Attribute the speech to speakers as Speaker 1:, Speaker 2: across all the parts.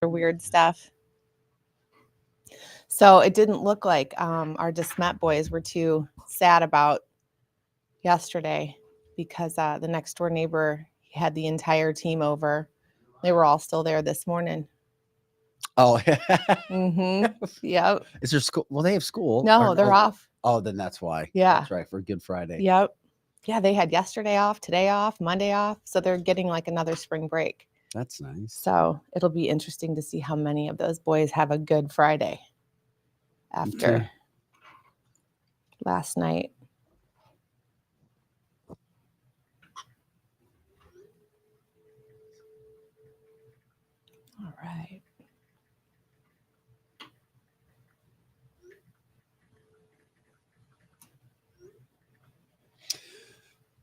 Speaker 1: weird stuff. So it didn't look like our DeSmet boys were too sad about yesterday because the next door neighbor had the entire team over. They were all still there this morning.
Speaker 2: Oh,
Speaker 1: Yep.
Speaker 2: Is there school? Well, they have school.
Speaker 1: No, they're off.
Speaker 2: Oh, then that's why.
Speaker 1: Yeah.
Speaker 2: That's right. For Good Friday.
Speaker 1: Yep. Yeah, they had yesterday off, today off, Monday off. So they're getting like another spring break.
Speaker 2: That's nice.
Speaker 1: So it'll be interesting to see how many of those boys have a Good Friday after last night. All right.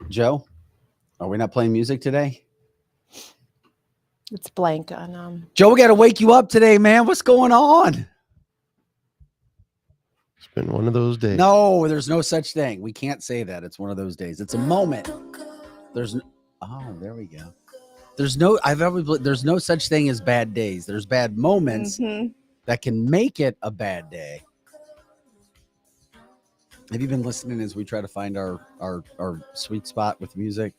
Speaker 2: Joe, are we not playing music today?
Speaker 1: It's blank on
Speaker 2: Joe, we got to wake you up today, man. What's going on?
Speaker 3: It's been one of those days.
Speaker 2: No, there's no such thing. We can't say that. It's one of those days. It's a moment. There's there we go. There's no such thing as bad days. There's bad moments that can make it a bad day. Have you been listening as we try to find our sweet spot with music?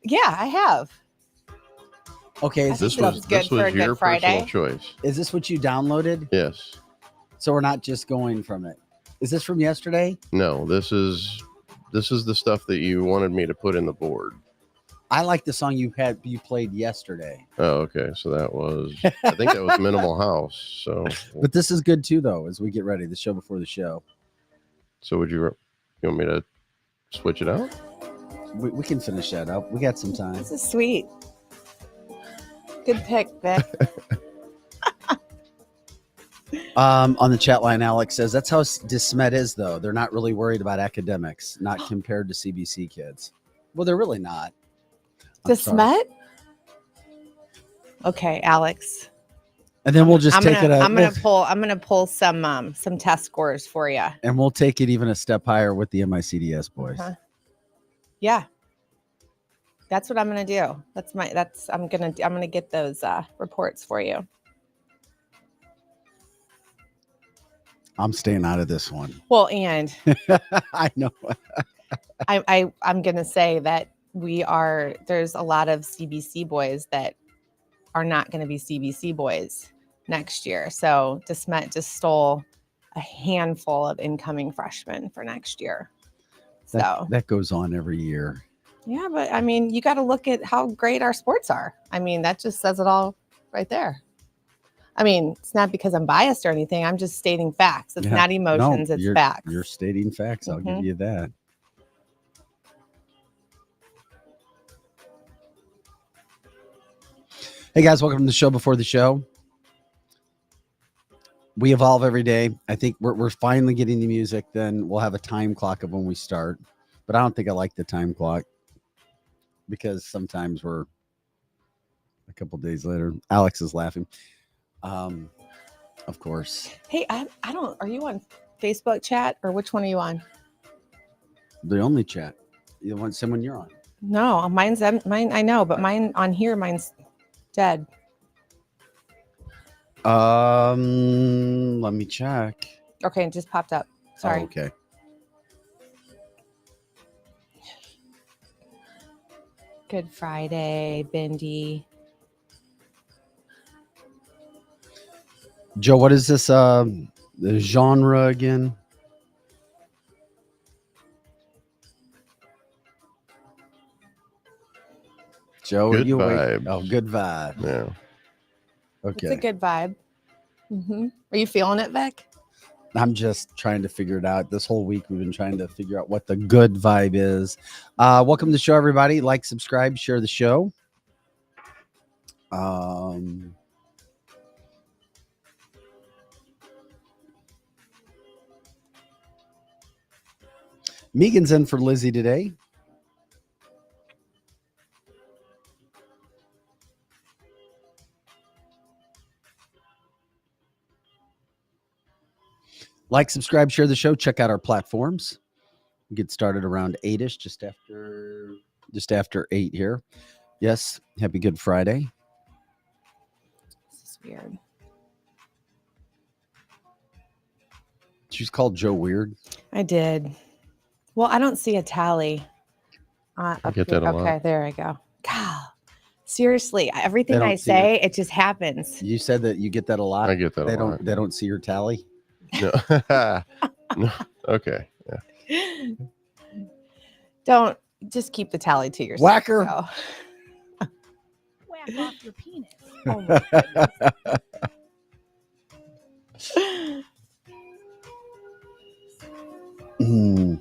Speaker 1: Yeah, I have.
Speaker 2: Okay,
Speaker 3: this was your personal choice.
Speaker 2: Is this what you downloaded?
Speaker 3: Yes.
Speaker 2: So we're not just going from it. Is this from yesterday?
Speaker 3: No, this is the stuff that you wanted me to put in the board.
Speaker 2: I like the song you played yesterday.
Speaker 3: Oh, okay. So that was, I think that was Minimal House. So,
Speaker 2: but this is good too, though, as we get ready, the show before the show.
Speaker 3: So you want me to switch it out?
Speaker 2: We can finish that up. We got some time.
Speaker 1: This is sweet. Good pick, Vic.
Speaker 2: On the chat line, Alex says that's how DeSmet is, though. They're not really worried about academics, not compared to CBC kids. Well, they're really not.
Speaker 1: DeSmet? Okay, Alex.
Speaker 2: And then we'll just
Speaker 1: I'm
Speaker 2: take
Speaker 1: gonna pull some test scores for you.
Speaker 2: And we'll take it even a step higher with the MICDS boys.
Speaker 1: Yeah. That's what I'm gonna do. I'm gonna get those reports for you.
Speaker 2: I'm staying out of this one.
Speaker 1: Well, and
Speaker 2: I know.
Speaker 1: I'm gonna say that there's a lot of CBC boys that are not going to be CBC boys next year. So DeSmet just stole a handful of incoming freshmen for next year.
Speaker 2: That goes on every year.
Speaker 1: Yeah, but I mean, you got to look at how great our sports are. I mean, that just says it all right there. I mean, it's not because I'm biased or anything. I'm just stating facts. It's not emotions. It's facts.
Speaker 2: You're stating facts. I'll give you that. Hey guys, welcome to the show before the show. We evolve every day. I think we're finally getting the music. Then we'll have a time clock of when we start. But I don't think I like the time clock because sometimes we're a couple days later. Alex is laughing. Of course.
Speaker 1: Hey, I don't. Are you on Facebook chat or which one are you on?
Speaker 2: The only chat. You want someone you're on?
Speaker 1: No, mine. I know, but mine on here. Mine's dead.
Speaker 2: Let me check.
Speaker 1: Okay, it just popped up. Sorry.
Speaker 2: Oh, okay.
Speaker 1: Good Friday, Bindi.
Speaker 2: Joe, what is this the genre again? Joe,
Speaker 3: good
Speaker 2: are you
Speaker 3: vibes.
Speaker 2: awake? Oh, good vibe.
Speaker 3: Yeah.
Speaker 2: Okay.
Speaker 1: It's a good vibe. Are you feeling it, Vic?
Speaker 2: I'm just trying to figure it out. This whole week, we've been trying to figure out what the good vibe is. Welcome to the show, everybody. Like, subscribe, share the show. Megan's in for Lizzie today. Like, subscribe, share the show. Check out our platforms. We get started around 8-ish, just after 8 here. Yes, happy Good Friday.
Speaker 1: That's weird.
Speaker 2: She's called Joe Weird.
Speaker 1: I did. Well, I don't see a tally.
Speaker 3: I
Speaker 1: Up
Speaker 3: get
Speaker 1: here.
Speaker 3: that a
Speaker 1: Okay,
Speaker 3: lot.
Speaker 1: there I go. God, seriously, everything
Speaker 2: don't
Speaker 1: I
Speaker 2: see your-
Speaker 1: say, it just happens.
Speaker 2: You said that you get that a lot.
Speaker 3: I get that
Speaker 2: They
Speaker 3: a
Speaker 2: don't.
Speaker 3: lot.
Speaker 2: They don't see your tally.
Speaker 3: No. No. Okay. Yeah.
Speaker 1: Don't just keep the tally to yourself.
Speaker 2: Whacker.
Speaker 1: So.
Speaker 4: Whack off your penis.
Speaker 1: Oh my goodness.
Speaker 2: Mm.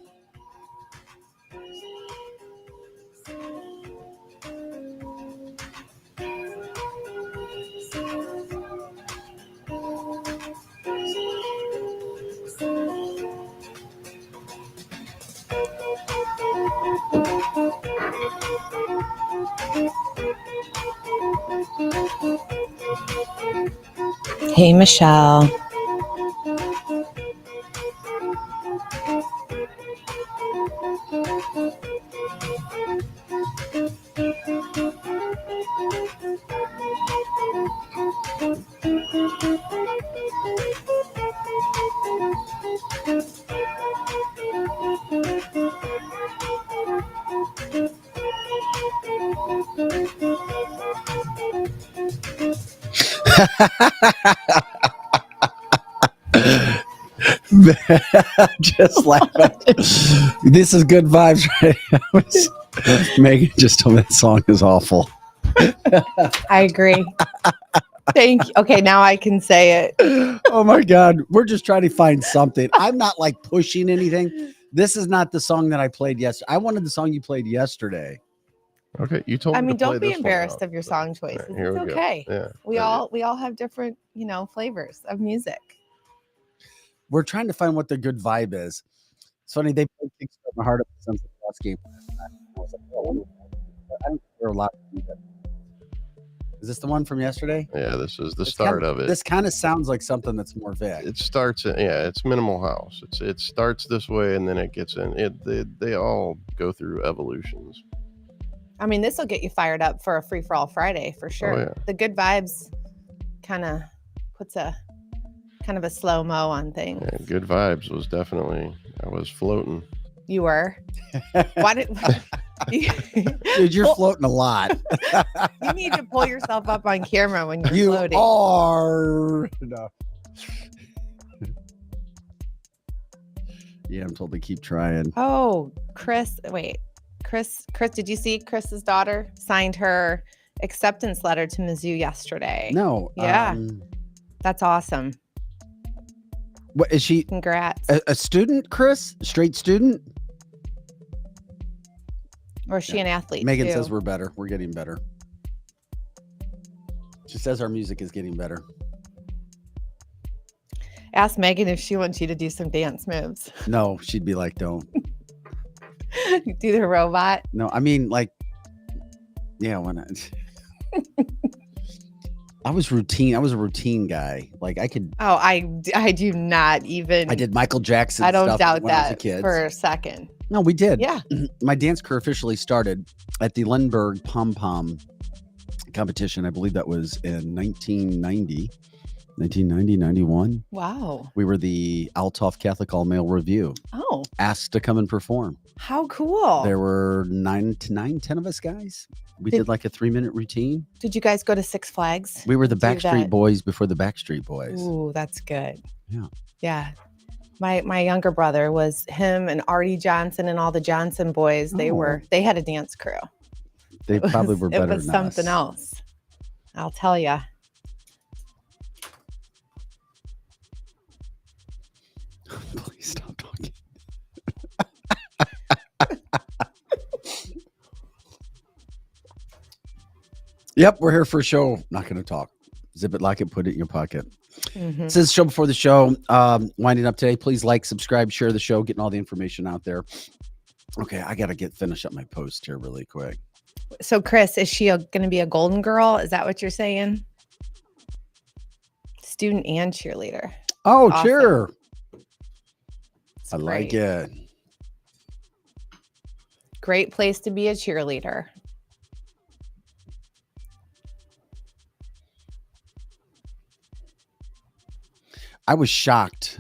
Speaker 1: Hey, Michelle.
Speaker 2: Just laughing. This is good vibes, right? Megan just told me that song is awful.
Speaker 1: I agree. Thank you. Okay, now I can say it.
Speaker 2: Oh my God. We're just trying to find something. I'm not like pushing anything. This is not the song that I played yesterday. I wanted the song you played yesterday.
Speaker 3: Okay. You told
Speaker 1: I
Speaker 3: me
Speaker 1: mean,
Speaker 3: to play
Speaker 1: don't be
Speaker 3: this one
Speaker 1: embarrassed
Speaker 3: out,
Speaker 1: of your
Speaker 3: so,
Speaker 1: song
Speaker 3: all
Speaker 1: choices.
Speaker 3: right, here
Speaker 1: It's
Speaker 3: we go.
Speaker 1: okay.
Speaker 3: Yeah.
Speaker 1: We all have different, flavors of music.
Speaker 2: We're trying to find what the good vibe is. It's funny, they played Kickstart My Heart Up since the last game last night. I was like, oh, I don't hear a lot of that. Is this the one from yesterday?
Speaker 3: Yeah. This is the
Speaker 2: It's
Speaker 3: start
Speaker 2: kinda,
Speaker 3: of it.
Speaker 2: This kind of sounds like something that's more Vic.
Speaker 3: It starts. It's minimal house. It starts this way and then it gets in. They all go through evolutions.
Speaker 1: I mean, this will get you fired up for a free for all Friday for sure.
Speaker 3: yeah.
Speaker 1: The good vibes kind of puts a kind of a slow mo on things.
Speaker 3: Yeah, good vibes was definitely. I was floating.
Speaker 1: You were. Why did
Speaker 2: Dude, you're floating a lot.
Speaker 1: you need to pull yourself up on camera when you're
Speaker 2: You
Speaker 1: floating?
Speaker 2: are. No. Yeah, I'm told to keep trying.
Speaker 1: Oh, Chris, wait. Chris, did you see Chris's daughter signed her acceptance letter to Mizzou yesterday?
Speaker 2: No.
Speaker 1: Yeah. That's awesome.
Speaker 2: What is she?
Speaker 1: Congrats.
Speaker 2: A student, Chris? Straight student?
Speaker 1: Or is she an athlete?
Speaker 2: Megan
Speaker 1: too?
Speaker 2: says we're better. We're getting better. She says our music is getting better.
Speaker 1: Ask Megan if she wants you to do some dance moves.
Speaker 2: No, she'd be like, don't.
Speaker 1: Do the robot.
Speaker 2: No, I mean, like, yeah, when I was routine. I was a routine guy. Like I could.
Speaker 1: Oh, I do not even.
Speaker 2: I did Michael Jackson.
Speaker 1: I don't
Speaker 2: stuff
Speaker 1: doubt
Speaker 2: when I was a
Speaker 1: that
Speaker 2: kid.
Speaker 1: for a second.
Speaker 2: No, we did.
Speaker 1: Yeah.
Speaker 2: My dance career officially started at the Lindbergh Pom Pom competition. I believe that was in 1990, 91.
Speaker 1: Wow.
Speaker 2: We were the Altoff Catholic All Male Review.
Speaker 1: Oh,
Speaker 2: Asked to come and perform.
Speaker 1: how cool.
Speaker 2: There were 10 of us guys. We did like a 3-minute routine.
Speaker 1: Did you guys go to Six Flags?
Speaker 2: We were the
Speaker 1: Do
Speaker 2: Backstreet
Speaker 1: that?
Speaker 2: Boys before the Backstreet Boys.
Speaker 1: Ooh, that's good.
Speaker 2: Yeah.
Speaker 1: Yeah. My younger brother was him and Artie Johnson and all the Johnson boys. They had a dance crew.
Speaker 2: They probably were better
Speaker 1: It was
Speaker 2: than
Speaker 1: something
Speaker 2: us.
Speaker 1: else. I'll tell you.
Speaker 2: Please stop talking. Yep, we're here for a show. Not going to talk. Zip it, lock it, put it in your pocket.
Speaker 1: Mhm.
Speaker 2: This is the show before the show. Winding up today. Please like, subscribe, share the show, getting all the information out there. Okay, I got to finish up my post here really quick.
Speaker 1: So, Chris, is she going to be a golden girl? Is that what you're saying? Student and cheerleader.
Speaker 2: Oh,
Speaker 1: Awesome.
Speaker 2: cheer.
Speaker 1: It's
Speaker 2: I like
Speaker 1: great.
Speaker 2: it.
Speaker 1: Great place to be a cheerleader.
Speaker 2: I was shocked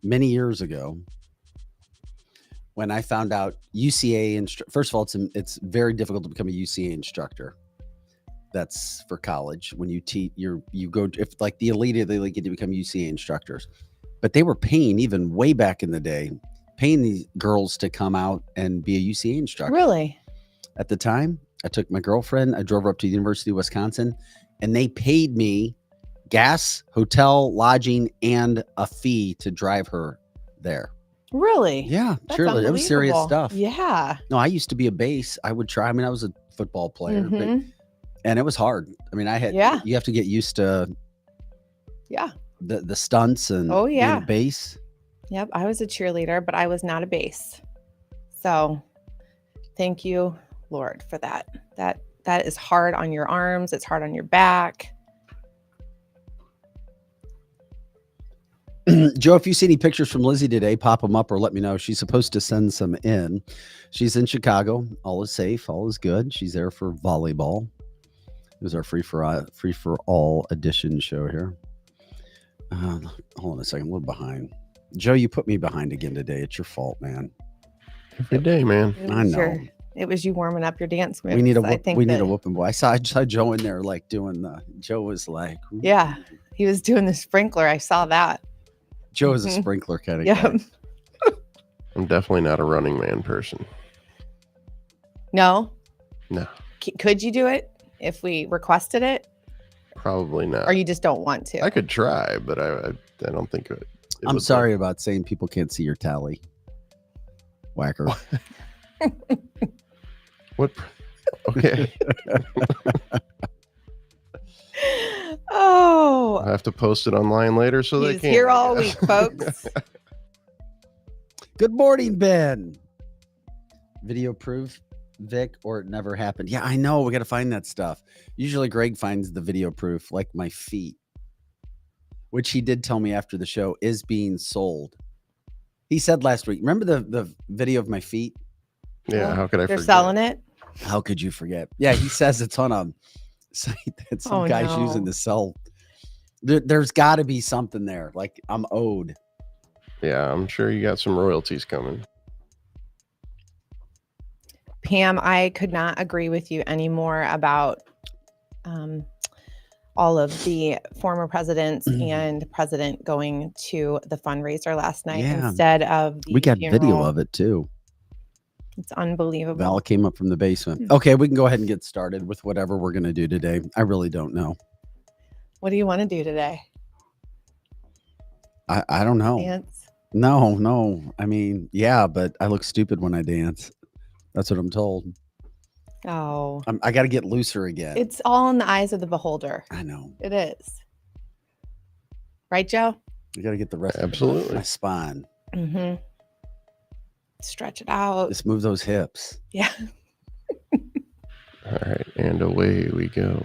Speaker 2: many years ago when I found out UCA first of all, it's very difficult to become a UCA instructor. That's for college. When you teach, you go, if like the elite of the elite get to become UCA instructors. But they were paying, even way back in the day, paying these girls to come out and be a UCA instructor.
Speaker 1: Really?
Speaker 2: At the time, I took my girlfriend, I drove her up to the University of Wisconsin, and they paid me gas, hotel, lodging, and a fee to drive her there.
Speaker 1: Really?
Speaker 2: Yeah,
Speaker 1: That's
Speaker 2: surely. It was serious
Speaker 1: unbelievable.
Speaker 2: stuff.
Speaker 1: Yeah.
Speaker 2: No, I used to be a base. I would try. I mean, I was a football player, but, and it was hard. I mean, you have to get used to the stunts and being a base.
Speaker 1: Yep. I was a cheerleader, but I was not a base. So thank you, Lord, for that. That is hard on your arms. It's hard on your back.
Speaker 2: Joe, if you see any pictures from Lizzie today, pop them up or let me know. She's supposed to send some in. She's in Chicago. All is safe. All is good. She's there for volleyball. It was our free for all edition show here. Hold on a second. We're behind. Joe, you put me behind again today. It's your fault, man.
Speaker 3: Every day, man.
Speaker 2: I know.
Speaker 1: It was you warming up your dance moves.
Speaker 2: We need a whooping boy. I saw Joe in there like doing Joe was like, ooh.
Speaker 1: Yeah, he was doing the sprinkler. I saw that.
Speaker 2: Joe is a sprinkler kind of guy.
Speaker 3: I'm definitely not a running man person.
Speaker 1: No?
Speaker 3: No.
Speaker 1: Could you do it if we requested it?
Speaker 3: Probably not.
Speaker 1: Or you just don't want to?
Speaker 3: I could try, but I don't think it
Speaker 2: I'm sorry about saying people can't see your tally. Whacker.
Speaker 3: What? Okay.
Speaker 1: Oh.
Speaker 3: I have to post it online later so they
Speaker 1: He's
Speaker 3: can.
Speaker 1: here all week, folks.
Speaker 2: Good morning, Ben. Video proof, Vic, or it never happened. Yeah, I know. We got to find that stuff. Usually Greg finds the video proof, like my feet, which he did tell me after the show is being sold. He said last week, remember the video of my feet?
Speaker 3: Yeah, how could I
Speaker 1: They're
Speaker 3: forget?
Speaker 1: selling it?
Speaker 2: How could you forget? Yeah, he says it's on a site that some guy's using to sell. There's got to be something there. Like I'm owed.
Speaker 3: Yeah, I'm sure you got some royalties coming.
Speaker 1: Pam, I could not agree with you anymore about all of the former presidents and president going to the fundraiser last night instead of the
Speaker 2: We got
Speaker 1: funeral.
Speaker 2: video of it too.
Speaker 1: It's unbelievable.
Speaker 2: Val came up from the basement. Okay, we can go ahead and get started with whatever we're going to do today. I really don't know.
Speaker 1: What do you want to do today?
Speaker 2: I don't know.
Speaker 1: Dance?
Speaker 2: No. I mean, yeah, but I look stupid when I dance. That's what I'm told.
Speaker 1: Oh.
Speaker 2: I got to get looser again.
Speaker 1: It's all in the eyes of the beholder.
Speaker 2: I know.
Speaker 1: It is. Right, Joe?
Speaker 2: You got to get the rest
Speaker 3: Absolutely.
Speaker 2: of my spine.
Speaker 1: Mm-hmm. Stretch it out.
Speaker 2: Just move those hips.
Speaker 1: Yeah.
Speaker 3: All right, and away we go.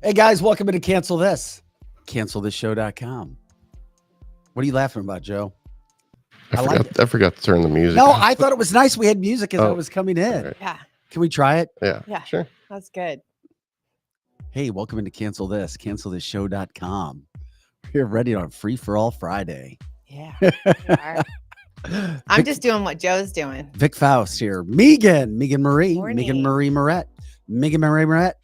Speaker 2: Hey guys, welcome to Cancel This. CancelThisShow.com. What are you laughing about, Joe?
Speaker 3: I forgot to turn the music
Speaker 2: No,
Speaker 3: off.
Speaker 2: I thought it was nice we had music as I was coming in.
Speaker 3: Right.
Speaker 1: Yeah.
Speaker 2: Can we try it?
Speaker 1: Yeah.
Speaker 3: Sure.
Speaker 1: That's good.
Speaker 2: Hey, welcome into Cancel This, CancelThisShow.com. We're ready on Free for All Friday.
Speaker 1: Yeah. we are. I'm just doing what Joe's doing.
Speaker 2: Vic Faust here. Megan Marie,
Speaker 1: Morning.
Speaker 2: Megan Marie Moret.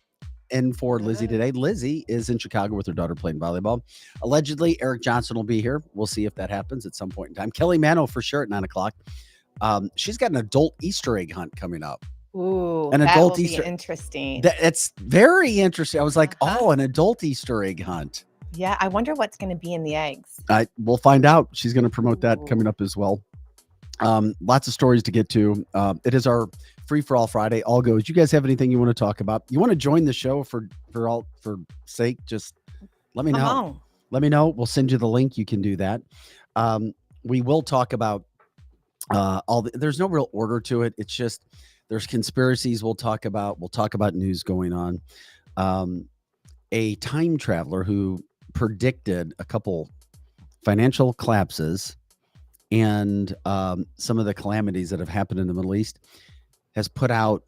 Speaker 2: And for Lizzie today. Lizzie is in Chicago with her daughter playing volleyball. Allegedly, Eric Johnson will be here. We'll see if that happens at some point in time. Kelly Mano for sure at 9:00. She's got an adult Easter egg hunt coming up.
Speaker 1: Ooh,
Speaker 2: An
Speaker 1: that
Speaker 2: adult
Speaker 1: will
Speaker 2: Easter-
Speaker 1: be interesting.
Speaker 2: It's very interesting. I was like, oh, an adult Easter egg hunt.
Speaker 1: Yeah, I wonder what's going to be in the eggs.
Speaker 2: We'll find out. She's going to promote that coming up as well. Lots of stories to get to. It is our free for all Friday. All goes. You guys have anything you want to talk about? You want to join the show for sake? Just let me
Speaker 1: Come
Speaker 2: know.
Speaker 1: on.
Speaker 2: Let me know. We'll send you the link. You can do that. We will talk about there's no real order to it. It's just there's conspiracies we'll talk about. We'll talk about news going on. A time traveler who predicted a couple financial collapses and some of the calamities that have happened in the Middle East has put out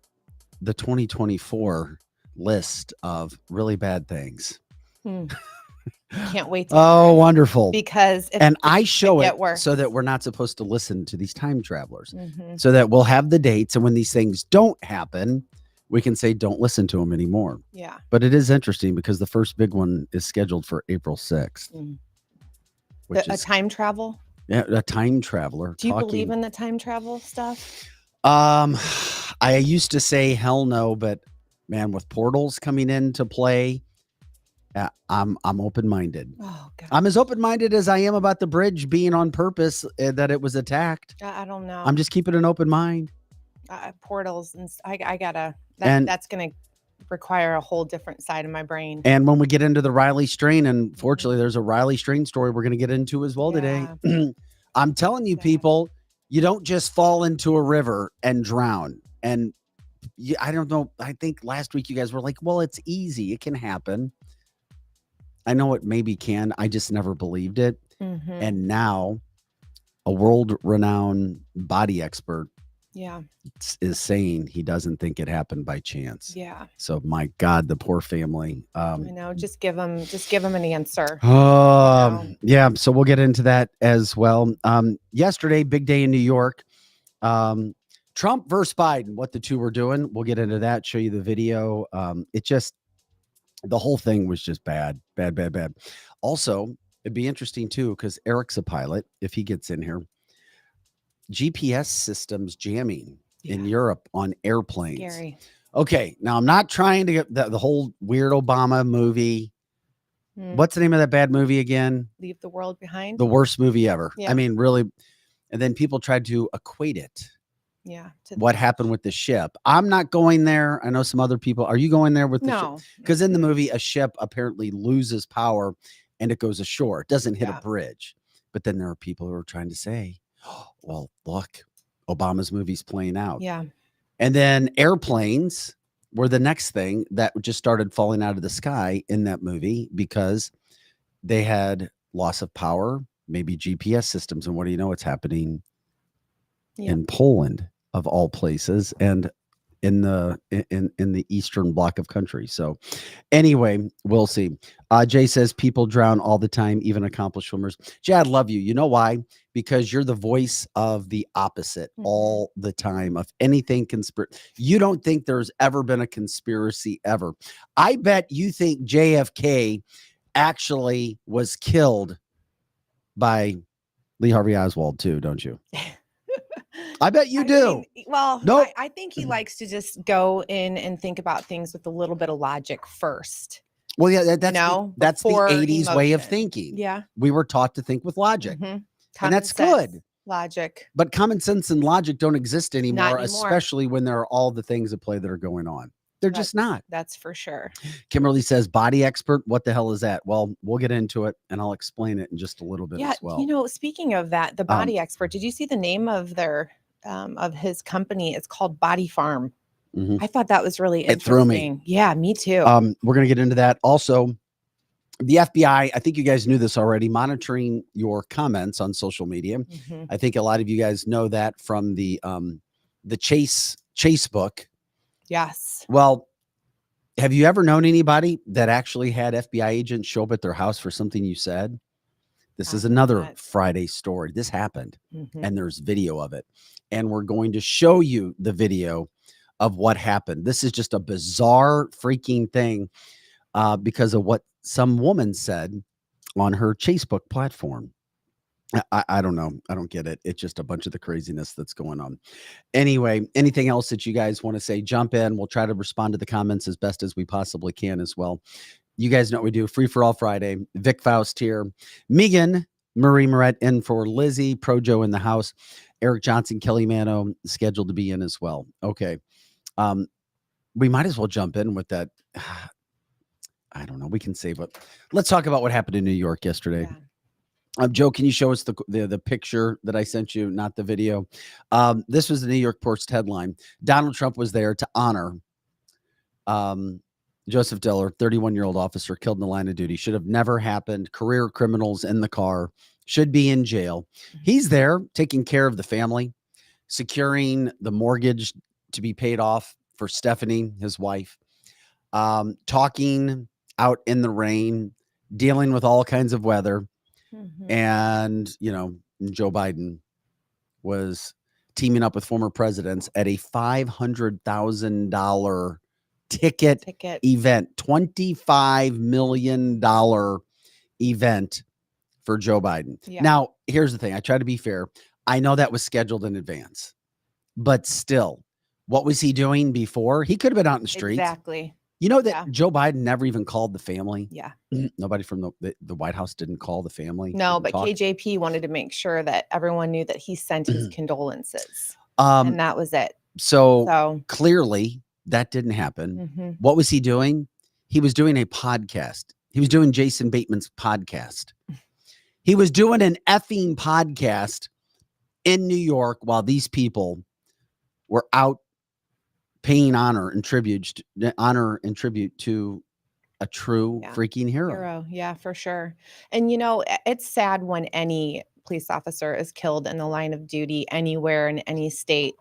Speaker 2: the 2024 list of really bad things.
Speaker 1: Can't wait to
Speaker 2: Oh, wonderful.
Speaker 1: because
Speaker 2: and I show it
Speaker 1: worse.
Speaker 2: so that we're not supposed to listen to these time travelers,
Speaker 1: Mhm.
Speaker 2: so that we'll have the dates. And when these things don't happen, we can say, don't listen to them anymore.
Speaker 1: Yeah.
Speaker 2: But it is interesting because the first big one is scheduled for April 6th. Which
Speaker 1: A
Speaker 2: is
Speaker 1: time travel?
Speaker 2: Yeah, a time traveler.
Speaker 1: Do you believe in the time travel stuff?
Speaker 2: I used to say hell no, but man, with portals coming into play, I'm open-minded.
Speaker 1: Oh God.
Speaker 2: I'm as open-minded as I am about the bridge being on purpose that it was attacked.
Speaker 1: I don't know.
Speaker 2: I'm just keeping an open mind.
Speaker 1: Portals and I gotta.
Speaker 2: And-
Speaker 1: That's gonna require a whole different side of my brain.
Speaker 2: And when we get into the Riley strain, and fortunately, there's a Riley strain story we're going to get into as well today. I'm telling you, people, you don't just fall into a river and drown. And I don't know. I think last week you guys were like, well, it's easy. It can happen. I know it maybe can. I just never believed it. And now a world-renowned body expert is saying he doesn't think it happened by chance.
Speaker 1: Yeah.
Speaker 2: So my God, the poor family.
Speaker 1: I know. Just give them an answer.
Speaker 2: Yeah. So we'll get into that as well. Yesterday, big day in New York. Trump versus Biden, what the two were doing. We'll get into that, show you the video. The whole thing was just bad. Also, it'd be interesting too, because Eric's a pilot. If he gets in here, GPS systems jamming in Europe on airplanes.
Speaker 1: Scary.
Speaker 2: Okay, now I'm not trying to get the whole weird Obama movie. What's the name of that bad movie again?
Speaker 1: Leave the World Behind.
Speaker 2: The worst movie ever.
Speaker 1: Yeah.
Speaker 2: I mean, really. And then people tried to equate it.
Speaker 1: Yeah.
Speaker 2: What happened with the ship? I'm not going there. I know some other people. Are you going there with the ship? Because in the movie, a ship apparently loses power and it goes ashore. It doesn't hit a bridge. But then there are people who are trying to say, well, look, Obama's movie's playing out.
Speaker 1: Yeah.
Speaker 2: And then airplanes were the next thing that just started falling out of the sky in that movie because they had loss of power, maybe GPS systems. And what do you know? It's happening in Poland, of all places, and in the eastern bloc of countries. So anyway, we'll see. Jay says people drown all the time, even accomplished swimmers. Jay, I love you. You know why? Because you're the voice of the opposite all the time of anything conspiracy. You don't think there's ever been a conspiracy ever. I bet you think JFK actually was killed by Lee Harvey Oswald too, don't you? I bet you do.
Speaker 1: I think he likes to just go in and think about things with a little bit of logic first.
Speaker 2: Well, yeah, that's the 80s way of thinking.
Speaker 1: Yeah.
Speaker 2: We were taught to think with logic. And that's good.
Speaker 1: Logic.
Speaker 2: But common sense and logic don't exist anymore, especially when there are all the things at play that are going on. They're just not.
Speaker 1: That's for sure.
Speaker 2: Kimberly says, body expert. What the hell is that? Well, we'll get into it and I'll explain it in just a little bit as well.
Speaker 1: You know, speaking of that, the body expert, did you see the name of their of his company? It's called Body Farm. I thought that was really interesting. It threw me. Yeah, me too.
Speaker 2: We're going to get into that. Also, the FBI, I think you guys knew this already, monitoring your comments on social media. I think a lot of you guys know that from the Chase book.
Speaker 1: Yes.
Speaker 2: Well, have you ever known anybody that actually had FBI agents show up at their house for something you said? This is another Friday story. This happened and there's video of it. And we're going to show you the video of what happened. This is just a bizarre freaking thing because of what some woman said on her Facebook platform. I don't know. I don't get it. It's just a bunch of the craziness that's going on. Anyway, anything else that you guys want to say, jump in. We'll try to respond to the comments as best as we possibly can as well. You guys know what we do. Free for all Friday. Vic Faust here. Megan Marie Moret in for Lizzie. Projo in the house. Eric Johnson, Kelly Mano scheduled to be in as well. Okay. We might as well jump in with that. I don't know. We can save it. Let's talk about what happened in New York yesterday.
Speaker 1: Yeah.
Speaker 2: Joe, can you show us the picture that I sent you, not the video? This was the New York Post headline. Donald Trump was there to honor Joseph Diller, 31-year-old officer killed in the line of duty. Should have never happened. Career criminals in the car, should be in jail. He's there taking care of the family, securing the mortgage to be paid off for Stephanie, his wife, talking out in the rain, dealing with all kinds of weather. And, Joe Biden was teaming up with former presidents at a $500,000 ticket event, $25 million event for Joe Biden.
Speaker 1: Yeah.
Speaker 2: Now, here's the thing. I try to be fair. I know that was scheduled in advance, but still, what was he doing before? He could have been out in the streets.
Speaker 1: Exactly.
Speaker 2: You know that Joe Biden never even called the family?
Speaker 1: Yeah.
Speaker 2: Nobody from the White House didn't call the family?
Speaker 1: No, but KJP wanted to make sure that everyone knew that he sent his condolences. And that was it.
Speaker 2: So clearly that didn't happen. What was he doing? He was doing a podcast. He was doing Jason Bateman's podcast. He was doing an effing podcast in New York while these people were out paying honor and tribute to a true freaking hero.
Speaker 1: Yeah, for sure. And, it's sad when any police officer is killed in the line of duty anywhere in any state.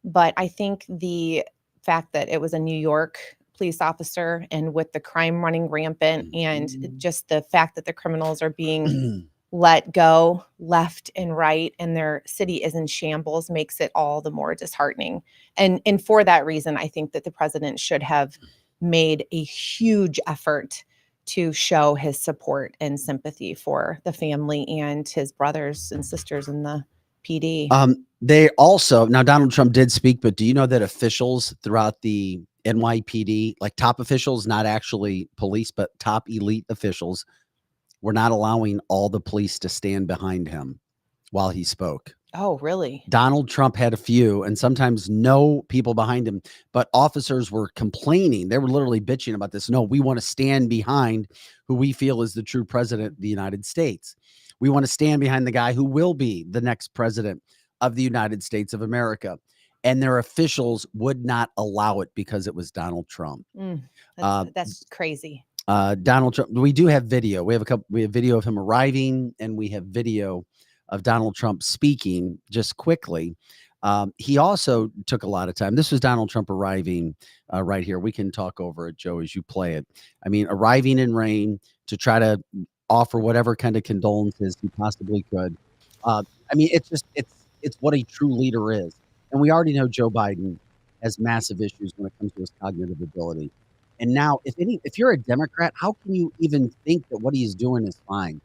Speaker 1: But I think the fact that it was a New York police officer and with the crime running rampant and just the fact that the criminals are being let go left and right and their city is in shambles makes it all the more disheartening. And for that reason, I think that the president should have made a huge effort to show his support and sympathy for the family and his brothers and sisters in the PD.
Speaker 2: They also, now Donald Trump did speak, but do you know that officials throughout the NYPD, like top officials, not actually police, but top elite officials, were not allowing all the police to stand behind him while he spoke?
Speaker 1: Oh, really?
Speaker 2: Donald Trump had a few and sometimes no people behind him, but officers were complaining. They were literally bitching about this. No, we want to stand behind who we feel is the true president of the United States. We want to stand behind the guy who will be the next president of the United States of America. And their officials would not allow it because it was Donald Trump.
Speaker 1: That's crazy.
Speaker 2: Donald Trump, we do have video. We have video of him arriving and we have video of Donald Trump speaking just quickly. He also took a lot of time. This was Donald Trump arriving right here. We can talk over it, Joe, as you play it. I mean, arriving in rain to try to offer whatever kind of condolences he possibly could. I mean, it's what a true leader is. And we already know Joe Biden has massive issues when it comes to his cognitive ability. And now, if you're a Democrat, how can you even think that what he's doing is fine?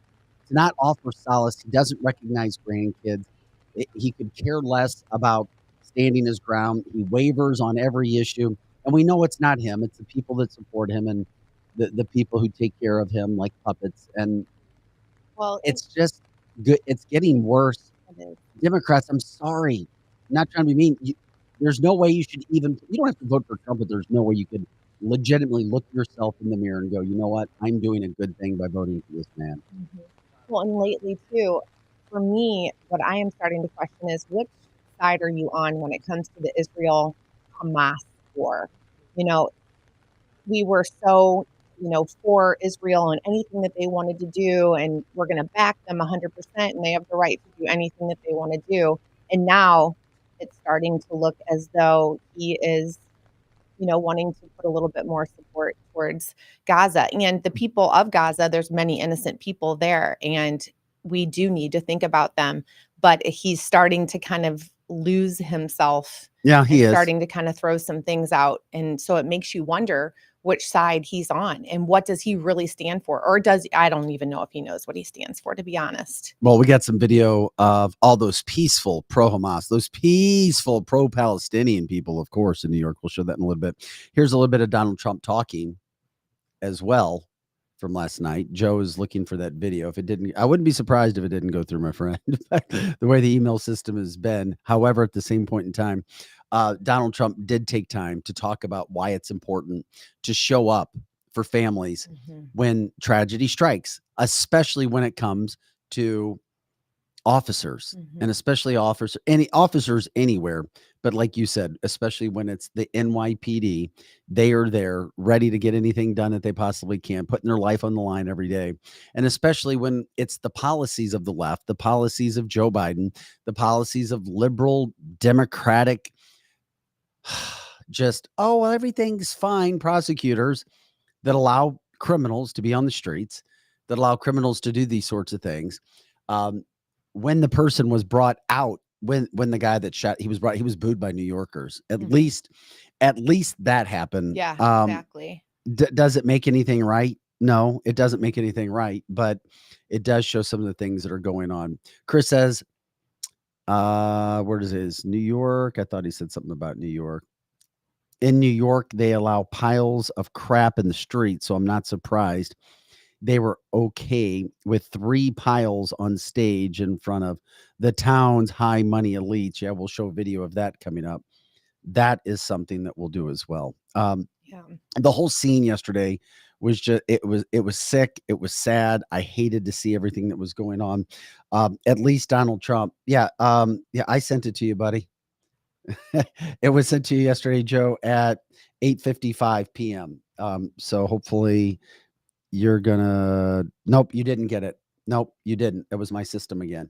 Speaker 2: To not offer solace, he doesn't recognize grandkids. He could care less about standing his ground. He wavers on every issue. And we know it's not him. It's the people that support him and the people who take care of him like puppets. And it's just good. It's getting worse. Democrats, I'm sorry. I'm not trying to be mean. There's no way you don't have to vote for Trump, but there's no way you could legitimately look yourself in the mirror and go, you know what? I'm doing a good thing by voting for this man.
Speaker 1: Well, and lately too, for me, what I am starting to question is which side are you on when it comes to the Israel-Hamas war? We were so, for Israel and anything that they wanted to do, and we're going to back them 100%, and they have the right to do anything that they want to do. And now it's starting to look as though he is wanting to put a little bit more support towards Gaza and the people of Gaza. There's many innocent people there, and we do need to think about them. But he's starting to kind of lose himself.
Speaker 2: Yeah, he is
Speaker 1: starting to kind of throw some things out. And so it makes you wonder which side he's on and what does he really stand for? Or I don't even know if he knows what he stands for, to be honest.
Speaker 2: Well, we got some video of all those peaceful pro-Hamas, those peaceful pro-Palestinian people, of course, in New York. We'll show that in a little bit. Here's a little bit of Donald Trump talking as well from last night. Joe is looking for that video. If it didn't, I wouldn't be surprised if it didn't go through, my friend. The way the email system has been. However, at the same point in time, Donald Trump did take time to talk about why it's important to show up for families when tragedy strikes, especially when it comes to officers and especially officers anywhere. But like you said, especially when it's the NYPD, they are there ready to get anything done that they possibly can, putting their life on the line every day. And especially when it's the policies of the left, the policies of Joe Biden, the policies of liberal Democratic, just, oh, well, everything's fine prosecutors that allow criminals to be on the streets, that allow criminals to do these sorts of things. When the person was brought out, when the guy that shot, he was booed by New Yorkers. At least that happened.
Speaker 1: Yeah, exactly.
Speaker 2: Does it make anything right? No, it doesn't make anything right, but it does show some of the things that are going on. Chris says, where does it is? New York. I thought he said something about New York. In New York, they allow piles of crap in the street, so I'm not surprised. They were okay with 3 piles on stage in front of the town's high money elites. Yeah, we'll show a video of that coming up. That is something that we'll do as well. The whole scene yesterday was just, it was sick. It was sad. I hated to see everything that was going on. At least Donald Trump. Yeah. I sent it to you, buddy. It was sent to you yesterday, Joe, at 8:55 p.m. So hopefully you're gonna, nope, you didn't get it. Nope, you didn't. It was my system again.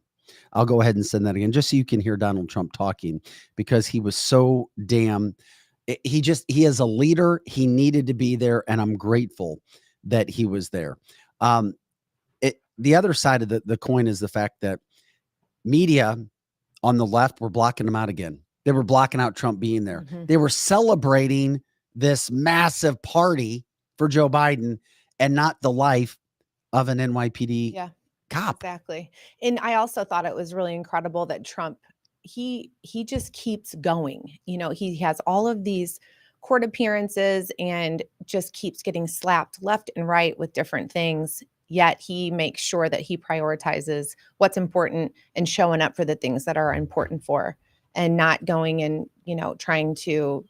Speaker 2: I'll go ahead and send that again, just so you can hear Donald Trump talking, because he was so damn, he is a leader. He needed to be there, and I'm grateful that he was there. The other side of the coin is the fact that media on the left were blocking him out again. They were blocking out Trump being there. They were celebrating this massive party for Joe Biden and not the life of an NYPD cop.
Speaker 1: Exactly. And I also thought it was really incredible that Trump, he just keeps going. You know, he has all of these court appearances and just keeps getting slapped left and right with different things. Yet he makes sure that he prioritizes what's important and showing up for the things that are important for, and not going and, you know, trying to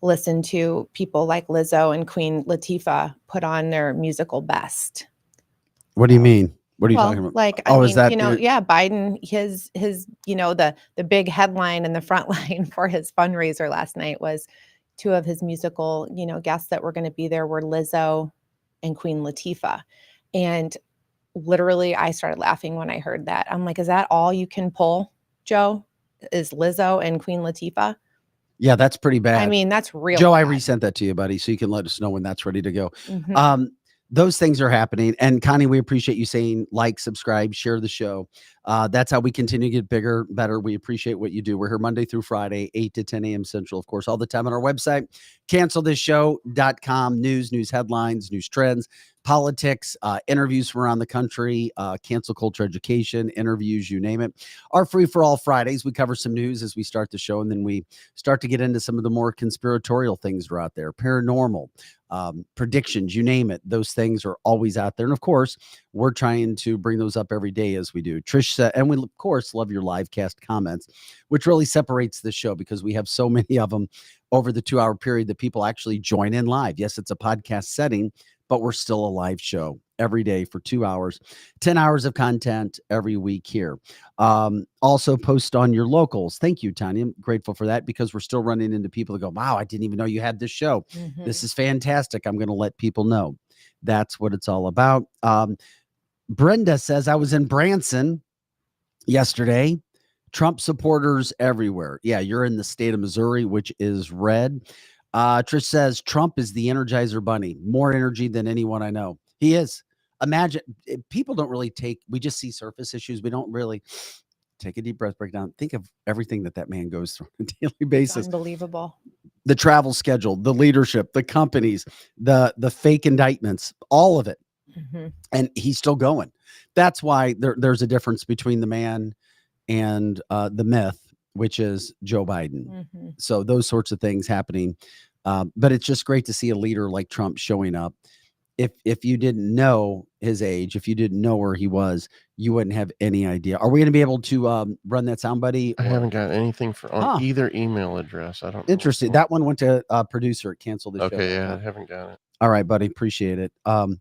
Speaker 1: listen to people like Lizzo and Queen Latifah put on their musical best.
Speaker 2: What do you mean? What are you talking about?
Speaker 1: Like, I mean, you know, Biden, his, you know, the big headline in the front line for his fundraiser last night was 2 of his musical, you know, guests that were going to be there were Lizzo and Queen Latifah. And literally I started laughing when I heard that. I'm like, is that all you can pull, Joe? Is Lizzo and Queen Latifah?
Speaker 2: Yeah, that's pretty bad.
Speaker 1: I mean, that's real
Speaker 2: Joe,
Speaker 1: bad.
Speaker 2: I resent that to you, buddy, so you can let us know when that's ready to go. Those things are happening. And Connie, we appreciate you saying like, subscribe, share the show. That's how we continue to get bigger, better. We appreciate what you do. We're here Monday through Friday, 8 to 10 a.m. Central, of course, all the time on our website, cancelthisshow.com. News headlines, news trends, politics, interviews from around the country, cancel culture education, interviews, you name it. Our free for all Fridays, we cover some news as we start the show, and then we start to get into some of the more conspiratorial things that are out there, paranormal, predictions, you name it. Those things are always out there. And of course, we're trying to bring those up every day as we do. Trish said, and we of course love your live cast comments, which really separates the show because we have so many of them over the 2-hour period that people actually join in live. Yes, it's a podcast setting, but we're still a live show every day for 2 hours, 10 hours of content every week here. Also post on your locals. Thank you, Tanya. I'm grateful for that because we're still running into people that go, wow, I didn't even know you had this show. This is fantastic. I'm going to let people know. That's what it's all about. Brenda says, I was in Branson yesterday. Trump supporters everywhere. Yeah, you're in the state of Missouri, which is red. Trish says, Trump is the Energizer Bunny. More energy than anyone I know. He is. Imagine, people don't really we just see surface issues. We don't really take a deep breath, break down. Think of everything that man goes through on a daily basis.
Speaker 1: It's unbelievable. The
Speaker 2: travel schedule, the leadership, the companies, the fake indictments, all of it. And he's still going. That's why there's a difference between the man and the myth, which is Joe Biden. So those sorts of things happening. But it's just great to see a leader like Trump showing up. if you didn't know his age, if you didn't know where he was, you wouldn't have any idea. Are we going to be able to run that sound, buddy?
Speaker 3: I haven't got anything on either email address. I don't know.
Speaker 2: Interesting. That one went to producer. Cancel the show.
Speaker 3: Okay, yeah, I haven't got it.
Speaker 2: All right, buddy. Appreciate it. Well,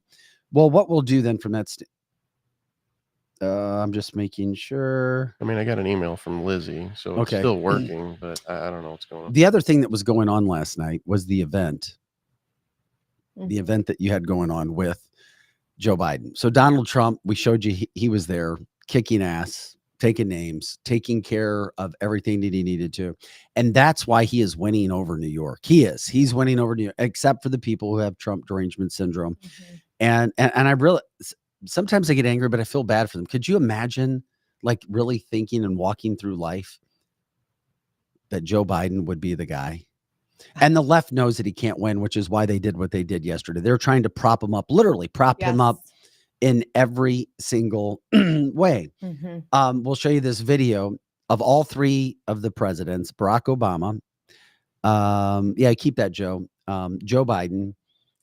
Speaker 2: what we'll do then from that I'm just making sure.
Speaker 3: I mean, I got an email from Lizzie, so it's still working, but I don't know what's going on.
Speaker 2: The other thing that was going on last night was the event. The event that you had going on with Joe Biden. So Donald Trump, we showed you he was there kicking ass, taking names, taking care of everything that he needed to. And that's why he is winning over New York. He's winning over New York, except for the people who have Trump derangement syndrome. And I really, sometimes I get angry, but I feel bad for them. Could you imagine like really thinking and walking through life that Joe Biden would be the guy? And the left knows that he can't win, which is why they did what they did yesterday. They're trying to prop him up, literally prop him up in every single way. We'll show you this video of all three of the presidents, Barack Obama. Keep that, Joe. Joe Biden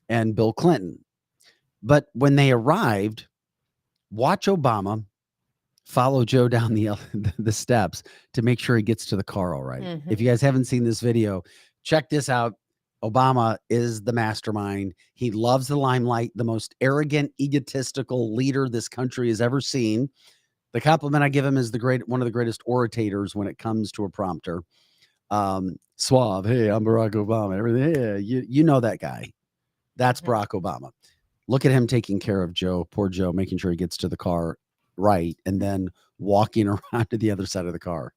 Speaker 2: and Bill Clinton. But when they arrived, watch Obama follow Joe down the steps to make sure he gets to the car all right. If you guys haven't seen this video, check this out. Obama is the mastermind. He loves the limelight, the most arrogant, egotistical leader this country has ever seen. The compliment I give him is one of the greatest orators when it comes to a prompter. Suave. Hey, I'm Barack Obama. Everything. Yeah, you know that guy. That's Barack Obama. Look at him taking care of Joe, poor Joe, making sure he gets to the car right, and then walking around to the other side of the car.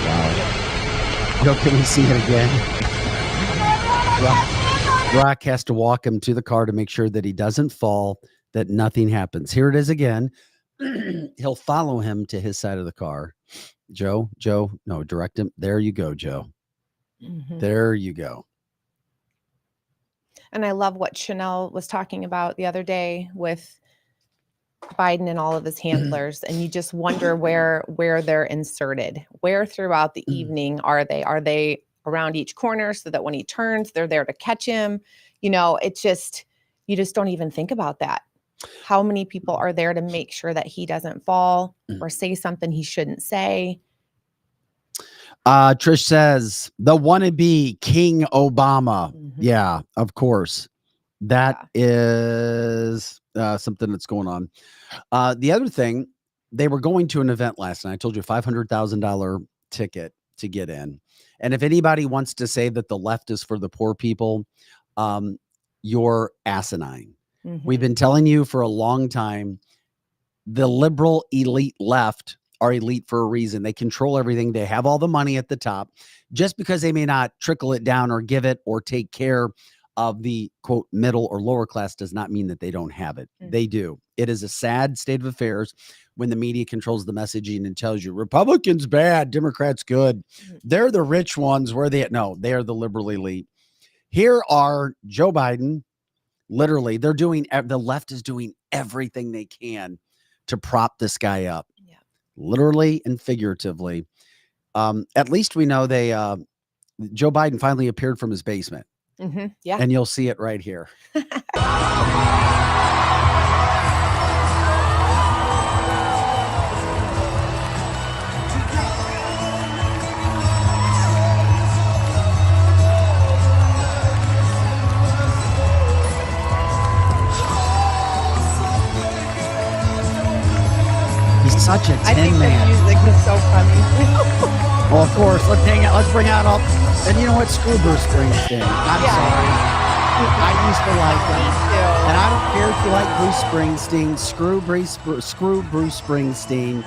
Speaker 2: Wow. Can we see it again? Brock has to walk him to the car to make sure that he doesn't fall, that nothing happens. Here it is again. He'll follow him to his side of the car. Joe, no, direct him. There you go, Joe. There you go.
Speaker 1: And I love what Chanel was talking about the other day with Biden and all of his handlers. And you just wonder where they're inserted. Where throughout the evening are they? Are they around each corner so that when he turns, they're there to catch him? You just don't even think about that. How many people are there to make sure that he doesn't fall or say something he shouldn't say?
Speaker 2: Trish says the wannabe King Obama. Yeah, of course. That is something that's going on. The other thing, they were going to an event last night. I told you $500,000 ticket to get in. And if anybody wants to say that the left is for the poor people, you're asinine. We've been telling you for a long time, the liberal elite left are elite for a reason. They control everything. They have all the money at the top. Just because they may not trickle it down or give it or take care of the quote middle or lower class does not mean that they don't have it. They do. It is a sad state of affairs when the media controls the messaging and tells you Republicans bad, Democrats good. They're the rich ones. They are the liberal elite. Here are Joe Biden. Literally, the left is doing everything they can to prop this guy up, literally and figuratively. At least we know Joe Biden finally appeared from his basement.
Speaker 1: Yeah.
Speaker 2: And you'll see it right here. Such a 10 man.
Speaker 1: The music is so funny.
Speaker 2: Well, of course, let's hang out. Let's bring out all. And you know what? Screw Bruce Springsteen. I'm sorry. I used to like him. And I don't care if you like Bruce Springsteen. Screw Bruce Springsteen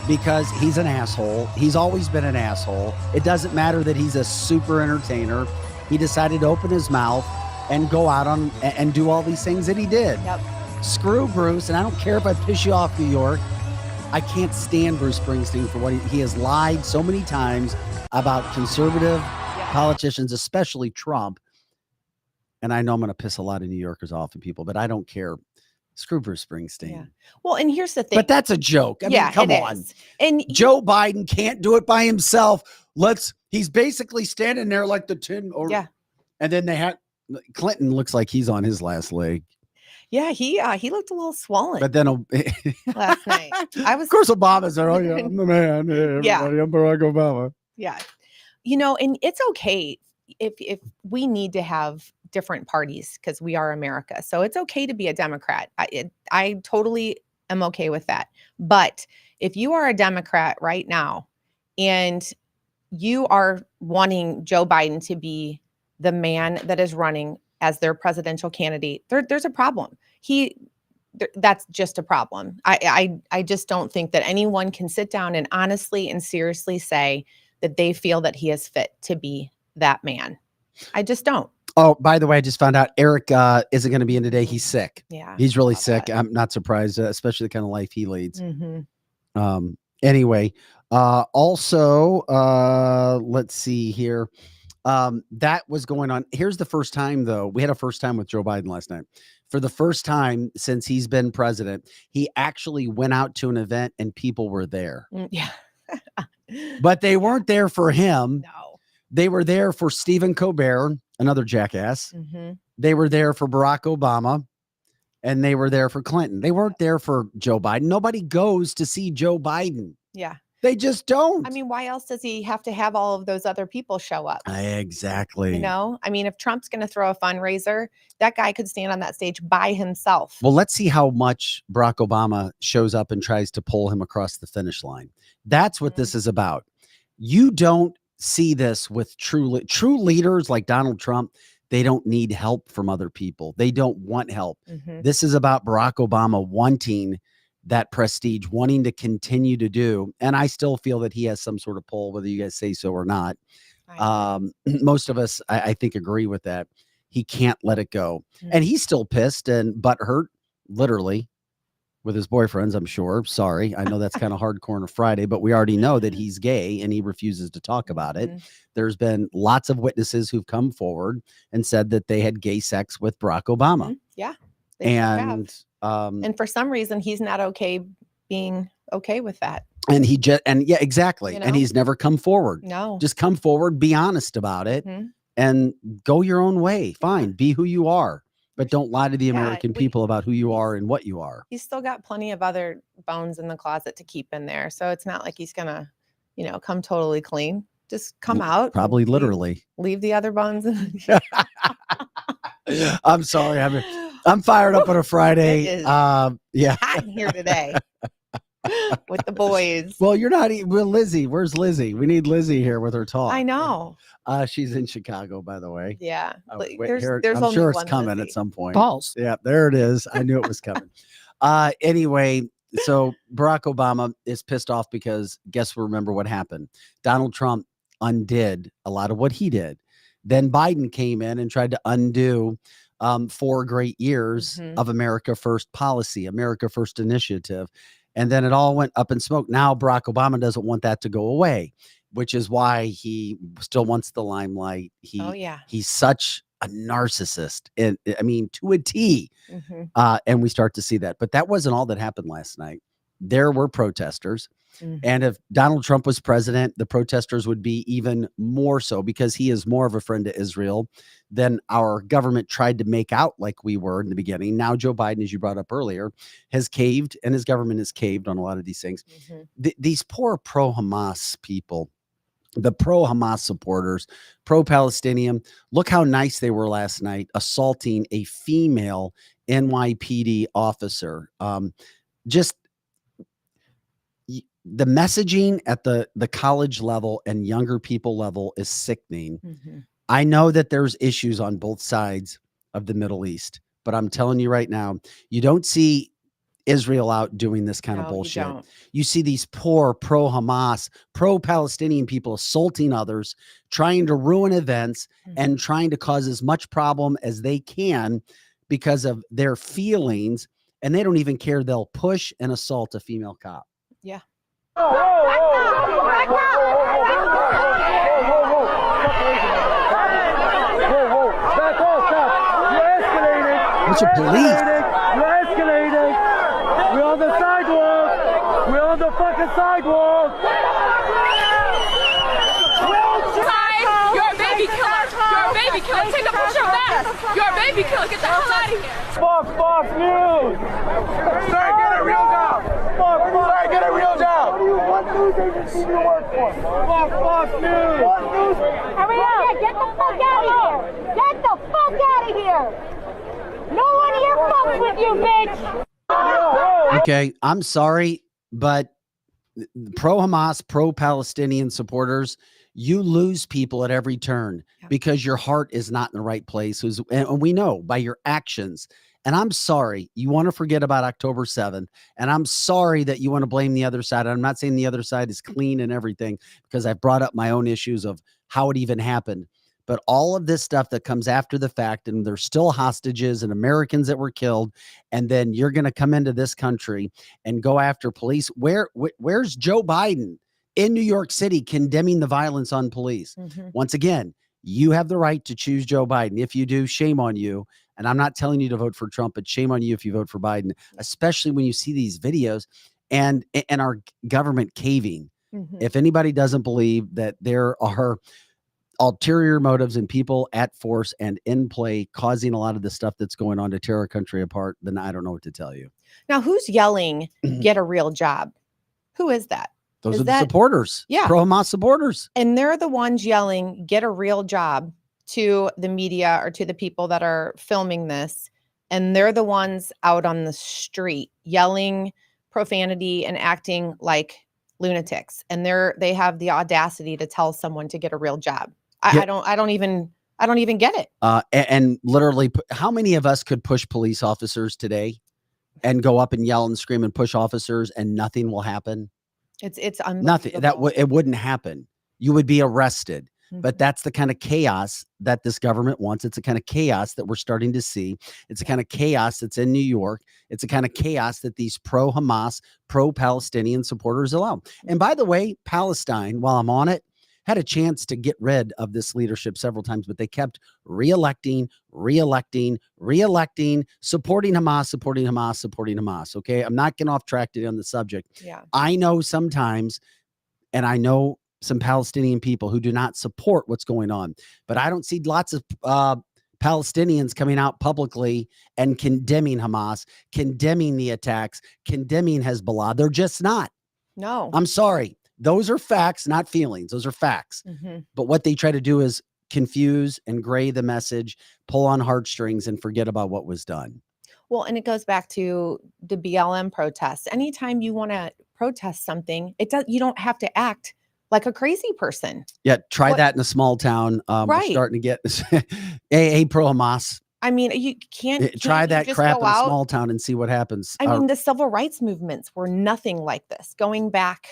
Speaker 2: because he's an asshole. He's always been an asshole. It doesn't matter that he's a super entertainer. He decided to open his mouth and go out and do all these things that he did. Screw Bruce. And I don't care if I piss you off, New York. I can't stand Bruce Springsteen for what he has lied so many times about conservative politicians, especially Trump. And I know I'm going to piss a lot of New Yorkers off and people, but I don't care. Screw Bruce Springsteen.
Speaker 1: Yeah. Well, and here's the thing.
Speaker 2: But that's a joke. I mean, come
Speaker 1: it
Speaker 2: on.
Speaker 1: is. And
Speaker 2: Joe Biden can't do it by himself. He's basically standing there like the tin. And then they had Clinton looks like he's on his last leg.
Speaker 1: Yeah, he looked a little swollen.
Speaker 2: But then
Speaker 1: last night,
Speaker 2: of course, Obama said, "Oh yeah, I'm the man. Hey, everybody, I'm Barack Obama."
Speaker 1: Yeah, and it's okay if we need to have different parties because we are America. So it's okay to be a Democrat. I totally am okay with that. But if you are a Democrat right now and you are wanting Joe Biden to be the man that is running as their presidential candidate, there's a problem. That's just a problem. I just don't think that anyone can sit down and honestly and seriously say that they feel that he is fit to be that man. I just don't.
Speaker 2: Oh, by the way, I just found out Eric isn't going to be in today. He's sick.
Speaker 1: Yeah.
Speaker 2: He's really sick. I'm not surprised, especially the kind of life he leads.
Speaker 1: Mm-hmm.
Speaker 2: Anyway, also, let's see here. That was going on. Here's the first time, though. We had a first time with Joe Biden last night. For the first time since he's been president, he actually went out to an event and people were there.
Speaker 1: Yeah.
Speaker 2: But they weren't there for him.
Speaker 1: No.
Speaker 2: They were there for Stephen Colbert, another jackass.
Speaker 1: Mm-hmm.
Speaker 2: They were there for Barack Obama, and they were there for Clinton. They weren't there for Joe Biden. Nobody goes to see Joe Biden.
Speaker 1: Yeah.
Speaker 2: They just don't.
Speaker 1: I mean, why else does he have to have all of those other people show up?
Speaker 2: Exactly.
Speaker 1: I mean, if Trump's going to throw a fundraiser, that guy could stand on that stage by himself.
Speaker 2: Well, let's see how much Barack Obama shows up and tries to pull him across the finish line. That's what this is about. You don't see this with true leaders like Donald Trump. They don't need help from other people. They don't want help.
Speaker 1: Mm-hmm.
Speaker 2: This is about Barack Obama wanting that prestige, wanting to continue to do. And I still feel that he has some sort of pull, whether you guys say so or not. Most of us, I think, agree with that. He can't let it go.
Speaker 1: Mm-hmm.
Speaker 2: And he's still pissed and butthurt, literally, with his boyfriends, I'm sure. Sorry. I know that's kind of hardcore on a Friday, but we already know that he's gay and he refuses to talk about it. There's been lots of witnesses who've come forward and said that they had gay sex with Barack Obama.
Speaker 1: Mm-hmm. Yeah.
Speaker 2: And
Speaker 1: for some reason, he's not okay being okay with that.
Speaker 2: And exactly. And he's never come forward.
Speaker 1: No.
Speaker 2: Just come forward, be honest about it, and go your own way. Fine. Be who you are. But don't lie to the American people about who you are and what you are.
Speaker 1: He's still got plenty of other bones in the closet to keep in there. So it's not like he's going to, come totally clean. Just come out.
Speaker 2: Probably literally.
Speaker 1: Leave the other bones.
Speaker 2: I'm sorry. I'm fired up on a Friday.
Speaker 1: It is
Speaker 2: hot
Speaker 1: in here today with the boys.
Speaker 2: Well, you're not. Well, Lizzie. Where's Lizzie? We need Lizzie here with her talk.
Speaker 1: I know.
Speaker 2: She's in Chicago, by the way.
Speaker 1: Yeah.
Speaker 2: There's I'm
Speaker 1: only
Speaker 2: sure it's
Speaker 1: one
Speaker 2: coming
Speaker 1: Lizzie.
Speaker 2: at some point.
Speaker 5: Balls.
Speaker 2: Yeah, there it is. I knew it was coming. Anyway, so Barack Obama is pissed off because remember what happened. Donald Trump undid a lot of what he did. Then Biden came in and tried to undo 4 great years of America First policy, America First initiative. And then it all went up in smoke. Now Barack Obama doesn't want that to go away, which is why he still wants the limelight. He's such a narcissist, and I mean, to a T. And we start to see that. But that wasn't all that happened last night. There were protesters. And if Donald Trump was president, the protesters would be even more so because he is more of a friend to Israel than our government tried to make out like we were in the beginning. Now, Joe Biden, as you brought up earlier, has caved, and his government has caved on a lot of these things. These poor pro-Hamas people, the pro-Hamas supporters, pro-Palestinian, look how nice they were last night, assaulting a female NYPD officer. The messaging at the college level and younger people level is sickening. I know that there's issues on both sides of the Middle East, but I'm telling you right now, you don't see Israel out doing this kind of bullshit. You see these poor pro-Hamas, pro-Palestinian people assaulting others, trying to ruin events and trying to cause as much problem as they can because of their feelings. And they don't even care. They'll push and assault a female cop.
Speaker 1: Yeah.
Speaker 2: Bunch of police.
Speaker 6: You're escalating.
Speaker 5: on the fucking sidewalk!
Speaker 6: You're a baby killer! You're a baby killer! Take a picture of that! You're a baby killer! Get the hell out of here!
Speaker 5: Fuck Fox News! Sir, get a real job! Sir, get a real job! What news agency do you work for? Fuck Fox News! What news?
Speaker 7: Hurry up! Get the fuck out of here! Get the fuck out of here! No one here fucks with you, bitch!
Speaker 2: Okay, I'm sorry, but pro-Hamas, pro-Palestinian supporters, you lose people at every turn because your heart is not in the right place. And we know by your actions. And I'm sorry, you want to forget about October 7th. And I'm sorry that you want to blame the other side. I'm not saying the other side is clean and everything, because I've brought up my own issues of how it even happened. But all of this stuff that comes after the fact, and there's still hostages and Americans that were killed, and then you're going to come into this country and go after police. Where's Joe Biden in New York City condemning the violence on police? Once again, you have the right to choose Joe Biden. If you do, shame on you. And I'm not telling you to vote for Trump, but shame on you if you vote for Biden, especially when you see these videos and our government caving. If anybody doesn't believe that there are ulterior motives and people at force and in play causing a lot of the stuff that's going on to tear our country apart, then I don't know what to tell you.
Speaker 1: Now, who's yelling, get a real job? Who is that?
Speaker 2: Those are the supporters.
Speaker 1: Yeah.
Speaker 2: Pro-Hamas supporters.
Speaker 1: And they're the ones yelling, get a real job to the media or to the people that are filming this. And they're the ones out on the street yelling profanity and acting like lunatics. And they have the audacity to tell someone to get a real job. I don't even get it.
Speaker 2: And literally, how many of us could push police officers today and go up and yell and scream and push officers and nothing will happen?
Speaker 1: It's unbelievable.
Speaker 2: Nothing. It wouldn't happen. You would be arrested. But that's the kind of chaos that this government wants. It's the kind of chaos that we're starting to see. It's the kind of chaos that's in New York. It's the kind of chaos that these pro-Hamas, pro-Palestinian supporters allow. And by the way, Palestine, while I'm on it, had a chance to get rid of this leadership several times, but they kept reelecting, supporting Hamas. Okay. I'm not getting off track today on the subject.
Speaker 1: Yeah.
Speaker 2: I know sometimes, and I know some Palestinian people who do not support what's going on, but I don't see lots of Palestinians coming out publicly and condemning Hamas, condemning the attacks, condemning Hezbollah. They're just not.
Speaker 1: No.
Speaker 2: I'm sorry. Those are facts, not feelings. Those are facts. But what they try to do is confuse and gray the message, pull on heartstrings, and forget about what was done.
Speaker 1: Well, and it goes back to the BLM protests. Anytime you want to protest something, you don't have to act like a crazy person.
Speaker 2: Yeah, try that in a small town. We're starting to get AA pro-Hamas.
Speaker 1: I mean, you can't
Speaker 2: try that crap in a
Speaker 1: out.
Speaker 2: Small town and see what happens.
Speaker 1: I mean, the civil rights movements were nothing like this. Going back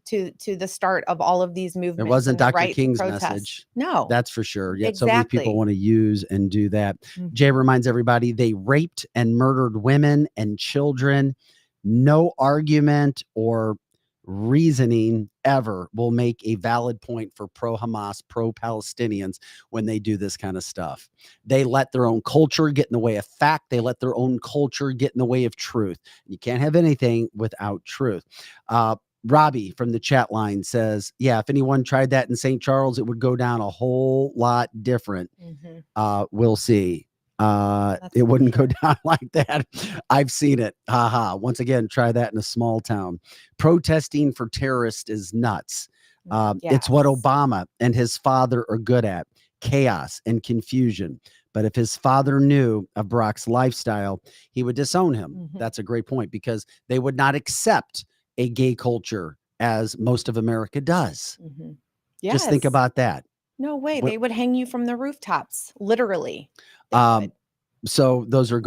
Speaker 1: to the start of all of these movements.
Speaker 2: It wasn't Dr. King's message.
Speaker 1: No.
Speaker 2: That's for sure. Yet so many people want to use and do that. Jay reminds everybody they raped and murdered women and children. No argument or reasoning ever will make a valid point for pro-Hamas, pro-Palestinians when they do this kind of stuff. They let their own culture get in the way of fact. They let their own culture get in the way of truth. You can't have anything without truth. Robbie from the chat line says, yeah, if anyone tried that in St. Charles, it would go down a whole lot different. We'll see. It wouldn't go down like that. I've seen it. Once again, try that in a small town. Protesting for terrorists is nuts. It's what Obama and his father are good at: chaos and confusion. But if his father knew of Barack's lifestyle, he would disown him. That's a great point, because they would not accept a gay culture as most of America does. Just think about that.
Speaker 1: No way. They would hang you from the rooftops, literally.
Speaker 2: So those are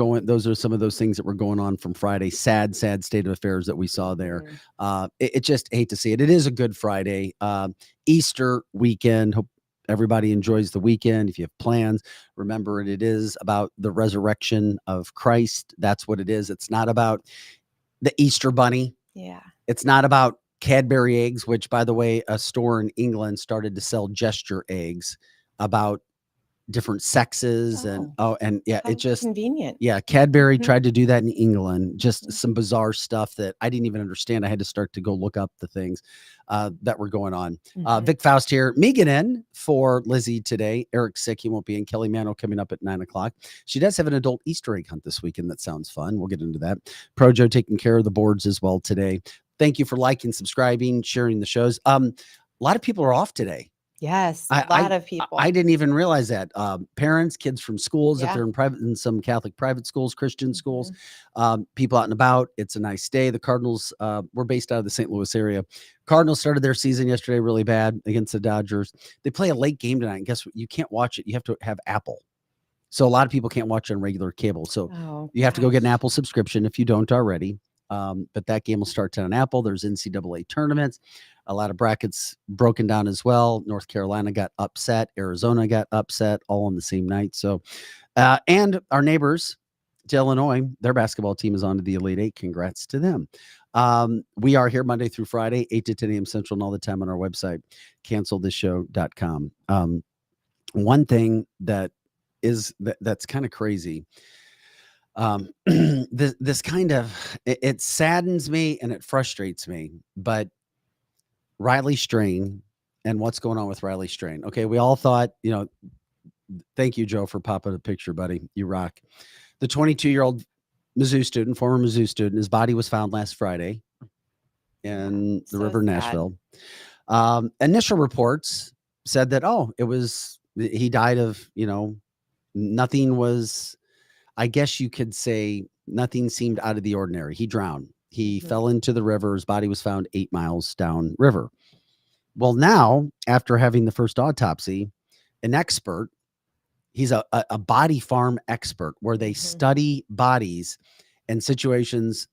Speaker 2: some of those things that were going on from Friday. Sad state of affairs that we saw there. It just, hate to see it. It is a Good Friday, Easter weekend. Hope everybody enjoys the weekend. If you have plans, remember it is about the resurrection of Christ. That's what it is. It's not about the Easter bunny.
Speaker 1: Yeah.
Speaker 2: It's not about Cadbury eggs, which, by the way, a store in England started to sell gesture eggs about different sexes and yeah,
Speaker 1: How
Speaker 2: it just
Speaker 1: convenient.
Speaker 2: yeah, Cadbury
Speaker 1: Mhm.
Speaker 2: tried to do that in England. Just some bizarre stuff that I didn't even understand. I had to start to go look up the things that were going on.
Speaker 1: Mhm.
Speaker 2: Vic Faust here. Megan in for Lizzie today. Eric's sick. He won't be in. Kelly Mano coming up at 9:00. She does have an adult Easter egg hunt this weekend. That sounds fun. We'll get into that. Projo taking care of the boards as well today. Thank you for liking, subscribing, sharing the shows. A lot of people are off today.
Speaker 1: Yes, a lot of people.
Speaker 2: I didn't even realize that. Parents, kids from schools, if
Speaker 1: Yeah.
Speaker 2: they're in some Catholic private schools, Christian schools,
Speaker 1: Mhm.
Speaker 2: people out and about. It's a nice day. The Cardinals, we're based out of the St. Louis area. Cardinals started their season yesterday really bad against the Dodgers. They play a late game tonight. And guess what? You can't watch it. You have to have Apple. So a lot of people can't watch it on regular cable. So you have to go get an Apple subscription if you don't already. But that game will start tonight on Apple. There's NCAA tournaments. A lot of brackets broken down as well. North Carolina got upset. Arizona got upset all on the same night. So, and our neighbors to Illinois, their basketball team is on to the Elite Eight. Congrats to them. We are here Monday through Friday, 8 to 10 a.m. Central, and all the time on our website, cancelthisshow.com. One thing that's kind of crazy. This kind of it saddens me and it frustrates me, but Riley Strain and what's going on with Riley Strain. Okay, we all thought, thank you, Joe, for popping a picture, buddy. You rock. The 22-year-old Mizzou student, former Mizzou student, his body was found last Friday in the river, Nashville. Initial reports said that, he died of, nothing was, I guess you could say, nothing seemed out of the ordinary. He drowned. He fell into the river. His body was found 8 miles down river. Well, now, after having the first autopsy, an expert, he's a body farm expert where they study bodies and situations,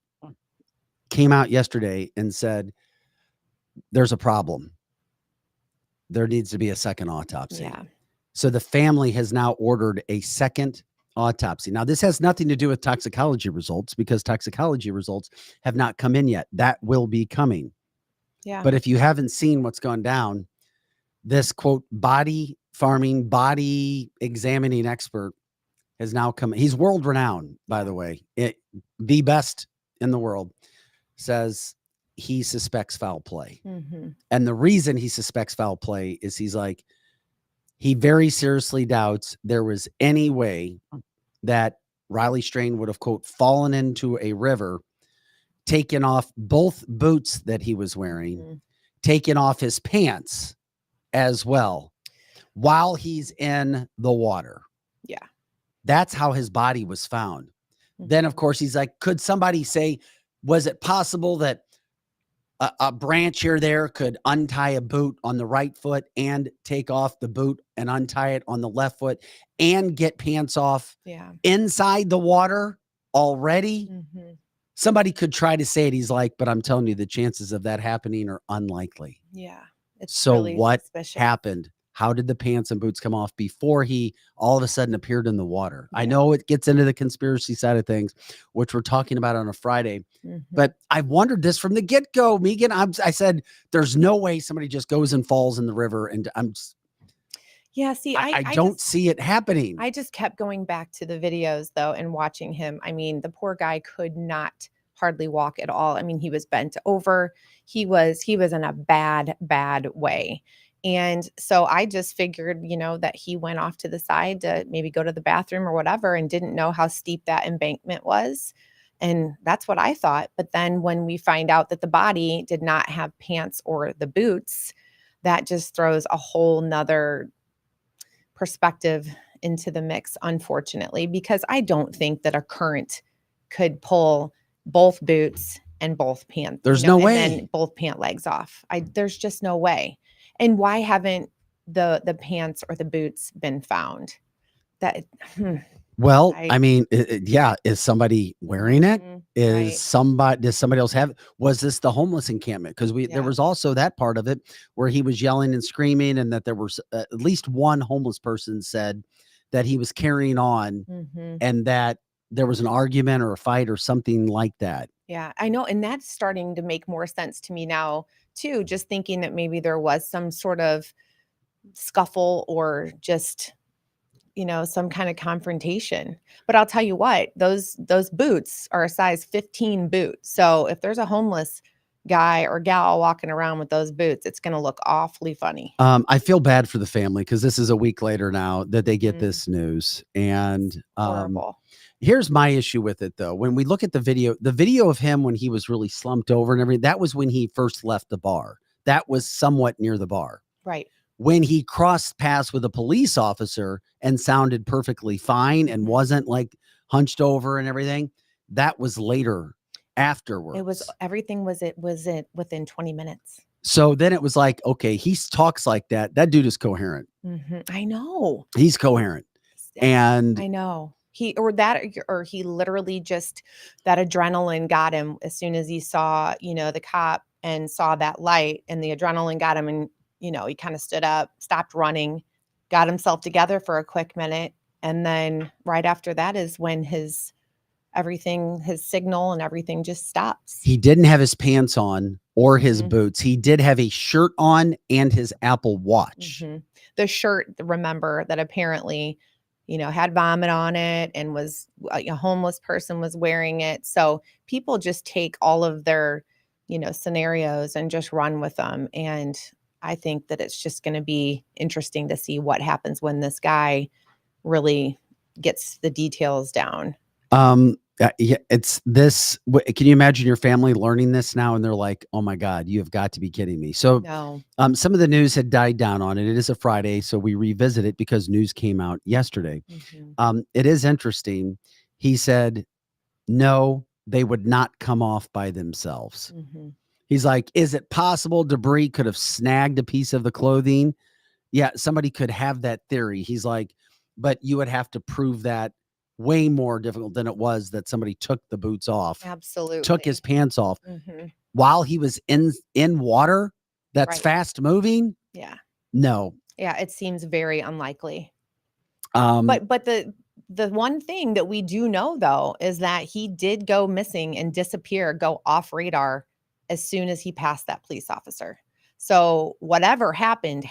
Speaker 2: came out yesterday and said, there's a problem. There needs to be a second autopsy.
Speaker 1: Yeah.
Speaker 2: So the family has now ordered a second autopsy. Now, this has nothing to do with toxicology results because toxicology results have not come in yet. That will be coming.
Speaker 1: Yeah.
Speaker 2: But if you haven't seen what's gone down, this quote body farming, body examining expert has now come. He's world renowned, by the way, the best in the world, says he suspects foul play. And the reason he suspects foul play is he very seriously doubts there was any way that Riley Strain would have, quote, fallen into a river, taken off both boots that he was wearing, taken off his pants as well while he's in the water.
Speaker 1: Yeah.
Speaker 2: That's how his body was found. Then, of course, he's like, could somebody say, was it possible that a branch here or there could untie a boot on the right foot and take off the boot and untie it on the left foot and get pants off inside the water already? Somebody could try to say it. He's like, but I'm telling you, the chances of that happening are unlikely.
Speaker 1: Yeah. It's
Speaker 2: so
Speaker 1: really
Speaker 2: what
Speaker 1: suspicious.
Speaker 2: happened? How did the pants and boots come off before he all of a sudden appeared in the water? I know it gets into the conspiracy side of things, which we're talking about on a Friday, but I wondered this from the get-go, Megan. I said, there's no way somebody just goes and falls in the river. And I don't see it happening.
Speaker 1: I just kept going back to the videos though, and watching him. I mean, the poor guy could not hardly walk at all. I mean, he was bent over. He was in a bad way. And so I just figured, that he went off to the side to maybe go to the bathroom or whatever and didn't know how steep that embankment was. And that's what I thought. But then when we find out that the body did not have pants or the boots, that just throws a whole nother perspective into the mix, unfortunately, because I don't think that a current could pull both boots and both pants.
Speaker 2: There's no way.
Speaker 1: And then both pant legs off. There's just no way. And why haven't the pants or the boots been found?
Speaker 2: Well, I mean, is somebody wearing it? Does somebody else have it? Was this the homeless encampment? Because there was also that part of it where he was yelling and screaming, and that there was at least one homeless person said that he was carrying on and that there was an argument or a fight or something like that.
Speaker 1: Yeah, I know. And that's starting to make more sense to me now too, just thinking that maybe there was some sort of scuffle or just some kind of confrontation. But I'll tell you what, those boots are a size 15 boot. So if there's a homeless guy or gal walking around with those boots, it's going to look awfully funny.
Speaker 2: I feel bad for the family because this is a week later now that they get
Speaker 1: Mhm.
Speaker 2: this news. And
Speaker 1: Horrible.
Speaker 2: here's my issue with it, though. When we look at the video of him when he was really slumped over and everything, that was when he first left the bar. That was somewhat near the bar.
Speaker 1: Right.
Speaker 2: When he crossed paths with a police officer and sounded perfectly fine and wasn't like hunched over and everything, that was later afterwards.
Speaker 1: Everything was within 20 minutes.
Speaker 2: So then it was like, okay, he talks like that. That dude is coherent.
Speaker 1: I know.
Speaker 2: He's coherent. And
Speaker 1: I know. He literally just, that adrenaline got him as soon as he saw, the cop and saw that light, and the adrenaline got him, and he kind of stood up, stopped running, got himself together for a quick minute. And then right after that is when his signal and everything just stops.
Speaker 2: he didn't have his pants on or his boots. He did have a shirt on and his Apple Watch.
Speaker 1: The shirt, remember, that apparently, had vomit on it and was a homeless person was wearing it. So people just take all of their, scenarios and just run with them. And I think that it's just going to be interesting to see what happens when this guy really gets the details down.
Speaker 2: Yeah, it's this. Can you imagine your family learning this now? And they're like, oh my God, you have got to be kidding me. So
Speaker 1: No.
Speaker 2: Some of the news had died down on it. It is a Friday, so we revisit it because news came out yesterday. It is interesting. He said, no, they would not come off by themselves. He's like, is it possible debris could have snagged a piece of the clothing? Yeah, somebody could have that theory. He's like, but you would have to prove that way more difficult than it was that somebody took the boots off.
Speaker 1: Absolutely.
Speaker 2: Took his pants off while he was in water that's
Speaker 1: Right.
Speaker 2: fast moving.
Speaker 1: Yeah.
Speaker 2: No.
Speaker 1: Yeah, it seems very unlikely.
Speaker 2: But
Speaker 1: But the one thing that we do know, though, is that he did go missing and disappear, go off radar as soon as he passed that police officer. So whatever happened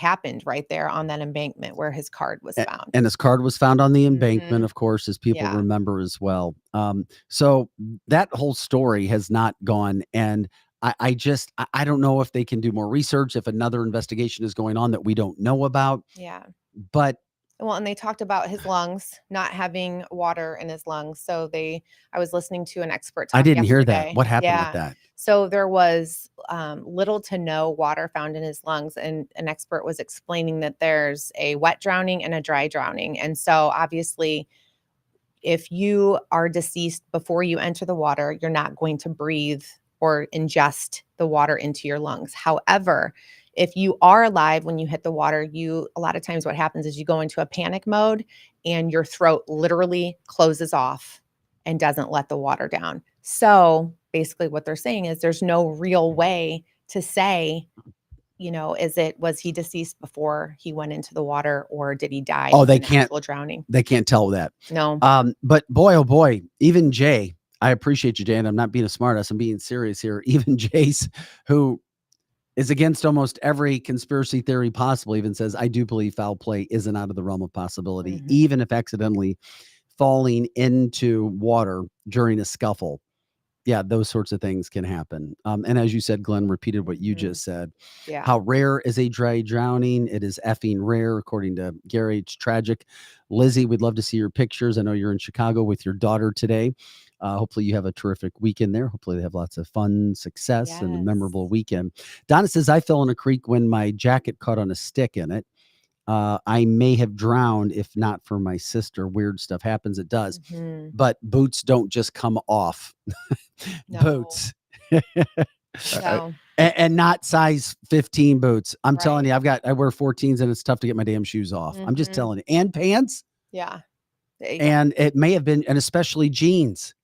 Speaker 1: right there on that embankment where his card was found.
Speaker 2: And his card was found on the embankment, of course, as people
Speaker 1: Yeah.
Speaker 2: remember as well. So that whole story has not gone. And I don't know if they can do more research, if another investigation is going on that we don't know about.
Speaker 1: Yeah.
Speaker 2: But
Speaker 1: Well, and they talked about his lungs, not having water in his lungs. So I was listening to an expert talk
Speaker 2: I didn't hear that.
Speaker 1: yesterday.
Speaker 2: What happened
Speaker 1: Yeah.
Speaker 2: with that?
Speaker 1: So there was little to no water found in his lungs. And an expert was explaining that there's a wet drowning and a dry drowning. And so obviously, if you are deceased before you enter the water, you're not going to breathe or ingest the water into your lungs. However, if you are alive when you hit the water, a lot of times what happens is you go into a panic mode and your throat literally closes off and doesn't let the water down. So basically what they're saying is there's no real way to say, was he deceased before he went into the water, or did he die?
Speaker 2: Oh, they
Speaker 1: in
Speaker 2: can't
Speaker 1: actual drowning.
Speaker 2: They can't tell that.
Speaker 1: No.
Speaker 2: But boy, oh boy, even Jay, I appreciate you, Jay, and I'm not being a smartass. I'm being serious here. Even Jace, who is against almost every conspiracy theory possible, even says, I do believe foul play isn't out of the realm of possibility, even if accidentally falling into water during a scuffle. Yeah, those sorts of things can happen. And as you said, Glenn repeated what you just said.
Speaker 1: Yeah.
Speaker 2: How rare is a dry drowning? It is effing rare, according to Gary. It's tragic. Lizzie, we'd love to see your pictures. I know you're in Chicago with your daughter today. Hopefully you have a terrific weekend there. Hopefully they have lots of fun, success, and a memorable weekend. Donna says, I fell in a creek when my jacket caught on a stick in it. I may have drowned if not for my sister. Weird stuff happens. It does. But boots don't just come off.
Speaker 1: No.
Speaker 2: Boots.
Speaker 1: No.
Speaker 2: And not size 15 boots. I'm telling you, I wear 14s and it's tough to get my damn shoes off. I'm just telling you. And pants.
Speaker 1: Yeah.
Speaker 2: And it may have been, and especially jeans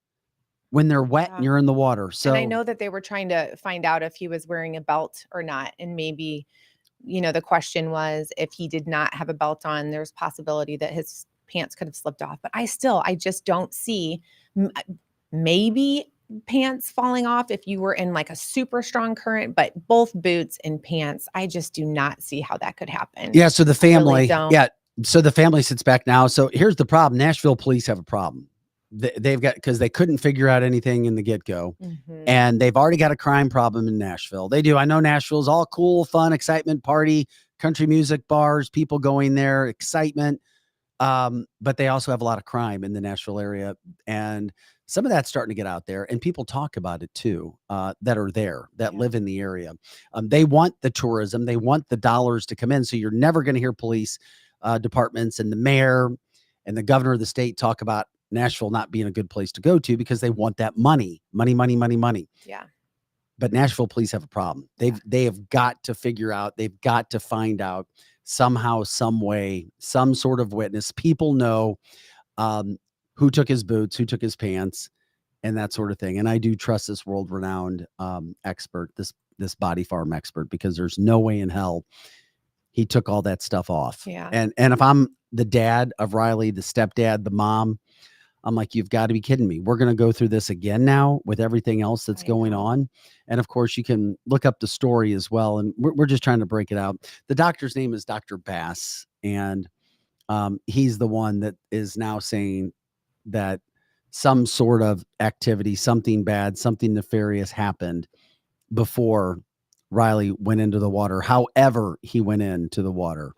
Speaker 2: when they're wet and you're in the water. So
Speaker 1: and I know that they were trying to find out if he was wearing a belt or not. And maybe, the question was, if he did not have a belt on, there's possibility that his pants could have slipped off. But I just don't see maybe pants falling off if you were in like a super strong current, but both boots and pants, I just do not see how that could happen.
Speaker 2: Yeah. So the family,
Speaker 1: don't.
Speaker 2: yeah. So the family sits back now. So here's the problem. Nashville police have a problem. They've got, because they couldn't figure out anything in the get-go. And they've already got a crime problem in Nashville. They do. I know Nashville's all cool, fun, excitement, party, country music, bars, people going there, excitement. But they also have a lot of crime in the Nashville area. And some of that's starting to get out there. And people talk about it too, that are there, that live in the area. They want the tourism. They want the dollars to come in. So you're never going to hear police departments and the mayor and the governor of the state talk about Nashville not being a good place to go to, because they want that money.
Speaker 1: Yeah.
Speaker 2: But Nashville police have a problem. They have got to figure out, they've got to find out somehow, some way, some sort of witness. People know who took his boots, who took his pants, and that sort of thing. And I do trust this world-renowned expert, this body farm expert, because there's no way in hell he took all that stuff off.
Speaker 1: Yeah.
Speaker 2: And if I'm the dad of Riley, the stepdad, the mom, I'm like, you've got to be kidding me. We're going to go through this again now with everything else that's going on. And of course, you can look up the story as well. And we're just trying to break it out. The doctor's name is Dr. Bass. And he's the one that is now saying that some sort of activity, something bad, something nefarious happened before Riley went into the water. However, he went into the water.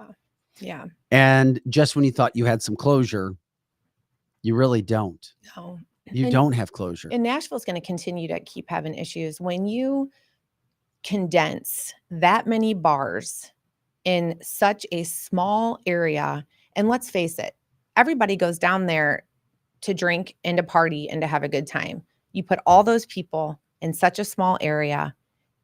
Speaker 1: Yeah.
Speaker 2: And just when you thought you had some closure, you really don't.
Speaker 1: No.
Speaker 2: You don't have closure.
Speaker 1: And Nashville's going to continue to keep having issues. When you condense that many bars in such a small area, and let's face it, everybody goes down there to drink and to party and to have a good time. You put all those people in such a small area,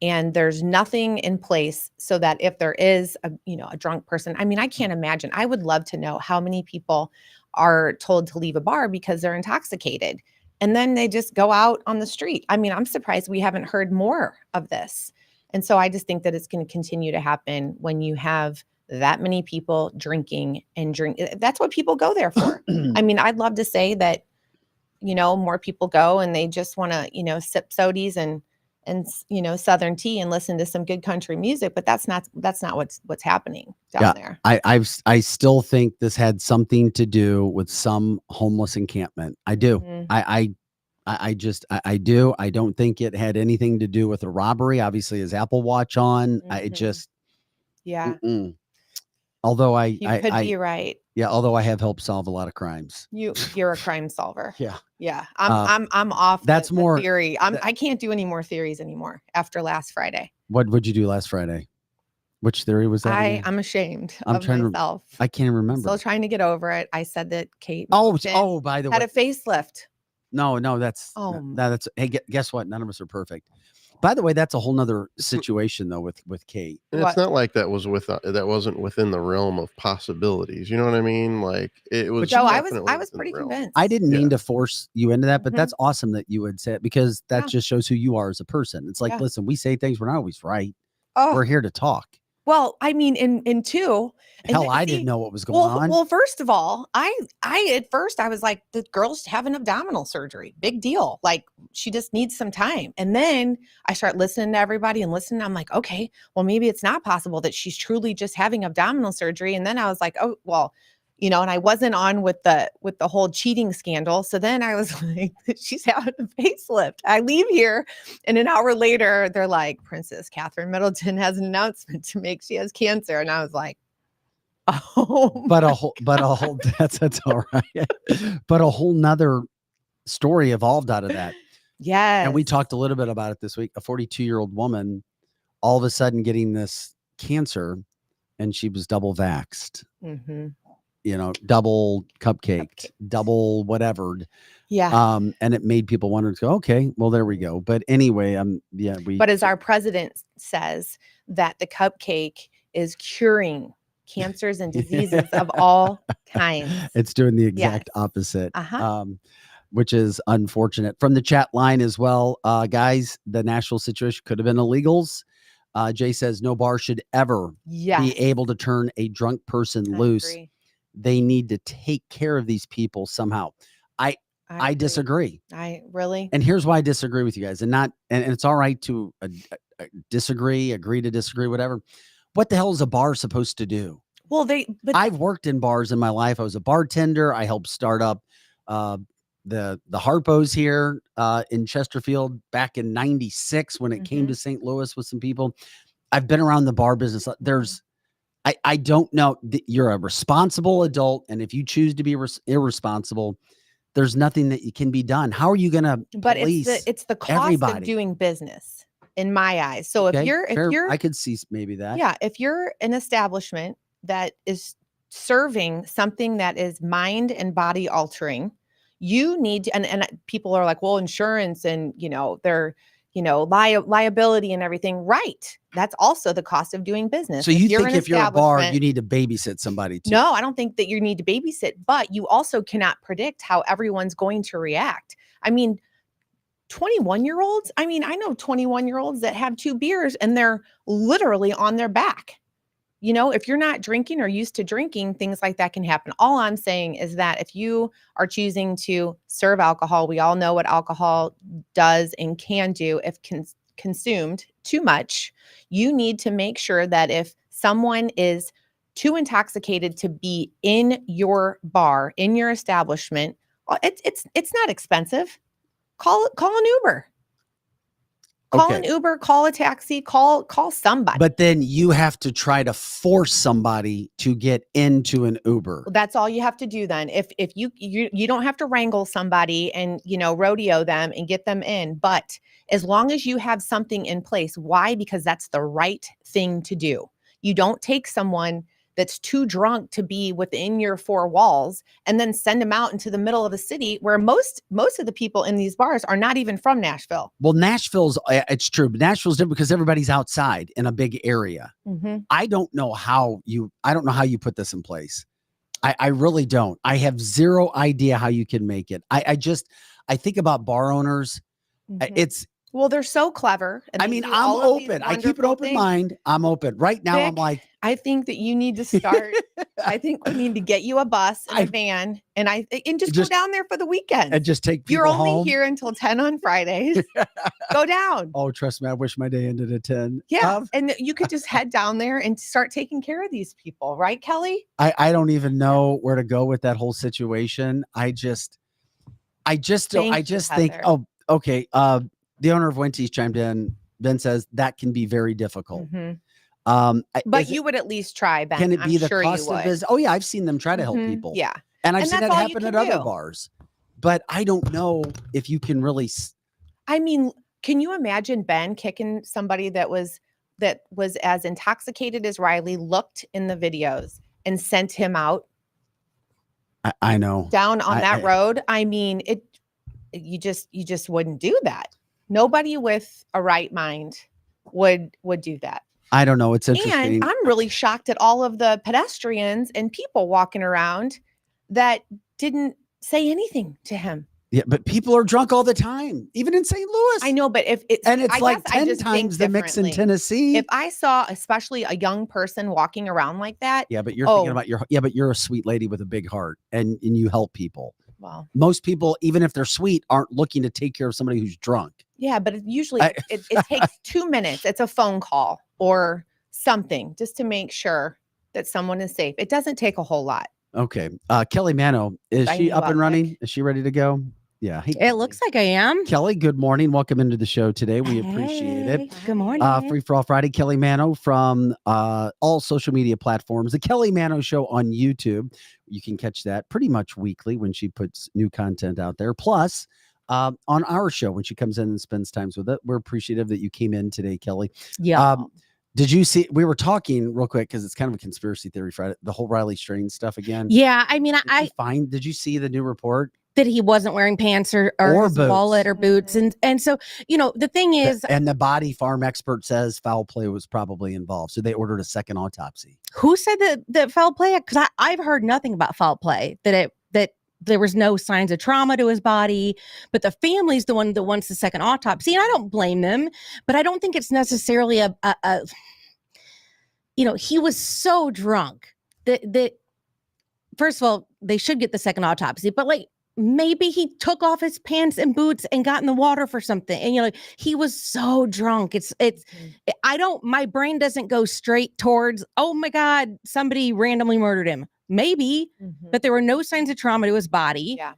Speaker 1: and there's nothing in place so that if there is a drunk person, I mean, I can't imagine. I would love to know how many people are told to leave a bar because they're intoxicated, and then they just go out on the street. I mean, I'm surprised we haven't heard more of this. And so I just think that it's going to continue to happen when you have that many people drinking and drink. That's what people go there for. I mean, I'd love to say that, more people go and they just want to, sip sodies and Southern tea and listen to some good country music, but that's not what's happening down there.
Speaker 2: I still think this had something to do with some homeless encampment. I do. I do. I don't think it had anything to do with a robbery. Obviously, his Apple Watch on.
Speaker 1: Yeah.
Speaker 2: Although
Speaker 1: You could be right.
Speaker 2: Yeah. Although I have helped solve a lot of crimes.
Speaker 1: You're a crime solver.
Speaker 2: Yeah.
Speaker 1: Yeah. I'm off.
Speaker 2: That's more
Speaker 1: theory. I can't do any more theories anymore after last Friday.
Speaker 2: What would you do last Friday? Which theory was that?
Speaker 1: I'm ashamed of myself.
Speaker 2: I can't remember.
Speaker 1: Still trying to get over it. I said that Kate
Speaker 2: by the way,
Speaker 1: had a facelift.
Speaker 2: No, that's hey, guess what? None of us are perfect. By the way, that's a whole nother situation though with Kate.
Speaker 3: And it's not like that wasn't within the realm of possibilities. You know what I mean? Like it was.
Speaker 1: Joe, I was pretty convinced.
Speaker 2: I didn't mean to force you into that, but that's awesome that you would say it, because that just shows who you are as a person. It's like, listen, we say things, we're not always right. We're here to talk.
Speaker 1: Well, I mean, in two,
Speaker 2: hell, I didn't know what was going on.
Speaker 1: Well, first of all, I at first I was like, the girl's having abdominal surgery, big deal. Like she just needs some time. And then I start listening to everybody and listening. I'm like, okay, well, maybe it's not possible that she's truly just having abdominal surgery. And then I was like, oh, well, and I wasn't on with the whole cheating scandal. So then I was like, she's having a facelift. I leave here, and an hour later, they're like, Princess Catherine Middleton has an announcement to make. She has cancer, and I was like, oh,
Speaker 2: but a whole that's all right. But a whole nother story evolved out of that.
Speaker 1: Yes,
Speaker 2: and we talked a little bit about it this week. A 42-year-old woman, all of a sudden getting this cancer, and she was double vaxxed.
Speaker 1: Mm-hmm.
Speaker 2: Double cupcaked, double whatever.
Speaker 1: Yeah.
Speaker 2: And it made people wonder, go, okay, well, there we go. But anyway,
Speaker 1: but as our president says, that the cupcake is curing cancers and diseases of all kinds.
Speaker 2: It's doing the exact opposite, which is unfortunate. From the chat line as well, guys, the Nashville situation could have been illegals. Jay says no bar should ever be able to turn a drunk person loose.
Speaker 1: Agree.
Speaker 2: They need to take care of these people somehow. I disagree.
Speaker 1: And
Speaker 2: here's why I disagree with you guys. And it's all right to disagree, agree to disagree, whatever. What the hell is a bar supposed to do?
Speaker 1: Well,
Speaker 2: I've worked in bars in my life. I was a bartender. I helped start up the Harpo's here in Chesterfield back in '96 when it came to St. Louis with some people. I've been around the bar business. I don't know. You're a responsible adult, and if you choose to be irresponsible, there's nothing that can be done. How are you going to police
Speaker 1: it's the cost
Speaker 2: everybody?
Speaker 1: of doing business in my eyes. So
Speaker 2: Okay,
Speaker 1: if you're
Speaker 2: I could see maybe that.
Speaker 1: Yeah, if you're an establishment that is serving something that is mind and body altering, you need to, and people are like, well, insurance and their liability and everything. Right. That's also the cost of doing business.
Speaker 2: So you think if you're a bar, you need to babysit somebody too?
Speaker 1: No, I don't think that you need to babysit, but you also cannot predict how everyone's going to react. I mean, 21-year-olds, I know 21-year-olds that have 2 beers and they're literally on their back. If you're not drinking or used to drinking, things like that can happen. All I'm saying is that if you are choosing to serve alcohol, we all know what alcohol does and can do if consumed too much. You need to make sure that if someone is too intoxicated to be in your bar, in your establishment, it's not expensive. Call an Uber. Call an Uber, call a taxi, call somebody.
Speaker 2: But then you have to try to force somebody to get into an Uber.
Speaker 1: That's all you have to do then. If you don't have to wrangle somebody and rodeo them and get them in, but as long as you have something in place. Why? Because that's the right thing to do. You don't take someone that's too drunk to be within your 4 walls and then send them out into the middle of the city where most of the people in these bars are not even from Nashville.
Speaker 2: Well, it's true, but Nashville's different because everybody's outside in a big area. I don't know how you put this in place. I really don't. I have zero idea how you can make it. I think about bar owners.
Speaker 1: Well, they're so clever.
Speaker 2: And I'm open. I keep an open mind. I'm open. Right now,
Speaker 1: Vic,
Speaker 2: I'm like,
Speaker 1: I think that you need to start. I think we need to get you a bus and a van and just go down there for the weekend.
Speaker 2: And just take people
Speaker 1: You're only
Speaker 2: home.
Speaker 1: here until 10 on Fridays. Go down.
Speaker 2: Oh, trust me. I wish my day ended at 10.
Speaker 1: Yeah. And you could just head down there and start taking care of these people. Right, Kelly?
Speaker 2: I don't even know where to go with that whole situation. I just think, oh, okay. The owner of Wendy's chimed in. Ben says that can be very difficult.
Speaker 1: But you would at least try, Ben.
Speaker 2: Can it be
Speaker 1: I'm
Speaker 2: the
Speaker 1: sure
Speaker 2: cost of business? Oh yeah, I've seen them try to help people.
Speaker 1: Yeah,
Speaker 2: and I've seen that
Speaker 1: all
Speaker 2: happen at other bars. But I don't know if you can really.
Speaker 1: Can you imagine Ben kicking somebody that was as intoxicated as Riley looked in the videos and sent him out?
Speaker 2: I know
Speaker 1: down on that road. You just wouldn't do that. Nobody with a right mind would do that.
Speaker 2: I don't know. It's interesting.
Speaker 1: And I'm really shocked at all of the pedestrians and people walking around that didn't say anything to him.
Speaker 2: Yeah, but people are drunk all the time, even in St. Louis.
Speaker 1: I know, but it's
Speaker 2: 10 times the mix in Tennessee.
Speaker 1: If I saw especially a young person walking around like that.
Speaker 2: Yeah, but you're thinking about but you're a sweet lady with a big heart and you help people.
Speaker 1: Well,
Speaker 2: most people, even if they're sweet, aren't looking to take care of somebody who's drunk.
Speaker 1: Yeah, but it takes 2 minutes. It's a phone call or something just to make sure that someone is safe. It doesn't take a whole lot.
Speaker 2: Okay. Kelly Mano, is she up and running?
Speaker 1: Nick.
Speaker 2: Is she ready to go? Yeah. Hey,
Speaker 8: it looks like I am.
Speaker 2: Kelly, good morning. Welcome into the show today. We appreciate it.
Speaker 8: Good morning.
Speaker 2: Free for All Friday. Kelly Mano from all social media platforms. The Kelly Mano Show on YouTube. You can catch that pretty much weekly when she puts new content out there. Plus, on our show when she comes in and spends time with it. We're appreciative that you came in today, Kelly.
Speaker 8: Yeah.
Speaker 2: Did you see? We were talking real quick because it's kind of a conspiracy theory Friday. The whole Riley Strain stuff again.
Speaker 8: Yeah, I mean,
Speaker 2: did you see the new report?
Speaker 8: That he wasn't wearing pants or his wallet or boots. And so, the thing is.
Speaker 2: And the body farm expert says foul play was probably involved. So they ordered a second autopsy.
Speaker 8: Who said that foul play? Because I've heard nothing about foul play, that there was no signs of trauma to his body, but the family's the one that wants the second autopsy. And I don't blame them, but I don't think it's necessarily he was so drunk that first of all, they should get the second autopsy, but maybe he took off his pants and boots and got in the water for something. And you're like, he was so drunk. My brain doesn't go straight towards, oh my God, somebody randomly murdered him. Maybe, but there were no signs of trauma to his body.
Speaker 1: Yeah.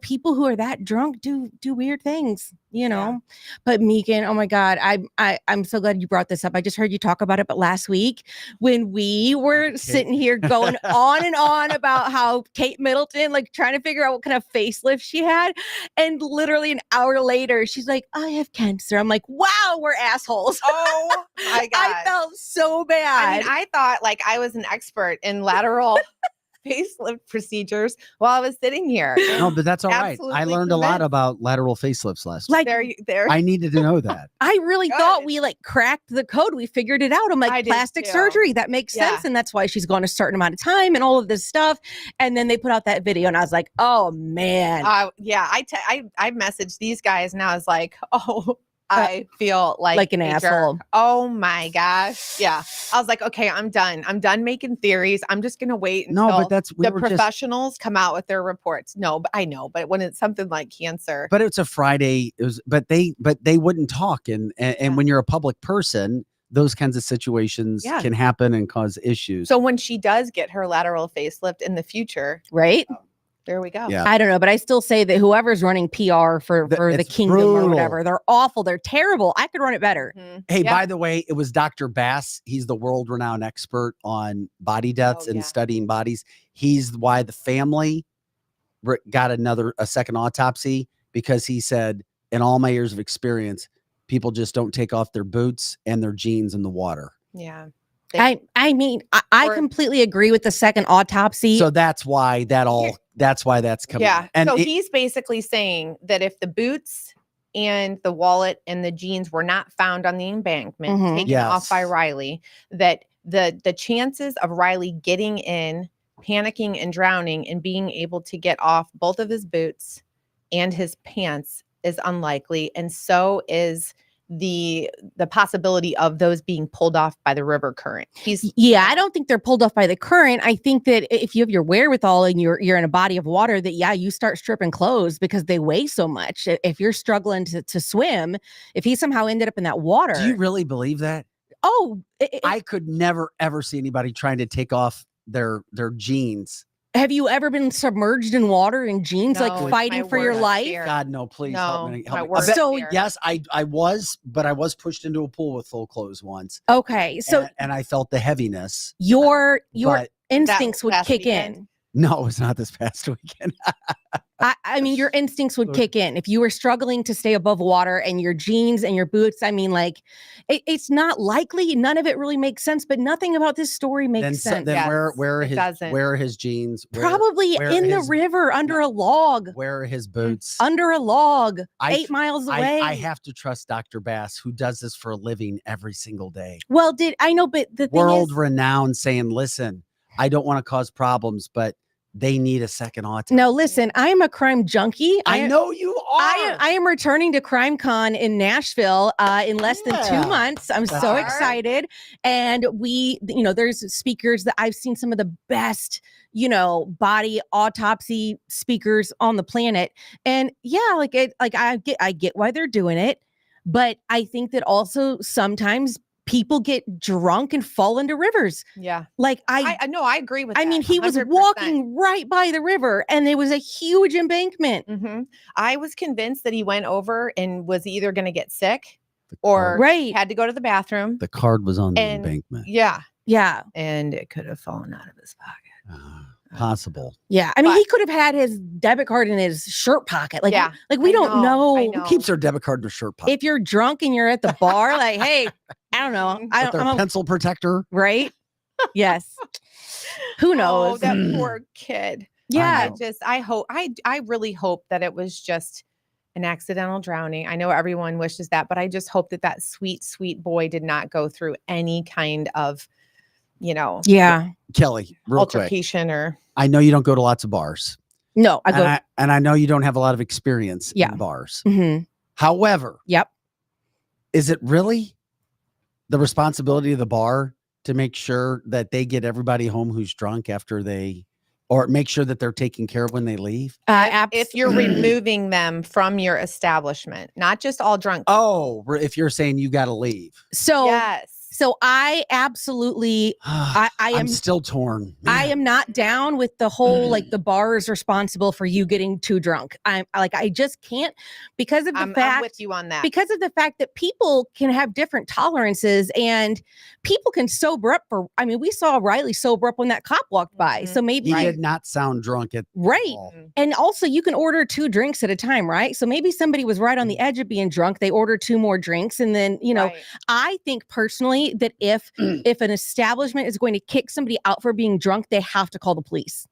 Speaker 8: People who are that drunk do weird things, but Megan, oh my God, I'm so glad you brought this up. I just heard you talk about it, but last week when we were sitting here going on and on about how Kate Middleton, like trying to figure out what kind of facelift she had, and literally an hour later she's like, I have cancer. I'm like, wow, we're assholes.
Speaker 1: Oh my God.
Speaker 8: I felt so bad.
Speaker 1: I mean, I thought like I was an expert in lateral facelift procedures while I was sitting here.
Speaker 2: No, but that's all right.
Speaker 1: Absolutely
Speaker 2: I learned a lot about lateral facelifts last week.
Speaker 8: Like
Speaker 1: there.
Speaker 2: I needed to know that.
Speaker 8: I really thought we like cracked the code. We figured it out. I'm like, plastic surgery. That makes sense. And that's why she's gone a certain amount of time and all of this stuff. And then they put out that video and I was like, oh man.
Speaker 1: Yeah. I messaged these guys and I was like, oh, I feel like
Speaker 8: an asshole.
Speaker 1: Jerk. Oh my gosh. Yeah. I was like, okay, I'm done. I'm done making theories. I'm just going to wait until the professionals come out with their reports. No, but I know, but when it's something like cancer.
Speaker 2: But it's a Friday. But they wouldn't talk. And when you're a public person, those kinds of situations can happen and cause issues.
Speaker 1: So when she does get her lateral facelift in the future,
Speaker 8: right?
Speaker 1: There we go.
Speaker 2: Yeah.
Speaker 8: I don't know, but I still say that whoever's running PR for the kingdom or whatever, they're awful. They're terrible. I could run it better.
Speaker 2: Hey, by the way, it was Dr. Bass. He's the world-renowned expert on body deaths and studying bodies. He's why the family got a second autopsy, because he said, in all my years of experience, people just don't take off their boots and their jeans in the water.
Speaker 1: Yeah.
Speaker 8: I mean, I completely agree with the second autopsy.
Speaker 2: So that's why that's coming.
Speaker 1: Yeah. And so he's basically saying that if the boots and the wallet and the jeans were not found on the embankment, taken off by Riley, that the chances of Riley getting in, panicking and drowning and being able to get off both of his boots and his pants is unlikely. And so is the possibility of those being pulled off by the river current.
Speaker 8: I don't think they're pulled off by the current. I think that if you have your wherewithal and you're in a body of water, that you start stripping clothes because they weigh so much. If you're struggling to swim, if he somehow ended up in that water.
Speaker 2: Do you really believe that?
Speaker 8: Oh,
Speaker 2: I could never ever see anybody trying to take off their jeans.
Speaker 8: Have you ever been submerged in water in jeans, like fighting for your life?
Speaker 2: God, no, please help me.
Speaker 8: So
Speaker 2: yes, I was, but I was pushed into a pool with full clothes once.
Speaker 8: Okay. So
Speaker 2: and I felt the heaviness.
Speaker 8: Your instincts would kick in.
Speaker 2: No, it was not this past weekend.
Speaker 8: I mean, your instincts would kick in if you were struggling to stay above water and your jeans and your boots. I mean, like, it's not likely. None of it really makes sense, but nothing about this story makes sense.
Speaker 2: Then where are his jeans?
Speaker 8: Probably in the river under a log.
Speaker 2: Where are his boots?
Speaker 8: Under a log, 8 miles away.
Speaker 2: I have to trust Dr. Bass, who does this for a living every single day.
Speaker 8: Well, I know, but the thing
Speaker 2: world renowned, saying, listen, I don't want to cause problems, but they need a second autopsy.
Speaker 8: No, listen, I am a crime junkie.
Speaker 2: I know you are.
Speaker 8: I am returning to CrimeCon in Nashville in less than 2 months. I'm so excited. And there's speakers that I've seen, some of the best, body autopsy speakers on the planet. And I get why they're doing it. But I think that also sometimes people get drunk and fall into rivers.
Speaker 1: Yeah.
Speaker 8: Like
Speaker 1: I know, I agree with that.
Speaker 8: I mean, he 100%. Was walking right by the river and there was a huge embankment.
Speaker 1: Mm-hmm. I was convinced that he went over and was either going to get sick or had to go to the bathroom.
Speaker 2: The card was on the embankment.
Speaker 1: Yeah.
Speaker 8: Yeah.
Speaker 1: And it could have fallen out of his pocket.
Speaker 2: Possible.
Speaker 8: Yeah. I mean, he could have had his debit card in his shirt pocket. Like we don't know.
Speaker 2: Who keeps their debit card in their shirt pocket?
Speaker 8: If you're drunk and you're at the bar, like, hey, I don't know.
Speaker 2: With their pencil protector.
Speaker 8: Right? Yes. Who knows?
Speaker 1: Oh, that poor kid.
Speaker 8: Yeah.
Speaker 1: I really hope that it was just an accidental drowning. I know everyone wishes that, but I just hope that sweet, sweet boy did not go through any kind of,
Speaker 2: Kelly, real
Speaker 1: altercation
Speaker 2: quick.
Speaker 1: Or
Speaker 2: I know you don't go to lots of bars.
Speaker 8: No, I go.
Speaker 2: And I know you don't have a lot of experience in bars.
Speaker 8: Mm-hmm.
Speaker 2: However,
Speaker 8: yep.
Speaker 2: Is it really the responsibility of the bar to make sure that they get everybody home who's drunk after they Or make sure that they're taken care of when they leave.
Speaker 1: If you're removing them from your establishment, not just all drunk people.
Speaker 2: Oh, if you're saying you got to leave.
Speaker 8: So
Speaker 1: yes.
Speaker 8: So I absolutely, I am
Speaker 2: I'm still torn.
Speaker 8: I
Speaker 2: Man.
Speaker 8: am not down with the whole, like, the bar is responsible for you getting too drunk. I just can't, because of the
Speaker 1: I'm
Speaker 8: fact,
Speaker 1: with you on that.
Speaker 8: because of the fact that people can have different tolerances and people can sober up we saw Riley sober up when that cop walked by. So maybe
Speaker 2: he did not sound drunk at all.
Speaker 8: And also you can order 2 drinks at a time, right? So maybe somebody was right on the edge of being drunk. They ordered 2 more drinks. And then, I think personally that if an establishment is going to kick somebody out for being drunk, they have to call the police.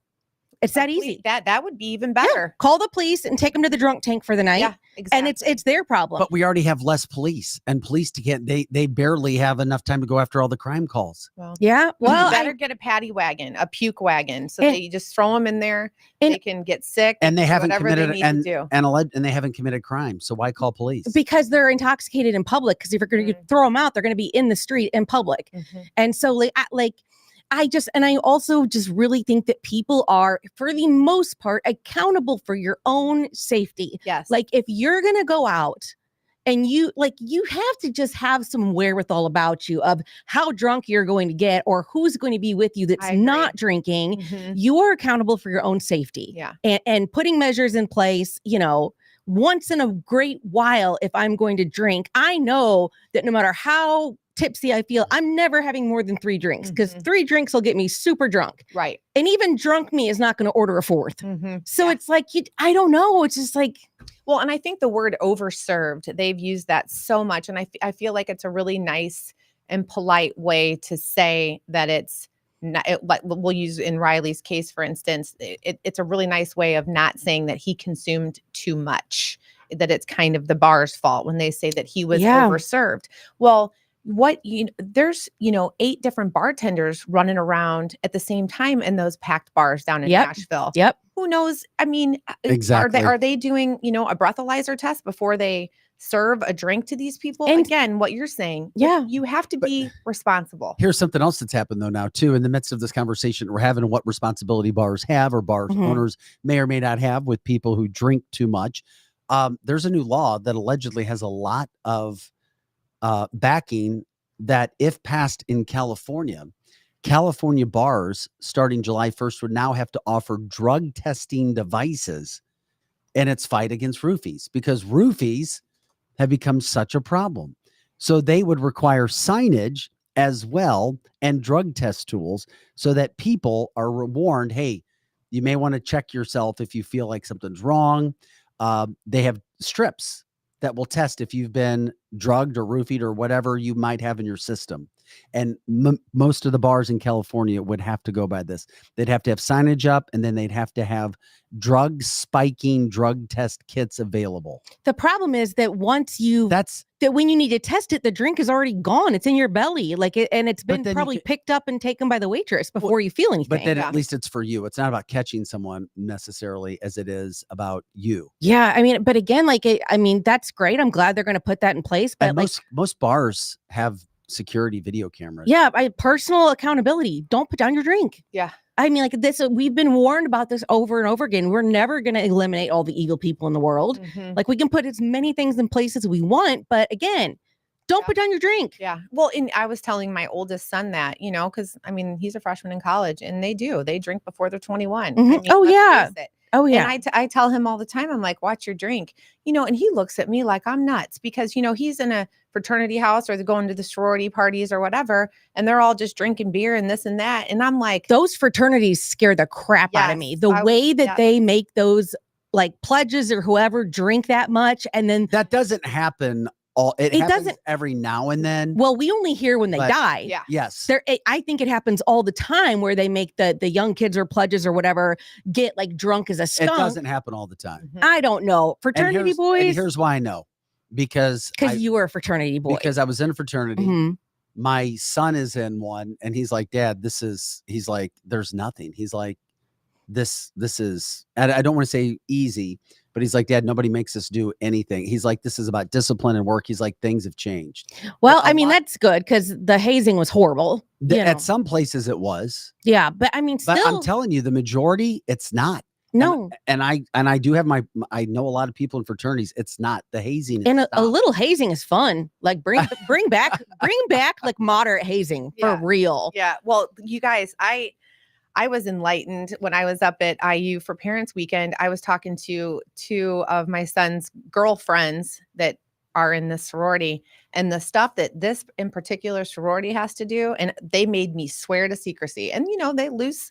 Speaker 8: It's that easy.
Speaker 1: That would be even better.
Speaker 8: Yeah. Call the police and take them to the drunk tank for the night.
Speaker 1: Yeah, exactly.
Speaker 8: And it's their problem.
Speaker 2: But we already have less police, and police they barely have enough time to go after all the crime calls.
Speaker 1: Well,
Speaker 8: yeah. Well,
Speaker 1: you better get a paddy wagon, a puke wagon, so that you just throw them in there. They can get sick,
Speaker 2: and they haven't
Speaker 1: committed
Speaker 2: and they haven't committed crime. So why call police?
Speaker 8: Because they're intoxicated in public. Because if you're going to throw them out, they're going to be in the street in public. And so I also just really think that people are, for the most part, accountable for your own safety.
Speaker 1: Yes.
Speaker 8: Like, if you're going to go out and you have to just have some wherewithal about you of how drunk you're going to get or who's going to be with you that's not drinking. You are accountable for your own safety.
Speaker 1: Yeah.
Speaker 8: And putting measures in place, once in a great while, if I'm going to drink, I know that no matter how tipsy I feel, I'm never having more than 3 drinks, because 3 drinks will get me super drunk.
Speaker 1: Right.
Speaker 8: And even drunk me is not going to order a 4th. So it's like, I don't know. It's just like,
Speaker 1: well, and I think the word overserved, they've used that so much. And I feel like it's a really nice and polite way to say that it's not, like we'll use in Riley's case, for instance, it's a really nice way of not saying that he consumed too much, that it's kind of the bar's fault when they say that he was overserved. Well, there's 8 different bartenders running around at the same time in those packed bars down in Nashville.
Speaker 8: Yep.
Speaker 1: Who knows? I mean,
Speaker 2: exactly.
Speaker 1: Are they doing, a breathalyzer test before they serve a drink to these people? And again, what you're saying, you have to be responsible.
Speaker 2: Here's something else that's happened though now too, in the midst of this conversation we're having, what responsibility bars have or bar owners may or may not have with people who drink too much. There's a new law that allegedly has a lot of backing, that if passed in California bars starting July 1st would now have to offer drug testing devices in its fight against roofies, because roofies have become such a problem. So they would require signage as well and drug test tools so that people are warned, hey, you may want to check yourself if you feel like something's wrong. They have strips that will test if you've been drugged or roofied or whatever you might have in your system. And most of the bars in California would have to go by this. They'd have to have signage up, and then they'd have to have drug test kits available.
Speaker 8: The problem is that when you need to test it, the drink is already gone. It's in your belly, and it's been probably picked up and taken by the waitress before you feel anything.
Speaker 2: But then at least it's for you. It's not about catching someone necessarily as it is about you.
Speaker 8: Yeah, but again, that's great. I'm glad they're going to put that in place. But
Speaker 2: most bars have security video cameras.
Speaker 8: Yeah, personal accountability. Don't put down your drink.
Speaker 1: Yeah.
Speaker 8: We've been warned about this over and over again. We're never going to eliminate all the evil people in the world. We can put as many things in place as we want, but again, don't put down your drink.
Speaker 1: Yeah. Well, and I was telling my oldest son that, because he's a freshman in college, and they drink before they're 21.
Speaker 8: Oh yeah.
Speaker 1: And I tell him all the time, I'm like, watch your drink, and he looks at me like I'm nuts, because, he's in a fraternity house, or they're going to the sorority parties or whatever, and they're all just drinking beer and this and that. And I'm like,
Speaker 8: those fraternities scare the crap out of me. The way that they make those pledges or whoever drink that much. And then
Speaker 2: that doesn't happen. It happens every now and then.
Speaker 8: Well, we only hear when they die.
Speaker 1: Yeah.
Speaker 2: Yes.
Speaker 8: I think it happens all the time where they make the young kids or pledges or whatever get drunk as a skunk.
Speaker 2: It doesn't happen all the time.
Speaker 8: I don't know. Fraternity boys.
Speaker 2: And here's why I know. Because
Speaker 8: you were a fraternity boy.
Speaker 2: Because I was in a fraternity. My son is in one, and he's like, Dad, he's like, there's nothing. He's like, this is, and I don't want to say easy, But he's like, Dad, nobody makes us do anything. He's like, this is about discipline and work. He's like, things have changed.
Speaker 8: Well,
Speaker 2: A
Speaker 8: I mean,
Speaker 2: lot-
Speaker 8: that's good because the hazing was horrible. You know.
Speaker 2: At some places it was.
Speaker 8: Yeah, but I mean,
Speaker 2: But
Speaker 8: still,
Speaker 2: I'm telling you, the majority, it's not.
Speaker 8: no.
Speaker 2: And I do have I know a lot of people in fraternities. It's not the hazing.
Speaker 8: And
Speaker 2: is
Speaker 8: a little hazing is fun. Like bring back like moderate hazing for
Speaker 1: Yeah.
Speaker 8: real.
Speaker 1: Yeah. Well, you guys, I was enlightened when I was up at IU for Parents Weekend. I was talking to two of my son's girlfriends that are in this sorority, and the stuff that this in particular sorority has to do, and they made me swear to secrecy. And you know, they loose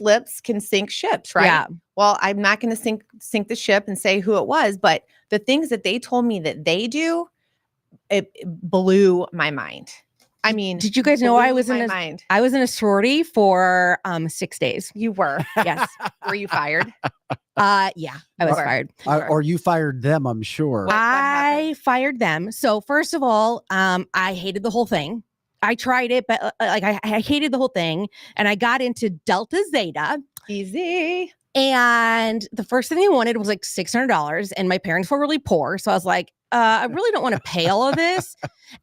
Speaker 1: lips can sink ships, right?
Speaker 8: Yeah.
Speaker 1: Well, I'm not going to sink the ship and say who it was, but the things that they told me that they do, it blew my mind. I mean,
Speaker 8: Did you guys know I
Speaker 1: blew
Speaker 8: was
Speaker 1: my
Speaker 8: in
Speaker 1: mind.
Speaker 8: I was in a sorority for 6 days.
Speaker 1: You were.
Speaker 8: Yes.
Speaker 1: Were you fired?
Speaker 8: Yeah, I was
Speaker 1: Sure.
Speaker 8: fired.
Speaker 2: or you fired them, I'm sure.
Speaker 1: What
Speaker 8: I
Speaker 1: happened?
Speaker 8: fired them. So first of all, I hated the whole thing. I tried it, but like I hated the whole thing. And I got into Delta Zeta.
Speaker 1: Easy.
Speaker 8: And the first thing they wanted was like $600. And my parents were really poor. So I was like, I really don't want to pay all of this.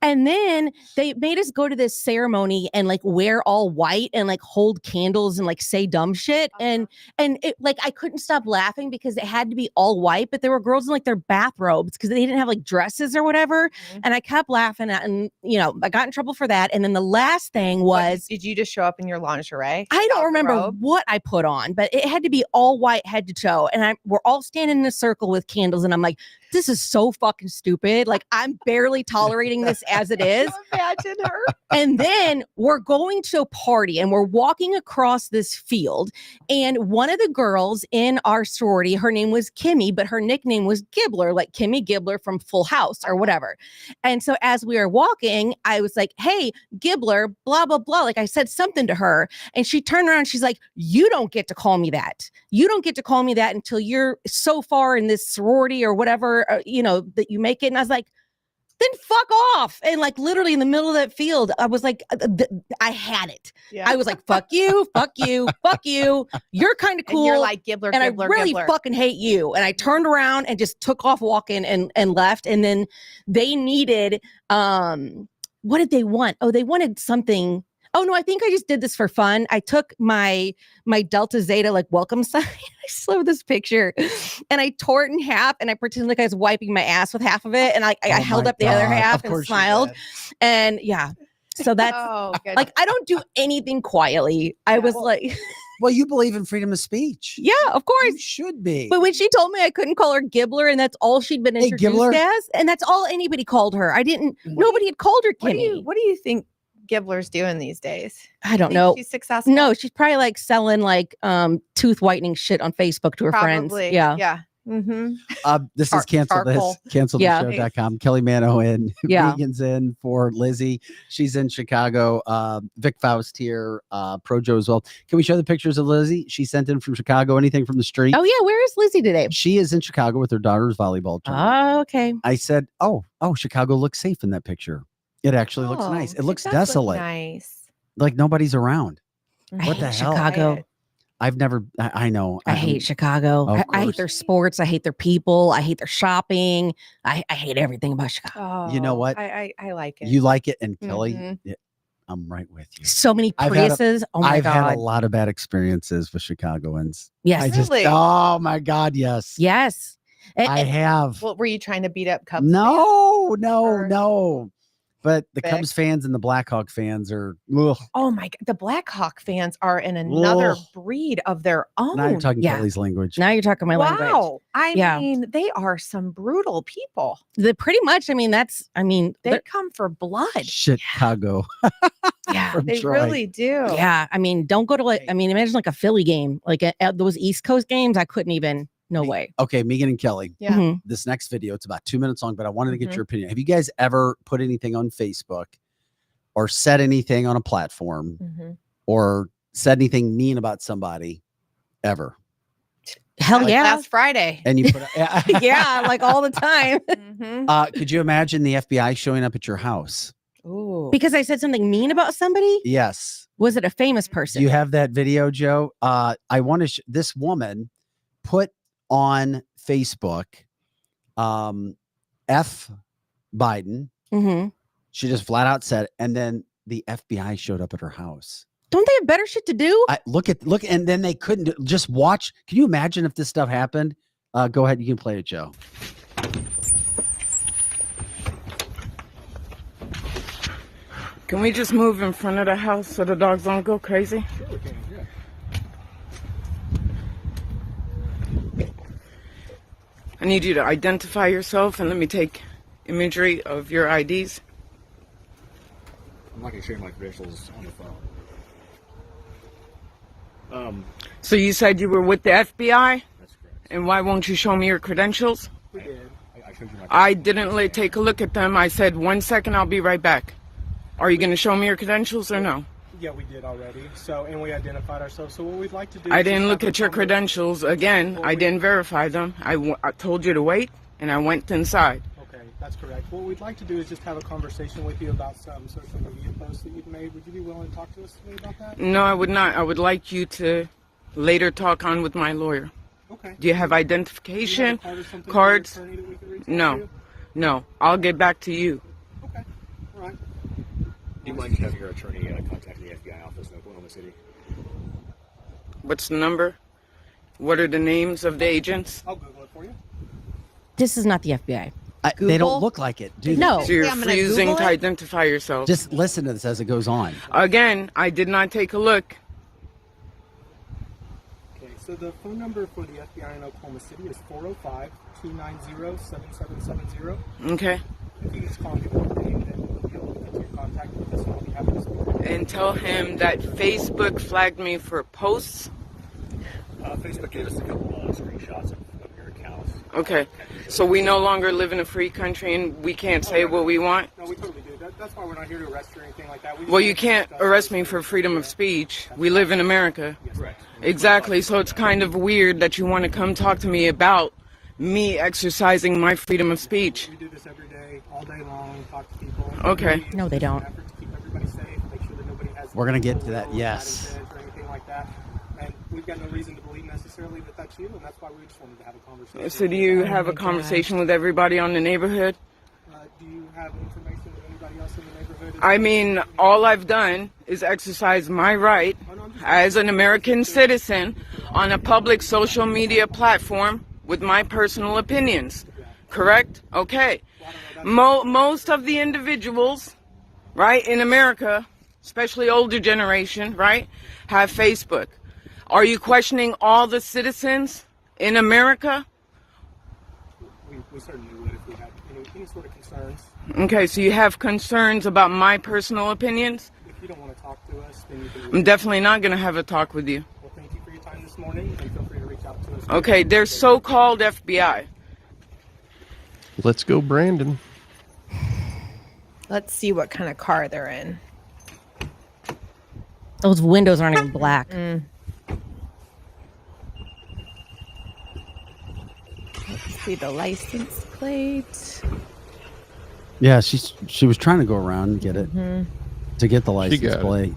Speaker 8: And then they made us go to this ceremony and like wear all white and like hold candles and like say dumb shit. And it like I couldn't stop laughing because it had to be all white, but there were girls in like their bathrobes because they didn't have like dresses or whatever.
Speaker 1: Mhm.
Speaker 8: And I kept laughing at, and you know, I got in trouble for that. And then the last thing
Speaker 1: What,
Speaker 8: was
Speaker 1: did you just show up in your lingerie?
Speaker 8: I don't
Speaker 1: without the
Speaker 8: remember
Speaker 1: robe?
Speaker 8: what I put on, but it had to be all white head to toe. And we're all standing in a circle with candles. And I'm like, this is so fucking stupid. Like, I'm barely tolerating this as it is.
Speaker 1: Imagine her.
Speaker 8: And then we're going to a party and we're walking across this field. And one of the girls in our sorority, her name was Kimmy, but her nickname was Gibbler, like Kimmy Gibbler from Full House or whatever. And so as we were walking, I was like, hey, Gibbler, blah, blah, blah. Like I said something to her. And she turned around. She's like, you don't get to call me that. You don't get to call me that until you're so far in this sorority or whatever, you know, that you make it. And I was like, then fuck off. And like literally in the middle of that field, I was like, I had it.
Speaker 1: Yeah.
Speaker 8: I was like, fuck you, fuck you, fuck you. You're kind of cool.
Speaker 1: And you're like Gibbler,
Speaker 8: and
Speaker 1: Gibbler,
Speaker 8: I really
Speaker 1: Gibbler.
Speaker 8: fucking hate you. And I turned around and just took off walking and left. And then they needed, what did they want? Oh, they wanted something. Oh no, I think I just did this for fun. I took my Delta Zeta like welcome sign. I still have this picture, and I tore it in half, and I pretended like I was wiping my ass with half of it, and I held
Speaker 2: my
Speaker 8: up the other
Speaker 2: God.
Speaker 8: half
Speaker 2: Of
Speaker 8: and
Speaker 2: course you
Speaker 8: smiled,
Speaker 2: did.
Speaker 8: and yeah. So that's
Speaker 1: Oh, good.
Speaker 8: like I don't do anything quietly. I was like,
Speaker 2: Well, you believe in freedom of speech.
Speaker 8: yeah, of course.
Speaker 2: You should be.
Speaker 8: But when she told me I couldn't call her Gibbler, and that's all she'd been
Speaker 2: Hey,
Speaker 8: introduced
Speaker 2: Gibbler.
Speaker 8: as, and that's all anybody called her. I didn't. Nobody had called her Kimmy.
Speaker 1: what do you think Gibbler's doing these days?
Speaker 8: I don't
Speaker 1: Think
Speaker 8: know.
Speaker 1: She's successful.
Speaker 8: No, she's probably like selling like tooth whitening shit on Facebook to her friends.
Speaker 1: Probably.
Speaker 8: Yeah.
Speaker 1: Yeah. Mm-hmm.
Speaker 2: This is cancel
Speaker 1: charcoal.
Speaker 2: this, canceltheshow.com. Kelly Mano in,
Speaker 8: Yeah.
Speaker 2: Megan's in for Lizzie. She's in Chicago. Vic Faust here, Pro Joe as well. Can we show the pictures of Lizzie? She sent in from Chicago. Anything from the street?
Speaker 8: Oh yeah, where is Lizzie today?
Speaker 2: She is in Chicago with her daughter's volleyball tournament.
Speaker 8: Oh, okay.
Speaker 2: I said, oh, Chicago looks safe in that picture. It actually looks nice. It looks
Speaker 1: does look
Speaker 2: desolate.
Speaker 1: nice.
Speaker 2: Like nobody's around.
Speaker 8: I
Speaker 2: What
Speaker 8: hate
Speaker 2: the hell?
Speaker 8: Chicago.
Speaker 2: I've never, I know.
Speaker 8: I hate Chicago.
Speaker 2: Of
Speaker 8: I hate
Speaker 2: course.
Speaker 8: their sports. I hate their people. I hate their shopping. I hate everything about Chicago.
Speaker 1: Oh,
Speaker 2: You know what?
Speaker 1: I like it.
Speaker 2: You like it. And Kelly,
Speaker 1: Mhm.
Speaker 2: yeah, I'm right with you.
Speaker 8: So many
Speaker 2: I've had a-
Speaker 8: Priuses. Oh my
Speaker 2: I've had
Speaker 8: god.
Speaker 2: a lot of bad experiences with Chicagoans.
Speaker 8: Yes.
Speaker 2: I just,
Speaker 1: Really?
Speaker 2: oh my God, yes.
Speaker 8: Yes.
Speaker 2: I have.
Speaker 1: Well, were you trying to beat up Cubs?
Speaker 2: No,
Speaker 1: Or-
Speaker 2: no. But the
Speaker 1: Vic?
Speaker 2: Cubs fans and the Blackhawk fans are, ugh.
Speaker 1: Oh my God. The Blackhawk fans are in another
Speaker 2: Ugh.
Speaker 1: breed of their own.
Speaker 2: Now you're talking
Speaker 8: yeah.
Speaker 2: Kelly's language.
Speaker 8: Now you're talking my language.
Speaker 1: Wow. I
Speaker 8: Yeah.
Speaker 1: mean, they are some brutal people.
Speaker 8: Pretty much. I mean,
Speaker 1: They
Speaker 8: they're-
Speaker 1: come for blood.
Speaker 2: Chicago.
Speaker 8: yeah.
Speaker 2: from
Speaker 1: They
Speaker 2: Troy.
Speaker 1: really do.
Speaker 8: Yeah. I mean, don't go to like, I mean, imagine like a Philly game, like at those East Coast games. I couldn't even, no
Speaker 2: Me-
Speaker 8: way.
Speaker 2: Okay, Megan and Kelly.
Speaker 1: Yeah.
Speaker 8: Mhm.
Speaker 2: This next video, it's about 2 minutes long, but I wanted to get
Speaker 1: Mhm.
Speaker 2: your opinion. Have you guys ever put anything on Facebook or said anything on a platform
Speaker 1: Mhm.
Speaker 2: or said anything mean about somebody ever?
Speaker 8: Hell
Speaker 1: Like
Speaker 8: yeah.
Speaker 1: Last Friday.
Speaker 2: And you put
Speaker 8: yeah. Like all the time.
Speaker 1: Mhm.
Speaker 2: could you imagine the FBI showing up at your house?
Speaker 1: Ooh.
Speaker 8: Because I said something mean about somebody?
Speaker 2: Yes.
Speaker 8: Was it a famous person?
Speaker 2: Do you have that video, Joe? I want to this woman put on Facebook, F Biden.
Speaker 8: Mhm.
Speaker 2: She just flat out said, and then the FBI showed up at her house.
Speaker 8: Don't they have better shit to do?
Speaker 2: Look, and then they couldn't just watch. Can you imagine if this stuff happened? Go ahead, you can play it, Joe.
Speaker 9: Can we just move in front of the house so the dogs don't go crazy?
Speaker 5: Sure we can, yeah.
Speaker 9: I need you to identify yourself and let me take imagery of your IDs.
Speaker 5: I'm not going to share my credentials on the phone.
Speaker 9: So you said you were with the FBI?
Speaker 5: That's correct.
Speaker 9: And why won't you show me your credentials?
Speaker 5: We did. I showed you my
Speaker 9: I didn't take a look at them. I said 1 second, I'll be right back. Are you going to show me your credentials or no?
Speaker 5: Yeah, we did already. So, and we identified ourselves. So what we'd like to do
Speaker 9: I
Speaker 5: is
Speaker 9: didn't
Speaker 5: just
Speaker 9: look
Speaker 5: have
Speaker 9: at
Speaker 5: a
Speaker 9: your
Speaker 5: conversation.
Speaker 9: credentials. Again, I didn't verify them. I told you to wait, and I went inside.
Speaker 5: Okay, that's correct. What we'd like to do is just have a conversation with you about some social media posts that you've made. Would you be willing to talk to us about that?
Speaker 9: No, I would not. I would like you to later talk on with my lawyer.
Speaker 5: Okay.
Speaker 9: Do you have
Speaker 5: Do you
Speaker 9: identification?
Speaker 5: have a card or something
Speaker 9: cards?
Speaker 5: for your attorney that we could reach out
Speaker 9: No.
Speaker 5: to?
Speaker 9: No. I'll get back to you.
Speaker 5: Okay. All right.
Speaker 10: Do you mind having your attorney contact the FBI office in Oklahoma City?
Speaker 9: What's the number? What are the names of the agents?
Speaker 5: I'll Google it for you.
Speaker 8: This is not the FBI.
Speaker 2: They don't
Speaker 8: Google?
Speaker 2: look like it, do they?
Speaker 8: No.
Speaker 9: So you're
Speaker 1: Yeah, I'm gonna
Speaker 9: refusing
Speaker 1: Google
Speaker 9: to
Speaker 1: it.
Speaker 9: identify yourself.
Speaker 2: Just listen to this as it goes on.
Speaker 9: Again, I did not take a look.
Speaker 5: Okay, so the phone number for the FBI in Oklahoma City is 405-290-7770.
Speaker 9: Okay.
Speaker 5: If you just call and give me your name, then we'll be able to get your contact with us and we'll be happy to speak with you.
Speaker 9: And tell him that Facebook flagged me for posts.
Speaker 10: Facebook gave us a couple screenshots of your accounts.
Speaker 9: Okay. So we no longer live in a free country and we can't say what we want?
Speaker 5: No, we totally do. That's why we're not here to arrest you or anything like that. We just
Speaker 9: Well,
Speaker 5: want
Speaker 9: you
Speaker 5: to
Speaker 9: can't
Speaker 5: discuss
Speaker 9: arrest
Speaker 5: this
Speaker 9: me
Speaker 5: with
Speaker 9: for
Speaker 5: you.
Speaker 9: freedom of speech. We live in America.
Speaker 5: Yes,
Speaker 10: Correct.
Speaker 9: Exactly. So it's kind of weird that you want to come talk to me about me exercising my freedom of speech.
Speaker 5: We do this every day, all day long, talk to people.
Speaker 9: Okay.
Speaker 8: No, they don't.
Speaker 5: Effort to keep everybody safe, make sure that nobody has
Speaker 2: We're gonna get to that,
Speaker 5: bad
Speaker 2: yes.
Speaker 5: intent or anything like that. And we've got no reason to believe necessarily that that's you, and that's why we just wanted to have a conversation.
Speaker 9: So do you have a conversation with everybody on the neighborhood?
Speaker 5: Do you have information with anybody else in the neighborhood?
Speaker 9: I mean, all I've done is exercise my right as an American citizen on a public social media platform with my personal opinions. Correct? Okay. Most of the individuals, right, in America, especially older generation, right, have Facebook. Are you questioning all the citizens in America?
Speaker 5: We certainly would if we had any sort of concerns.
Speaker 9: Okay, so you have concerns about my personal opinions?
Speaker 5: If you don't want to talk to us, then you can.
Speaker 9: I'm definitely not going to have a talk with you.
Speaker 5: Well, thank you for your time this morning, and feel free to reach out to us.
Speaker 9: Okay, they're so-called FBI.
Speaker 3: Let's go, Brandon.
Speaker 1: Let's see what kind of car they're in.
Speaker 8: Those windows aren't even black.
Speaker 1: Let's see the license plate.
Speaker 2: Yeah, she was trying to go around and get it to get the license
Speaker 3: got it.
Speaker 2: plate.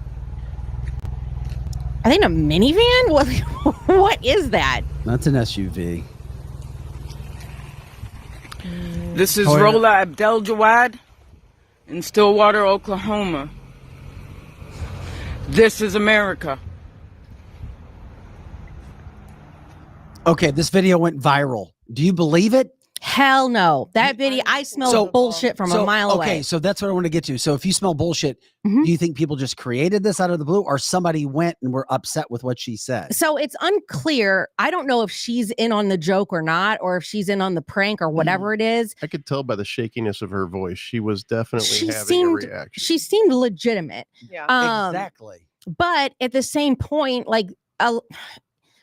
Speaker 8: Are they in a minivan? What? What is that?
Speaker 2: That's an SUV.
Speaker 9: This is
Speaker 2: Oh, yeah.
Speaker 9: Rolla Abdel Jawad in Stillwater, Oklahoma. This is America.
Speaker 2: Okay, this video went viral. Do you believe it?
Speaker 8: Hell no. That video, I smell bullshit from a mile away.
Speaker 2: Okay, so that's what I want to get to. So if you smell bullshit,
Speaker 8: Mhm.
Speaker 2: do you think people just created this out of the blue, or somebody went and were upset with what she said?
Speaker 8: So it's unclear. I don't know if she's in on the joke or not, or if she's in on the prank or whatever it is.
Speaker 3: I could tell by the shakiness of her voice. She was definitely
Speaker 8: She
Speaker 3: having
Speaker 8: seemed
Speaker 3: a reaction.
Speaker 8: she seemed legitimate.
Speaker 1: Yeah.
Speaker 2: Exactly.
Speaker 8: But at the same point, like,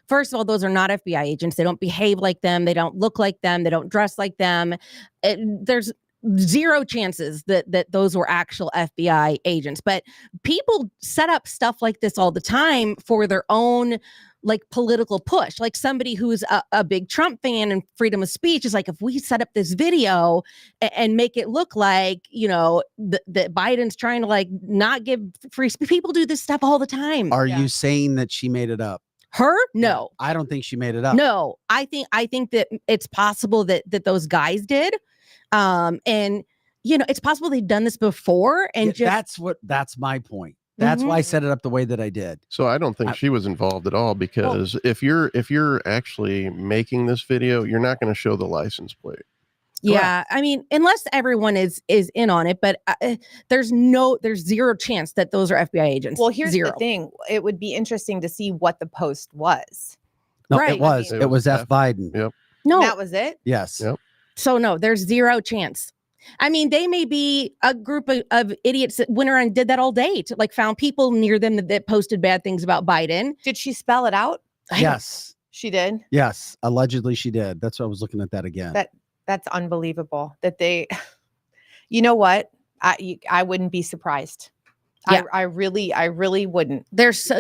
Speaker 8: first of all, those are not FBI agents. They don't behave like them. They don't look like them. They don't dress like them. There's zero chances that those were actual FBI agents. But people set up stuff like this all the time for their own like political push. Like somebody who's a big Trump fan and freedom of speech is like, if we set up this video and make it look like, you know, that Biden's trying to like not give free speech. People do this stuff all the time.
Speaker 2: Are
Speaker 1: Yeah.
Speaker 2: you saying that she made it up?
Speaker 8: Her? No.
Speaker 2: I don't think she made it up.
Speaker 8: No. I think that it's possible that those guys did. And it's possible they've done this before and
Speaker 2: that's my point. That's why I set it up the way that I did.
Speaker 3: So I don't think she was involved at all, because if you're actually making this video, you're not going to show the license plate.
Speaker 8: Yeah, I mean, unless everyone is in on it, but there's zero chance that those are FBI agents.
Speaker 1: Well, here's
Speaker 8: zero.
Speaker 1: the thing. It would be interesting to see what the post was.
Speaker 2: No,
Speaker 8: Right.
Speaker 2: it was. It was F. Biden.
Speaker 3: Yep.
Speaker 8: No,
Speaker 1: That was it?
Speaker 2: Yes.
Speaker 3: Yep.
Speaker 8: So no, there's zero chance. I mean, they may be a group of idiots that went around and did that all day to found people near them that posted bad things about Biden.
Speaker 1: Did she spell it out?
Speaker 2: Yes.
Speaker 1: She did?
Speaker 2: Yes. Allegedly she did. That's why I was looking at that again.
Speaker 1: That's unbelievable that they, you know what? I wouldn't be surprised.
Speaker 8: Yeah.
Speaker 1: I really wouldn't.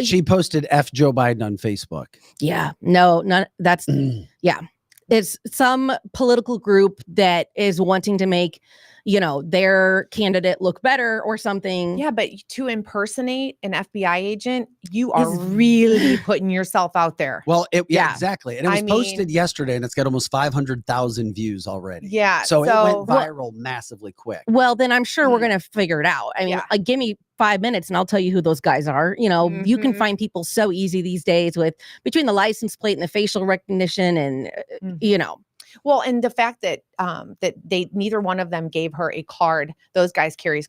Speaker 2: She posted F Joe Biden on Facebook.
Speaker 8: Yeah, no, that's yeah. It's some political group that is wanting to make, their candidate look better or something.
Speaker 1: Yeah, but to impersonate an FBI agent, you are really putting yourself out there.
Speaker 2: Well, exactly. And it was posted yesterday, and it's got almost 500,000 views already.
Speaker 1: Yeah.
Speaker 2: So it went viral massively quick.
Speaker 8: Well, then I'm sure we're going to figure it out. I mean, give me 5 minutes and I'll tell you who those guys are. You can find people so easy these days between the license plate and the facial recognition and,
Speaker 1: Well, and the fact that they neither one of them gave her a card. Those guys carry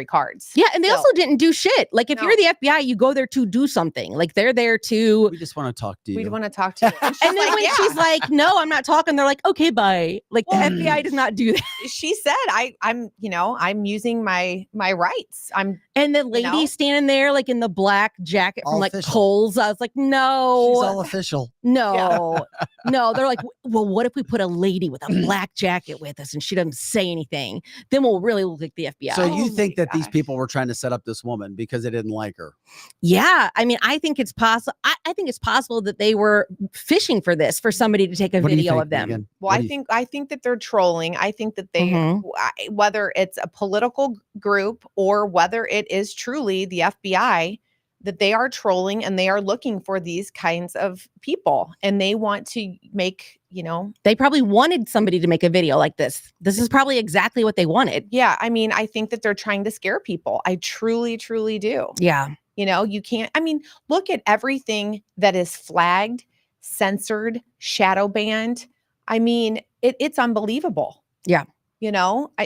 Speaker 1: cards.
Speaker 8: Yeah, and they also didn't do shit. Like if you're the FBI, you go there to do something. Like they're there to.
Speaker 2: We just want to talk to you.
Speaker 1: We want to talk to you.
Speaker 8: And then when she's like, "No, I'm not talking," they're like, "Okay, bye." Like the FBI does not do that.
Speaker 1: She said, "I'm using my rights."
Speaker 8: And the lady standing there, like in the black jacket from Kohl's. I was like, "No,
Speaker 2: she's all official."
Speaker 8: No, no. They're like, "Well, what if we put a lady with a black jacket with us and she doesn't say anything? Then we'll really look like the FBI."
Speaker 2: So you think that these people were trying to set up this woman because they didn't like her?
Speaker 8: Yeah, I mean, I think it's possible. I think it's possible that they were fishing for somebody to take a video of them.
Speaker 2: Megan?
Speaker 1: Well, I think that they're trolling. I think that they, whether it's a political group or whether it is truly the FBI, that they are trolling and they are looking for these kinds of people, and they want to make,
Speaker 8: they probably wanted somebody to make a video like this. This is probably exactly what they wanted.
Speaker 1: Yeah. I mean, I think that they're trying to scare people. I truly, truly do.
Speaker 8: Yeah.
Speaker 1: You can't, look at everything that is flagged, censored, shadow banned. I mean, it's unbelievable.
Speaker 8: Yeah.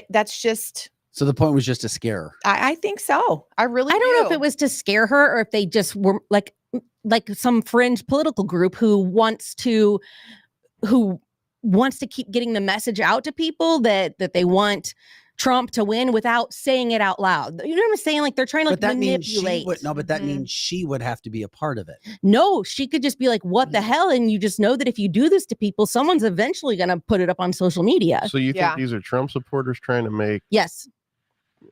Speaker 1: That's just.
Speaker 2: So the point was just to scare her.
Speaker 1: I think so. I don't
Speaker 8: know if it was to scare her or if they just were like some fringe political group who wants to keep getting the message out to people that they want Trump to win without saying it out loud. You know what I'm saying? Like they're trying to manipulate.
Speaker 2: But that means she would have to be a part of it.
Speaker 8: No, she could just be like, what the hell? And you just know that if you do this to people, someone's eventually going to put it up on social media.
Speaker 3: So you think these are Trump supporters trying to make?
Speaker 8: Yes.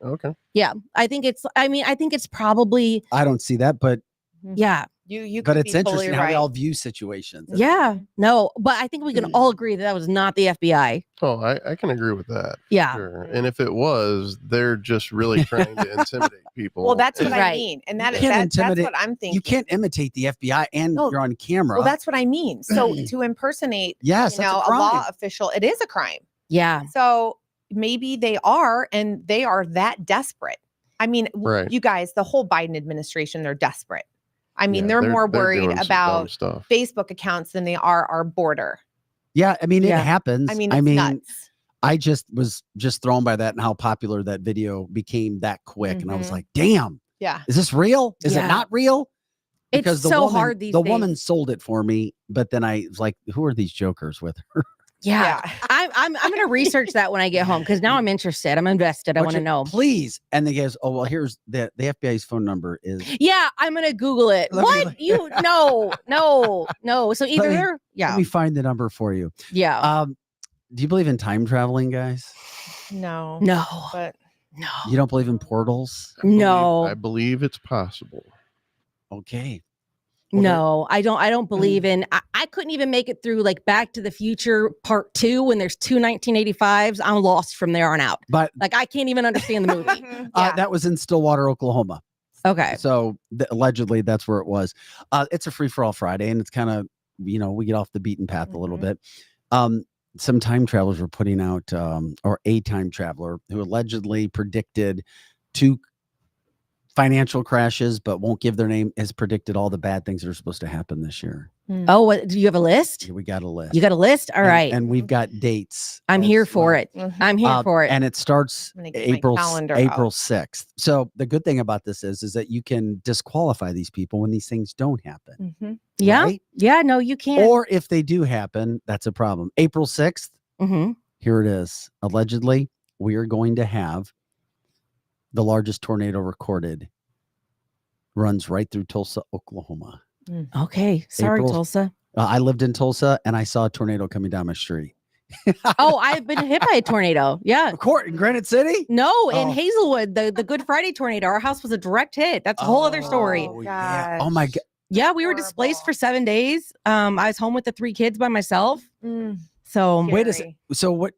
Speaker 3: Okay.
Speaker 8: Yeah. I think it's probably.
Speaker 2: I don't see that, but.
Speaker 8: Yeah.
Speaker 1: You
Speaker 2: but it's interesting how we all view situations.
Speaker 8: Yeah, no, but I think we can all agree that was not the FBI.
Speaker 3: Oh, I can agree with that.
Speaker 8: Yeah.
Speaker 3: Sure. And if it was, they're just really trying to intimidate people.
Speaker 1: Well, that's what I mean. And that's what I'm thinking.
Speaker 2: You can't imitate the FBI and you're on camera.
Speaker 1: Well, that's what I mean. So to impersonate,
Speaker 2: a
Speaker 1: law official, it is a crime.
Speaker 8: Yeah.
Speaker 1: So maybe they are, and they are that desperate. I mean, you guys, the whole Biden administration, they're desperate. I mean, they're more worried about Facebook accounts than they are our border.
Speaker 2: Yeah, I mean, it happens.
Speaker 1: I mean, it's nuts.
Speaker 2: I was thrown by that and how popular that video became that quick. And I was like, damn.
Speaker 1: Yeah.
Speaker 2: Is this real? Is it not real? Because
Speaker 8: it's so hard these days.
Speaker 2: The woman sold it for me, but then I was like, who are these jokers with her?
Speaker 8: Yeah. I'm going to research that when I get home because now I'm interested. I'm invested. I want to know.
Speaker 2: Please. And they goes, oh, well, here's the FBI's phone number is.
Speaker 8: Yeah, I'm going to Google it. What? No. So either
Speaker 2: let me find the number for you.
Speaker 8: Yeah.
Speaker 2: Do you believe in time traveling, guys?
Speaker 1: No.
Speaker 8: But no.
Speaker 2: You don't believe in portals?
Speaker 3: I believe it's possible.
Speaker 2: Okay.
Speaker 8: No, I don't believe in. I couldn't even make it through like Back to the Future Part 2 when there's two 1985s. I'm lost from there on out.
Speaker 2: But
Speaker 8: like I can't even understand the movie.
Speaker 2: That was in Stillwater, Oklahoma.
Speaker 8: Okay.
Speaker 2: So allegedly that's where it was. It's a free for all Friday, and it's kind of, we get off the beaten path a little bit. Some time travelers were putting out, or a time traveler who allegedly predicted 2 financial crashes, but won't give their name, has predicted all the bad things that are supposed to happen this year.
Speaker 8: Oh, what, do you have a list?
Speaker 2: Yeah, we got a list.
Speaker 8: You got a list? All right.
Speaker 2: And we've got dates.
Speaker 8: I'm
Speaker 2: as
Speaker 8: here for
Speaker 2: well.
Speaker 8: it. I'm here for it.
Speaker 2: And it starts
Speaker 1: I'm gonna get my
Speaker 2: April
Speaker 1: calendar
Speaker 2: April
Speaker 1: out.
Speaker 2: 6th. So the good thing about this is that you can disqualify these people when these things don't happen.
Speaker 8: Yeah.
Speaker 2: right?
Speaker 8: Yeah, no, you can't.
Speaker 2: Or if they do happen, that's a problem. April 6th, here it is. Allegedly, we are going to have the largest tornado recorded. Runs right through Tulsa, Oklahoma.
Speaker 8: Okay. Sorry,
Speaker 2: April-
Speaker 8: Tulsa.
Speaker 2: I lived in Tulsa and I saw a tornado coming down my street.
Speaker 8: Oh, I've been hit by a tornado. Yeah.
Speaker 2: In Granite City?
Speaker 8: No, in
Speaker 2: Oh.
Speaker 8: Hazelwood, the Good Friday tornado. Our house was a direct hit. That's a whole other story.
Speaker 2: Oh, yeah. Oh my God.
Speaker 8: Yeah, we were displaced for 7 days. I was home with the 3 kids by myself. So
Speaker 2: Wait a second. So what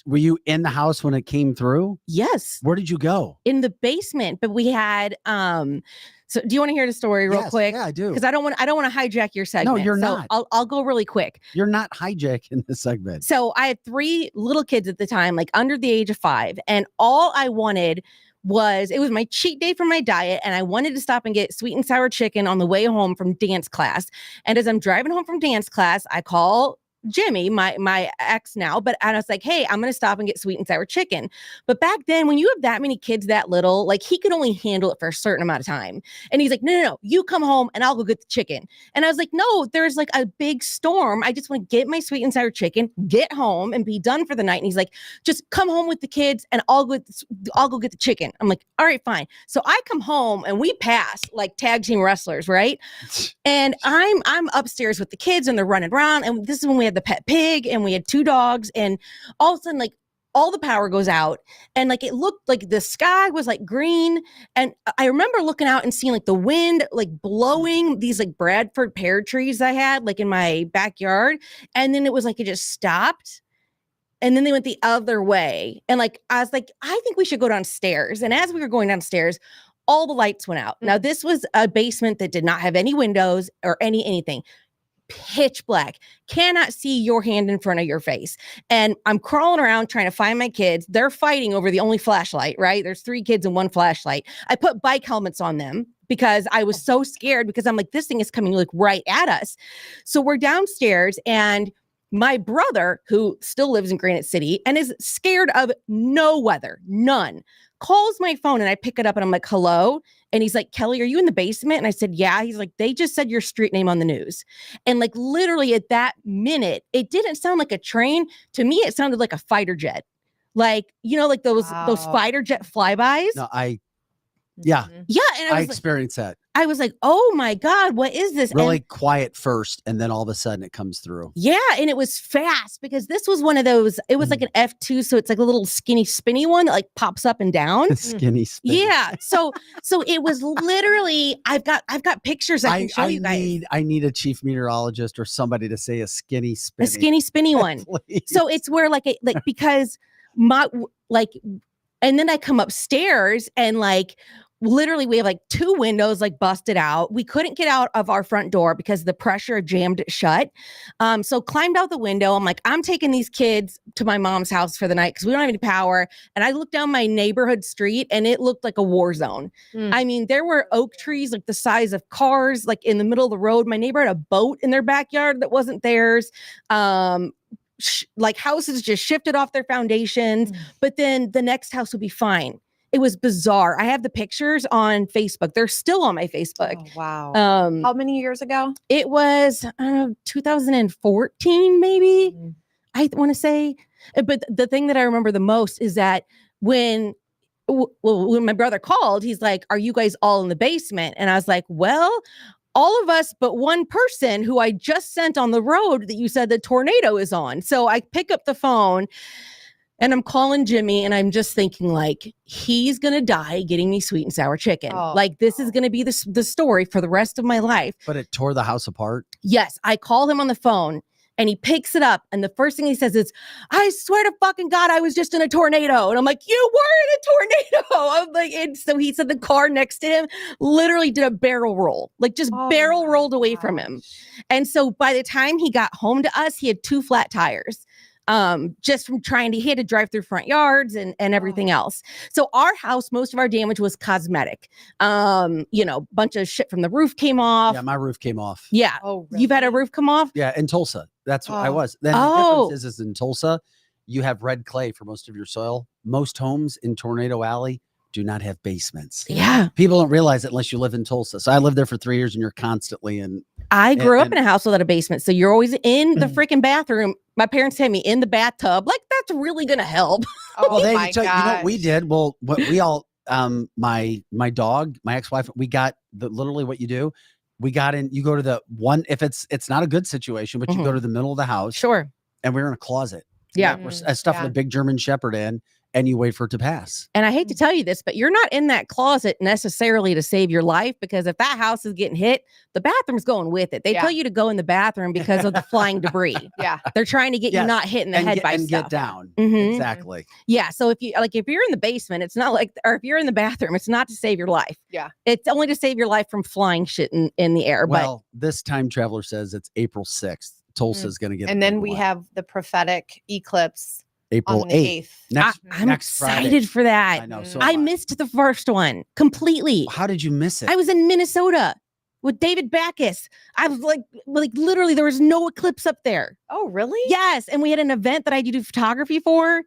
Speaker 2: were you in the house when it came through?
Speaker 8: Yes.
Speaker 2: Where did you go?
Speaker 8: In the basement, but we had so do you want to hear the story real
Speaker 2: Yes,
Speaker 8: quick?
Speaker 2: yeah, I do.
Speaker 8: Because I don't want to hijack your segment.
Speaker 2: you're
Speaker 8: so
Speaker 2: not.
Speaker 8: I'll go really quick.
Speaker 2: You're not hijacking the segment.
Speaker 8: So I had 3 little kids at the time, like under the age of 5, and all I wanted was, it was my cheat day for my diet, and I wanted to stop and get sweet and sour chicken on the way home from dance class. And as I'm driving home from dance class, I call Jimmy, my ex now, but I was like, hey, I'm going to stop and get sweet and sour chicken. But back then, when you have that many kids that little, like, he could only handle it for a certain amount of time. And he's like, no, you come home and I'll go get the chicken. And I was like, no, there's like a big storm. I just want to get my sweet and sour chicken, get home and be done for the night. And he's like, just come home with the kids and I'll go get the chicken. I'm like, all right, fine. So I come home and we pass like tag team wrestlers, right? And I'm upstairs with the kids and they're running around. And this is when we had the pet pig and we had 2 dogs, and all of a sudden, like, all the power goes out, and like it looked like the sky was like green. And I remember looking out and seeing like the wind like blowing these like Bradford pear trees I had like in my backyard. And then it was like it just stopped. And then they went the other way. And like I was like, I think we should go downstairs. And as we were going downstairs, all the lights went out. Now, this was a basement that did not have any windows or anything. Pitch black, cannot see your hand in front of your face. And I'm crawling around trying to find my kids. They're fighting over the only flashlight, right? There's 3 kids and 1 flashlight. I put bike helmets on them because I was so scared, because I'm like, this thing is coming like right at us. So we're downstairs, and my brother, who still lives in Granite City and is scared of no weather, none, calls my phone, and I pick it up and I'm like, hello. And he's like, Kelly, are you in the basement? And I said, yeah. He's like, they just said your street name on the news. And like literally at that minute, it didn't sound like a train. To me, it sounded like a fighter jet. Like, like those fighter jet flybys.
Speaker 2: No, yeah.
Speaker 8: Yeah. And
Speaker 2: I experienced that.
Speaker 8: I was like, oh my God, what is this?
Speaker 2: Really
Speaker 8: And
Speaker 2: quiet first, and then all of a sudden it comes through.
Speaker 8: yeah, and it was fast, because this was one of those, it was like an F2, so it's like a little skinny spinny one that like pops up and down.
Speaker 2: Skinny spinny.
Speaker 8: Yeah. So it was literally, I've got pictures I can show you guys.
Speaker 2: I need a chief meteorologist or somebody to say a skinny spinny.
Speaker 8: A skinny spinny one. So it's where because and then I come upstairs and like literally we have like 2 windows like busted out. We couldn't get out of our front door because the pressure jammed it shut. So climbed out the window. I'm like, I'm taking these kids to my mom's house for the night because we don't have any power. And I looked down my neighborhood street and it looked like a war zone. I mean, there were oak trees like the size of cars, like in the middle of the road. My neighbor had a boat in their backyard that wasn't theirs. Like houses just shifted off their foundations, but then the next house would be fine. It was bizarre. I have the pictures on Facebook. They're still on my Facebook.
Speaker 1: Oh, wow.
Speaker 8: How
Speaker 1: many years ago?
Speaker 8: It was 2014, maybe. I want to say. But the thing that I remember the most is that when my brother called, he's like, "Are you guys all in the basement?" And I was like, "Well, all of us but one person who I just sent on the road that you said the tornado is on." So I pick up the phone and I'm calling Jimmy, and I'm just thinking like, he's going to die getting me sweet and sour chicken. Like this is going to be the story for the rest of my life.
Speaker 2: But it tore the house apart.
Speaker 8: Yes. I call him on the phone And he picks it up, and the first thing he says is, "I swear to fucking God, I was just in a tornado." And I'm like, "You were in a tornado!" I'm like, and so he said the car next to him literally did a barrel roll, like just barrel rolled away from him. And so by the time he got home to us, he had 2 flat tires. Just from he had to drive through front yards and everything else. So our house, most of our damage was cosmetic. Bunch of shit from the roof came off.
Speaker 2: Yeah, my roof came off.
Speaker 8: Yeah.
Speaker 1: Oh, really?
Speaker 8: You've had a roof come off?
Speaker 2: Yeah, in Tulsa. That's what I
Speaker 1: Oh.
Speaker 2: was. Then the difference is in Tulsa, you have red clay for most of your soil. Most homes in Tornado Alley do not have basements.
Speaker 8: Yeah.
Speaker 2: People don't realize it unless you live in Tulsa. So I lived there for 3 years, and you're constantly in.
Speaker 8: I grew up in a house without a basement. So you're always in the freaking bathroom. My parents had me in the bathtub. Like, that's really going to help.
Speaker 1: Oh,
Speaker 2: Well,
Speaker 1: my
Speaker 2: you know what
Speaker 1: gosh.
Speaker 2: we did? Well, what we all, my dog, my ex-wife, we got literally what you do. We got in, you go to the one, if it's not a good situation, but you go to the middle of the house.
Speaker 8: Sure.
Speaker 2: And we're in a closet.
Speaker 8: Yeah.
Speaker 2: We're stuffing a big German Shepherd in, and you wait for it to pass.
Speaker 8: And I hate to tell you this, but you're not in that closet necessarily to save your life, because if that house is getting hit, the bathroom's going with it. They tell you to go in the bathroom because of the flying debris.
Speaker 1: Yeah.
Speaker 8: They're trying to get you not hit in the head by
Speaker 2: and
Speaker 8: stuff.
Speaker 2: get down.
Speaker 8: Mhm.
Speaker 2: Exactly.
Speaker 8: Yeah. So if you're in the basement, it's not like, or if you're in the bathroom, it's not to save your life.
Speaker 1: Yeah.
Speaker 8: It's only to save your life from flying shit in the air.
Speaker 2: Well, this time traveler says it's April 6th. Tulsa's going to get.
Speaker 1: And then we have the prophetic eclipse
Speaker 2: April
Speaker 1: on the
Speaker 2: 8th.
Speaker 1: 8th.
Speaker 8: I'm
Speaker 2: next
Speaker 8: excited
Speaker 2: Friday.
Speaker 8: for that.
Speaker 2: I know. So
Speaker 8: I missed the first one completely.
Speaker 2: How did you miss it?
Speaker 8: I was in Minnesota with David Backus. I was like literally, there was no eclipse up there.
Speaker 1: Oh, really?
Speaker 8: Yes. And we had an event that I do photography for.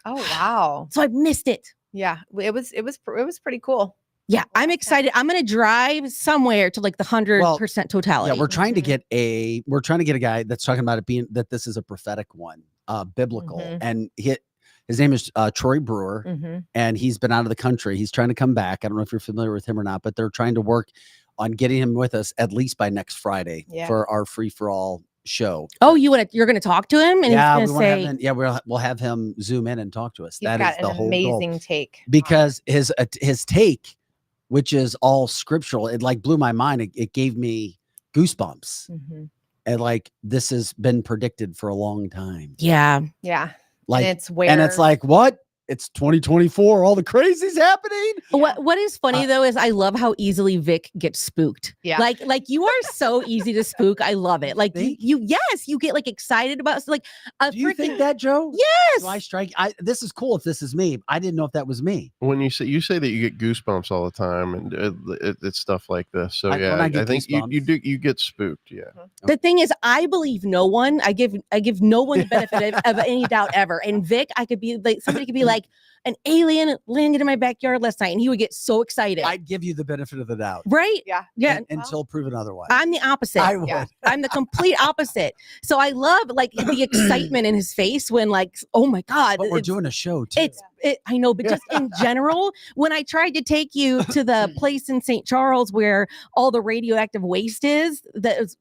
Speaker 1: Oh, wow.
Speaker 8: So I missed it.
Speaker 1: Yeah. It was pretty cool.
Speaker 8: Yeah. I'm excited. I'm going to drive somewhere to like the 100% totality.
Speaker 2: Yeah, we're trying to get a guy that's talking about it being that this is a prophetic one, biblical, and his name is Troy Brewer, and he's been out of the country. He's trying to come back. I don't know if you're familiar with him or not, but they're trying to work on getting him with us at least by next Friday for our free for all show.
Speaker 8: Oh, you're going to talk to him, and he's going to say,
Speaker 2: we'll have him zoom in and talk to us.
Speaker 1: He's
Speaker 2: That
Speaker 1: got
Speaker 2: is the
Speaker 1: an
Speaker 2: whole
Speaker 1: amazing
Speaker 2: goal.
Speaker 1: take.
Speaker 2: Because his take, which is all scriptural, it like blew my mind. It gave me goosebumps. And like, this has been predicted for a long time.
Speaker 8: Yeah.
Speaker 1: Yeah.
Speaker 2: Like,
Speaker 1: and it's where,
Speaker 2: and it's like, what? It's 2024. All the crazy's happening.
Speaker 8: What is funny though is I love how easily Vic gets spooked.
Speaker 1: Yeah.
Speaker 8: Like you are so easy to spook. I love it. Like you get like excited about like a
Speaker 2: Do you think that, Joe?
Speaker 8: Yes.
Speaker 2: Do I strike? This is cool if this is me. I didn't know if that was me.
Speaker 3: When you say that you get goosebumps all the time, and it's stuff like this. So
Speaker 2: When I
Speaker 3: I
Speaker 2: get
Speaker 3: think
Speaker 2: goosebumps.
Speaker 3: you get spooked. Yeah.
Speaker 8: The thing is, I believe no one. I give no one the benefit of any doubt ever. And Vic, I could be like, somebody could be like, an alien landed in my backyard last night, and he would get so excited.
Speaker 2: I'd give you the benefit of the doubt.
Speaker 8: Right?
Speaker 1: Yeah.
Speaker 8: Yeah.
Speaker 2: Until proven otherwise.
Speaker 8: I'm the opposite.
Speaker 2: I would.
Speaker 8: I'm the complete opposite. So I love like the excitement in his face when like, oh my God.
Speaker 2: But we're doing a show too.
Speaker 8: I know, but just in general, when I tried to take you to the place in St. Charles where all the radioactive waste is,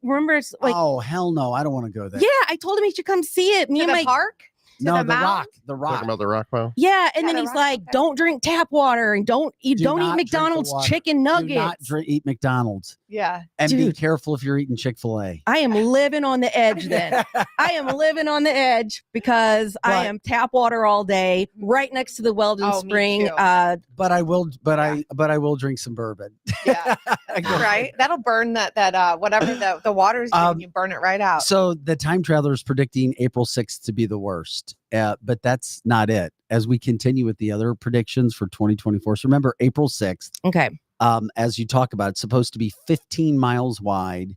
Speaker 8: remember, it's like,
Speaker 2: oh hell no, I don't want to go there.
Speaker 8: yeah, I told him he should come see it. Me
Speaker 1: To
Speaker 8: and
Speaker 1: the
Speaker 8: my
Speaker 1: park?
Speaker 2: No,
Speaker 1: the mound?
Speaker 2: the rock.
Speaker 3: Talking about the rock pile.
Speaker 8: yeah, and
Speaker 1: Yeah,
Speaker 8: then
Speaker 1: the
Speaker 8: he's
Speaker 1: rock,
Speaker 8: like,
Speaker 1: okay.
Speaker 8: don't drink tap water and don't eat
Speaker 2: not drink the
Speaker 8: McDonald's
Speaker 2: water.
Speaker 8: chicken
Speaker 2: Do
Speaker 8: nuggets.
Speaker 2: not eat McDonald's.
Speaker 1: Yeah.
Speaker 2: And be
Speaker 8: Dude.
Speaker 2: careful if you're eating Chick-fil-A.
Speaker 8: I am living on the edge then. I am living on the edge because I
Speaker 2: But-
Speaker 8: am tap water all day, right next to the Weldon
Speaker 1: Oh, me
Speaker 8: Spring.
Speaker 1: too.
Speaker 2: But I will drink some bourbon.
Speaker 1: Yeah. Right. That'll burn that whatever the water's doing, you burn it right out.
Speaker 2: So the time traveler is predicting April 6th to be the worst. But that's not it. As we continue with the other predictions for 2024. So remember, April 6th,
Speaker 8: Okay.
Speaker 2: as you talk about, it's supposed to be 15 miles wide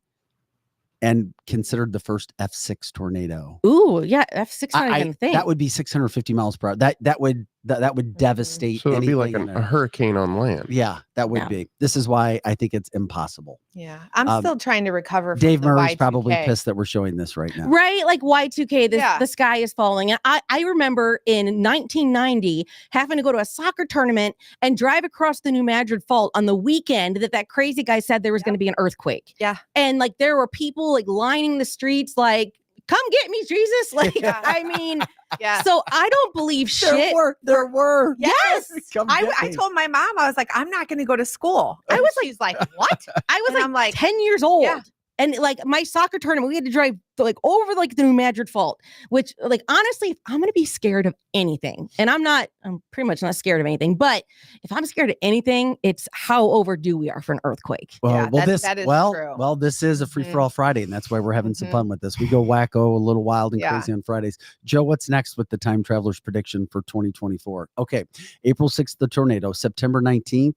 Speaker 2: and considered the first F6 tornado.
Speaker 8: Ooh, yeah. F6 not even a thing.
Speaker 2: That would be 650 miles per hour. That would devastate.
Speaker 3: So it'd be like
Speaker 2: anything
Speaker 3: a hurricane on land.
Speaker 2: Yeah, that would
Speaker 8: Yeah.
Speaker 2: be. This is why I think it's impossible.
Speaker 1: Yeah. I'm still trying to recover from
Speaker 2: Dave
Speaker 1: the
Speaker 2: Murray's
Speaker 1: Y2K.
Speaker 2: probably pissed that we're showing this right now.
Speaker 8: Right, like Y2K,
Speaker 1: Yeah.
Speaker 8: the sky is falling. And I remember in 1990 having to go to a soccer tournament and drive across the New Madrid Fault on the weekend that crazy guy said there was going to be an earthquake.
Speaker 1: Yeah.
Speaker 8: And like there were people like lining the streets like, come get me, Jesus. Like,
Speaker 1: Yeah.
Speaker 8: I mean,
Speaker 1: Yeah.
Speaker 8: so I don't believe shit.
Speaker 2: There were.
Speaker 8: Yes.
Speaker 2: Come
Speaker 1: I
Speaker 2: get me.
Speaker 1: told my mom, I was like, I'm not going to go to school.
Speaker 8: I was
Speaker 1: She's like, what?
Speaker 8: I was
Speaker 1: And
Speaker 8: like,
Speaker 1: I'm like,
Speaker 8: 10 years old.
Speaker 1: Yeah.
Speaker 8: And like my soccer tournament, we had to drive like over like the New Madrid Fault, which like honestly, if I'm gonna be scared of anything, and I'm pretty much not scared of anything, but if I'm scared of anything, it's how overdue we are for an earthquake.
Speaker 1: Yeah, that is true.
Speaker 2: Well, this is a free for all Friday, and that's why we're having some fun with this. We go wacko, a little wild and crazy on Fridays. Joe, what's next with the time traveler's prediction for 2024? Okay, April 6th, the tornado. September 19th,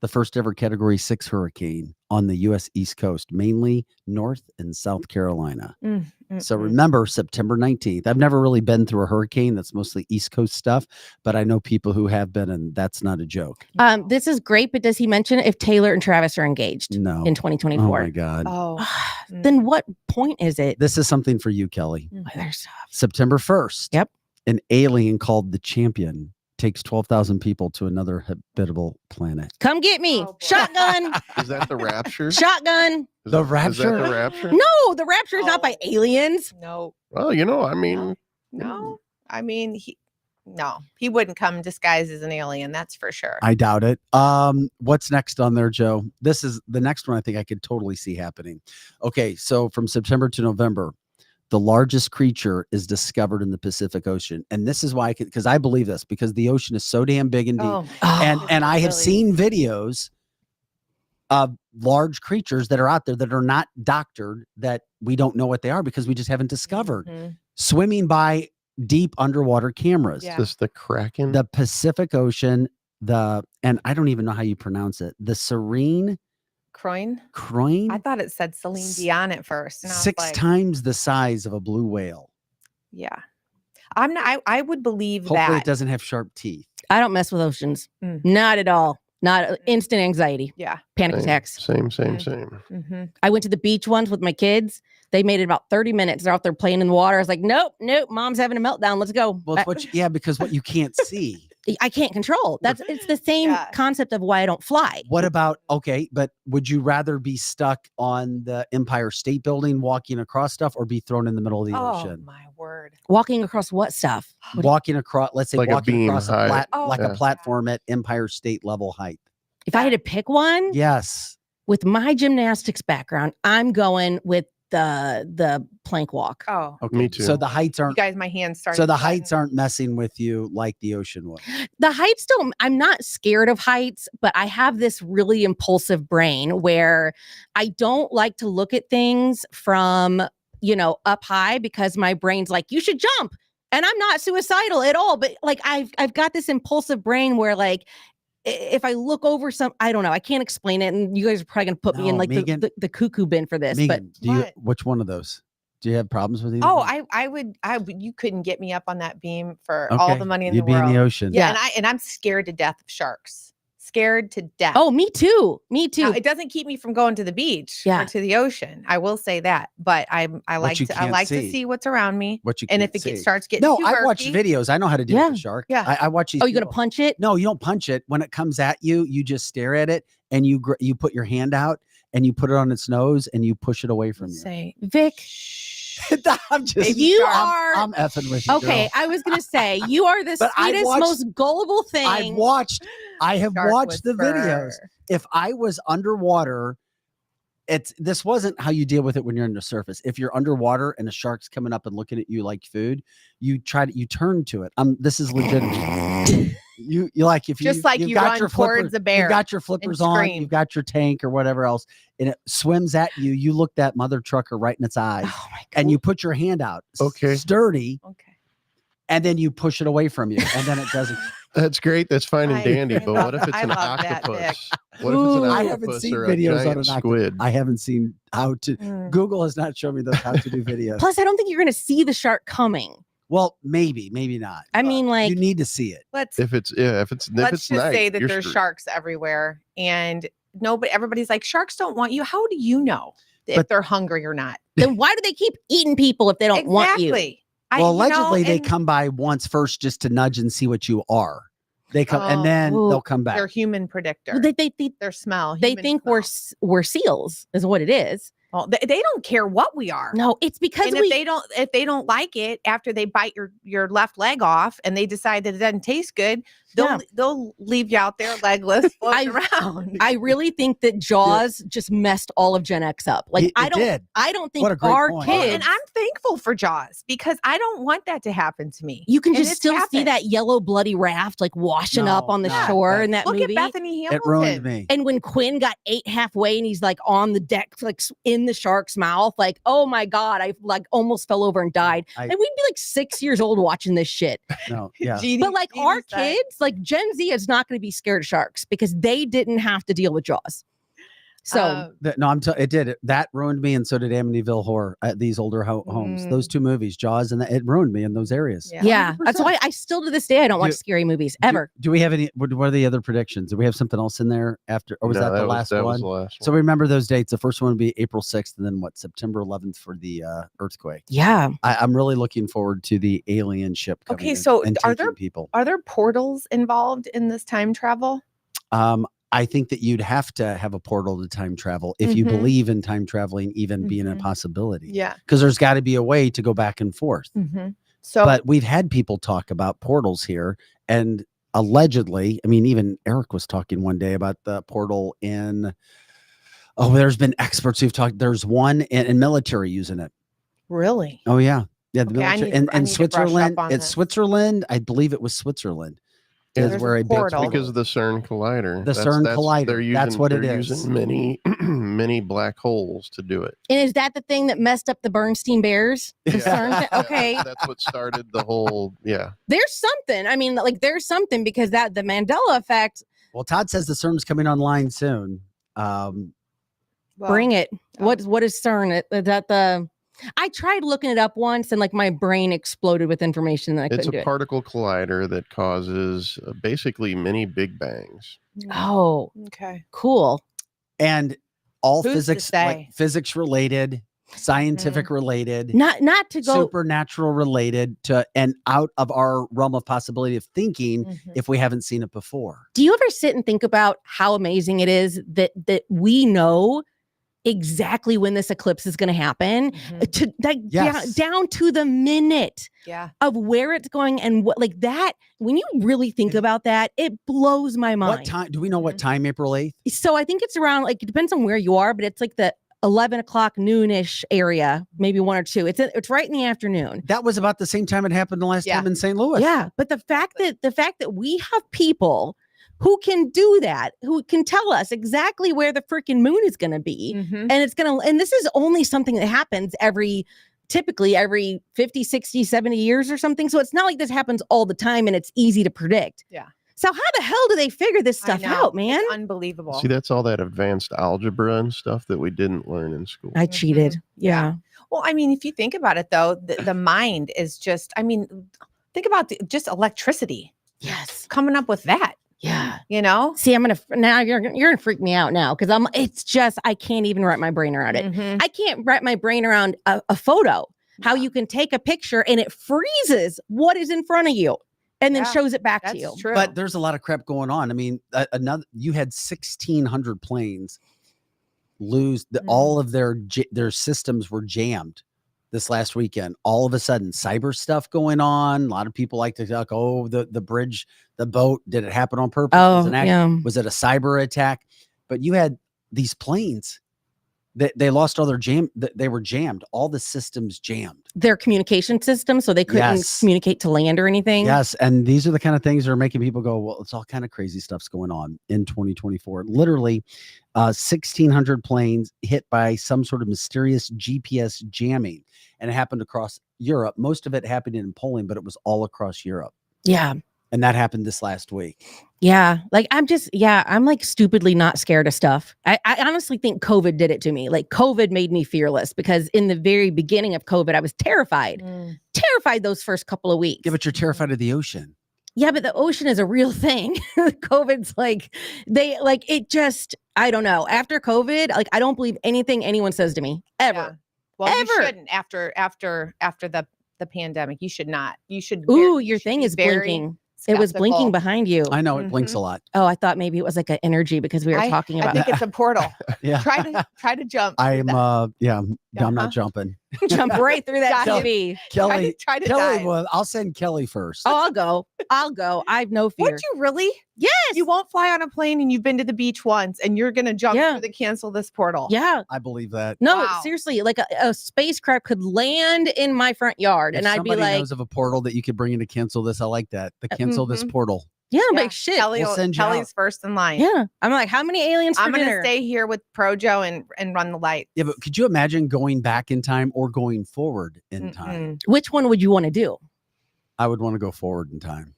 Speaker 2: the first ever Category 6 hurricane on the U.S. East Coast, mainly North and South Carolina. So remember, September 19th. I've never really been through a hurricane. That's mostly East Coast stuff, but I know people who have been, and that's not a joke.
Speaker 8: This is great, but does he mention if Taylor and Travis are engaged
Speaker 2: No.
Speaker 8: in 2024?
Speaker 2: Oh, my God.
Speaker 1: Oh.
Speaker 8: Then what point is it?
Speaker 2: This is something for you, Kelly.
Speaker 8: Weather stuff.
Speaker 2: September 1st.
Speaker 8: Yep.
Speaker 2: An alien called the Champion takes 12,000 people to another habitable planet.
Speaker 8: Come get me. Shotgun.
Speaker 3: Is that the rapture?
Speaker 8: Shotgun.
Speaker 2: The
Speaker 3: Is
Speaker 2: rapture?
Speaker 3: that the rapture?
Speaker 8: No, the rapture is not by aliens.
Speaker 1: No.
Speaker 3: Well, I mean,
Speaker 1: No. I mean, he wouldn't come disguised as an alien. That's for sure.
Speaker 2: I doubt it. What's next on there, Joe? This is the next one I think I could totally see happening. Okay, so from September to November, the largest creature is discovered in the Pacific Ocean. And this is why because I believe this, because the ocean is so damn big and deep. And I have seen videos of large creatures that are out there that are not doctored, that we don't know what they are because we just haven't discovered. Swimming by deep underwater cameras.
Speaker 3: is this the Kraken?
Speaker 2: The Pacific Ocean, and I don't even know how you pronounce it. The Serene
Speaker 1: Croyne? I thought it said Celine Dion at first. And I was
Speaker 2: 6
Speaker 1: like,
Speaker 2: times the size of a blue whale.
Speaker 1: Yeah. I'm not I would believe
Speaker 2: Hopefully
Speaker 1: that.
Speaker 2: it doesn't have sharp teeth.
Speaker 8: I don't mess with oceans. Not at all. Not instant anxiety.
Speaker 1: Yeah.
Speaker 8: Panic attacks.
Speaker 3: Same.
Speaker 8: I went to the beach once with my kids. They made it about 30 minutes. They're out there playing in the water. I was like, nope, mom's having a meltdown. Let's go.
Speaker 2: Well, it's because what you can't see.
Speaker 8: I can't control. It's the same concept of why I don't fly.
Speaker 2: What about, but would you rather be stuck on the Empire State Building walking across stuff or be thrown in the middle of the ocean?
Speaker 1: Oh my word.
Speaker 8: Walking across what stuff?
Speaker 2: Walking across, let's say
Speaker 3: Like
Speaker 2: walking across
Speaker 3: height.
Speaker 2: a platform at Empire State level height.
Speaker 8: If I had to pick one,
Speaker 2: yes.
Speaker 8: With my gymnastics background, I'm going with the plank walk.
Speaker 1: Oh,
Speaker 2: okay.
Speaker 3: Me too.
Speaker 2: So the heights aren't.
Speaker 1: You guys, my hands started.
Speaker 2: So the heights aren't messing with you like the ocean would.
Speaker 8: The heights don't. I'm not scared of heights, but I have this really impulsive brain where I don't like to look at things from up high because my brain's like, you should jump, and I'm not suicidal at all. But like I've got this impulsive brain where like, if I look over I don't know, I can't explain it. And you guys are probably going to put me in like Megan, the cuckoo bin for this.
Speaker 2: Megan, but which one of those? Do you have problems with either?
Speaker 1: Oh, I would, you couldn't get me up on that beam for all the money in the world.
Speaker 2: You'd be in the ocean.
Speaker 1: Yeah. And I'm scared to death of sharks. Scared to death.
Speaker 8: Oh, me too. Now,
Speaker 1: it doesn't keep me from going to the beach or to the ocean. I will say that, but I like to see what's around me.
Speaker 2: And
Speaker 1: if it starts getting too
Speaker 2: I watch
Speaker 1: murky,
Speaker 2: videos. I know how to deal with a shark.
Speaker 1: Yeah.
Speaker 2: I watch these.
Speaker 8: Oh, you're gonna punch it?
Speaker 2: No, you don't punch it. When it comes at you, you just stare at it and you put your hand out and you put it on its nose and you push it away from you.
Speaker 1: Say,
Speaker 8: Vic.
Speaker 2: I'm just. I'm effing with you.
Speaker 8: Okay,
Speaker 2: girl.
Speaker 8: I was gonna say you are the sweetest, most gullible thing.
Speaker 2: I have watched the videos. If I was underwater, this wasn't how you deal with it when you're on the surface. If you're underwater and a shark's coming up and looking at you like food, you turn to it. This is legitimate. You like if you
Speaker 1: just like you
Speaker 2: got
Speaker 1: run
Speaker 2: your
Speaker 1: towards a bear.
Speaker 2: You got your flippers on. You've got your tank or whatever else, and it swims at you. You look that mother trucker right in its eyes, and you put your hand out, sturdy, and then you push it away from you, and then it doesn't.
Speaker 3: That's great. That's fine and dandy. But what if it's an octopus? What if it's an octopus?
Speaker 2: I haven't seen videos on an
Speaker 3: squid.
Speaker 2: I haven't seen how to. Google has not shown me those how to do videos.
Speaker 8: Plus, I don't think you're going to see the shark coming.
Speaker 2: Well, maybe not.
Speaker 8: I mean, like
Speaker 2: you need to see it.
Speaker 1: Let's
Speaker 3: just
Speaker 1: say that there's sharks everywhere, and everybody's like, sharks don't want you. How do you know if they're hungry or not?
Speaker 8: Then why do they keep eating people if they don't want you?
Speaker 2: Well, allegedly they come by once first just to nudge and see what you are. They come and then they'll come back.
Speaker 1: They're human predictor.
Speaker 8: Well, they
Speaker 1: their smell.
Speaker 8: They think we're seals, is what it is.
Speaker 1: Well, they don't care what we are.
Speaker 8: No, it's because
Speaker 1: if they don't like it after they bite your left leg off and they decide that it doesn't taste good, They'll leave you out there legless, floating around.
Speaker 8: I really think that Jaws just messed all of Gen X up. Like I don't think
Speaker 2: What a great
Speaker 8: our
Speaker 2: point.
Speaker 8: kids.
Speaker 1: And I'm thankful for Jaws because I don't want that to happen to me.
Speaker 8: You can
Speaker 1: And
Speaker 8: just
Speaker 1: it's
Speaker 8: still see
Speaker 1: happened.
Speaker 8: that yellow bloody raft like washing up on the shore in that
Speaker 1: Look
Speaker 8: movie.
Speaker 1: at Bethany Hamilton.
Speaker 2: It ruined me.
Speaker 8: And when Quinn got ate halfway and he's like on the deck, like in the shark's mouth, like, oh my God, I like almost fell over and died. And we'd be like 6 years old watching this shit.
Speaker 2: No, yeah.
Speaker 8: But like our kids, like Gen Z is not going to be scared of sharks because they didn't have to deal with Jaws. So
Speaker 2: it did. That ruined me, and so did Amityville Horror at these older homes. Those two movies, Jaws, and it ruined me in those areas.
Speaker 8: Yeah, that's why I still to this day I don't watch scary movies ever.
Speaker 2: Do we have any? What are the other predictions? Do we have something else in there after? Or was that the last one?
Speaker 3: Was the last one.
Speaker 2: So remember those dates. The first one would be April 6th, and then September 11th for the earthquake.
Speaker 8: Yeah,
Speaker 2: I'm really looking forward to the alien ship coming.
Speaker 1: Okay, so
Speaker 2: and
Speaker 1: are
Speaker 2: taking
Speaker 1: there portals involved in this time travel?
Speaker 2: I think that you'd have to have a portal to time travel if you believe in time traveling even being a possibility.
Speaker 1: Yeah.
Speaker 2: Because there's got to be a way to go back and forth.
Speaker 1: So,
Speaker 2: but we've had people talk about portals here, and allegedly, I mean, even Eric was talking one day about the portal in. Oh, there's been experts who've talked. There's one in military using it.
Speaker 1: Really?
Speaker 2: Oh yeah, yeah. The
Speaker 1: Okay,
Speaker 2: military
Speaker 1: I need
Speaker 2: and
Speaker 1: to brush up
Speaker 2: Switzerland.
Speaker 1: on
Speaker 2: It's
Speaker 1: this.
Speaker 2: Switzerland. I believe it was Switzerland.
Speaker 3: There's
Speaker 2: Is where a big
Speaker 1: portal.
Speaker 3: Because of the CERN collider.
Speaker 2: The CERN collider.
Speaker 3: They're using,
Speaker 2: That's what it
Speaker 3: they're
Speaker 2: is.
Speaker 3: using many black holes to do it.
Speaker 8: and is that the thing that messed up the Bernstein Bears? The CERN thing? Okay,
Speaker 3: That's what started the whole. Yeah.
Speaker 8: there's something. I mean, like there's something because that the Mandela effect.
Speaker 2: Well, Todd says the CERN's coming online soon.
Speaker 8: Bring it. What is CERN? Is that the? I tried looking it up once, and like my brain exploded with information that I
Speaker 3: It's
Speaker 8: couldn't do
Speaker 3: a
Speaker 8: it.
Speaker 3: particle collider that causes basically many big bangs.
Speaker 8: Oh,
Speaker 1: okay,
Speaker 8: cool.
Speaker 2: And all
Speaker 1: Who's to
Speaker 2: physics,
Speaker 1: say?
Speaker 2: physics related, scientific related,
Speaker 8: Not to go.
Speaker 2: supernatural related to, and out of our realm of possibility of thinking if we haven't seen it before.
Speaker 8: Do you ever sit and think about how amazing it is that we know exactly when this eclipse is going to happen to like down to the minute of where it's going and what like that when you really think about that it blows my mind.
Speaker 2: What time do we know what time April 8th?
Speaker 8: So I think it's around like it depends on where you are, but it's like the 11 o'clock noonish area, maybe 1 or 2. It's right in the afternoon.
Speaker 2: That was about the same time it happened the last time in St. Louis.
Speaker 8: Yeah, but the fact that we have people who can do that, who can tell us exactly where the freaking moon is going to be. And it's going to, and this is only something that happens typically every 50, 60, 70 years or something. So it's not like this happens all the time and it's easy to predict.
Speaker 1: Yeah.
Speaker 8: So how the hell do they figure this stuff out, man?
Speaker 1: It's unbelievable.
Speaker 3: See, that's all that advanced algebra and stuff that we didn't learn in school.
Speaker 8: I cheated. Yeah.
Speaker 1: Well, I mean, if you think about it though, the mind is just, I mean, think about just electricity.
Speaker 8: Yes.
Speaker 1: Coming up with that.
Speaker 8: Yeah.
Speaker 1: You know?
Speaker 8: See, you're gonna freak me out now because it's just I can't even wrap my brain around it. I can't wrap my brain around a photo. How you can take a picture and it freezes what is in front of you and then shows it back to you.
Speaker 1: True.
Speaker 2: But there's a lot of crap going on. I mean, you had 1,600 planes lose all of their systems were jammed this last weekend. All of a sudden, cyber stuff going on. A lot of people like to talk, oh, the bridge, the boat, did it happen on purpose?
Speaker 8: Oh,
Speaker 2: Was it a cyber attack? But you had these planes that they lost all their they were jammed. All the systems jammed.
Speaker 8: Their communication system, so they couldn't communicate to land or anything.
Speaker 2: Yes, and these are the kind of things that are making people go, well, it's all kind of crazy stuff's going on in 2024. Literally, 1,600 planes hit by some sort of mysterious GPS jamming, and it happened across Europe. Most of it happened in Poland, but it was all across Europe.
Speaker 8: Yeah.
Speaker 2: And that happened this last week.
Speaker 8: Yeah. Like I'm like stupidly not scared of stuff. I honestly think COVID did it to me. Like COVID made me fearless because in the very beginning of COVID, I was terrified. Terrified those first couple of weeks.
Speaker 2: Yeah, but you're terrified of the ocean.
Speaker 8: Yeah, but the ocean is a real thing. COVID's like, I don't know. After COVID, like I don't believe anything anyone says to me ever.
Speaker 1: Yeah. Well,
Speaker 8: ever.
Speaker 1: you shouldn't after the pandemic. You should not. You should.
Speaker 8: Ooh, your thing is blinking. It was blinking behind you.
Speaker 2: I know it blinks a lot.
Speaker 8: Oh, I thought maybe it was like an energy because we were talking about.
Speaker 1: I think it's a portal.
Speaker 2: Yeah.
Speaker 1: Try to jump.
Speaker 2: I'm not jumping.
Speaker 8: Jump right through that
Speaker 1: Got
Speaker 8: TV.
Speaker 2: Kelly,
Speaker 1: Try to
Speaker 2: Kelly,
Speaker 1: dive.
Speaker 2: well, I'll send Kelly first.
Speaker 8: Oh, I'll go. I have no fear.
Speaker 1: Would you really?
Speaker 8: Yes.
Speaker 1: You won't fly on a plane and you've been to the beach once and you're going to jump
Speaker 8: Yeah.
Speaker 1: through the cancel this portal.
Speaker 8: Yeah.
Speaker 2: I believe that.
Speaker 8: No,
Speaker 1: Wow.
Speaker 8: seriously, like a spacecraft could land in my front yard,
Speaker 2: If
Speaker 8: and I'd be
Speaker 2: somebody
Speaker 8: like,
Speaker 2: knows of a portal that you could bring in to cancel this, I like that. The cancel this
Speaker 1: mhm.
Speaker 2: portal.
Speaker 8: yeah, I'm
Speaker 1: Yeah.
Speaker 8: like shit.
Speaker 1: Kelly,
Speaker 2: We'll send you
Speaker 1: Kelly's
Speaker 2: out.
Speaker 1: first in line.
Speaker 8: Yeah. I'm like, how many aliens for
Speaker 1: I'm going to
Speaker 8: dinner?
Speaker 1: stay here with Projo and run the light.
Speaker 2: Yeah, but could you imagine going back in time or going forward in time?
Speaker 8: Which one would you want to do?
Speaker 2: I would want to go forward in time.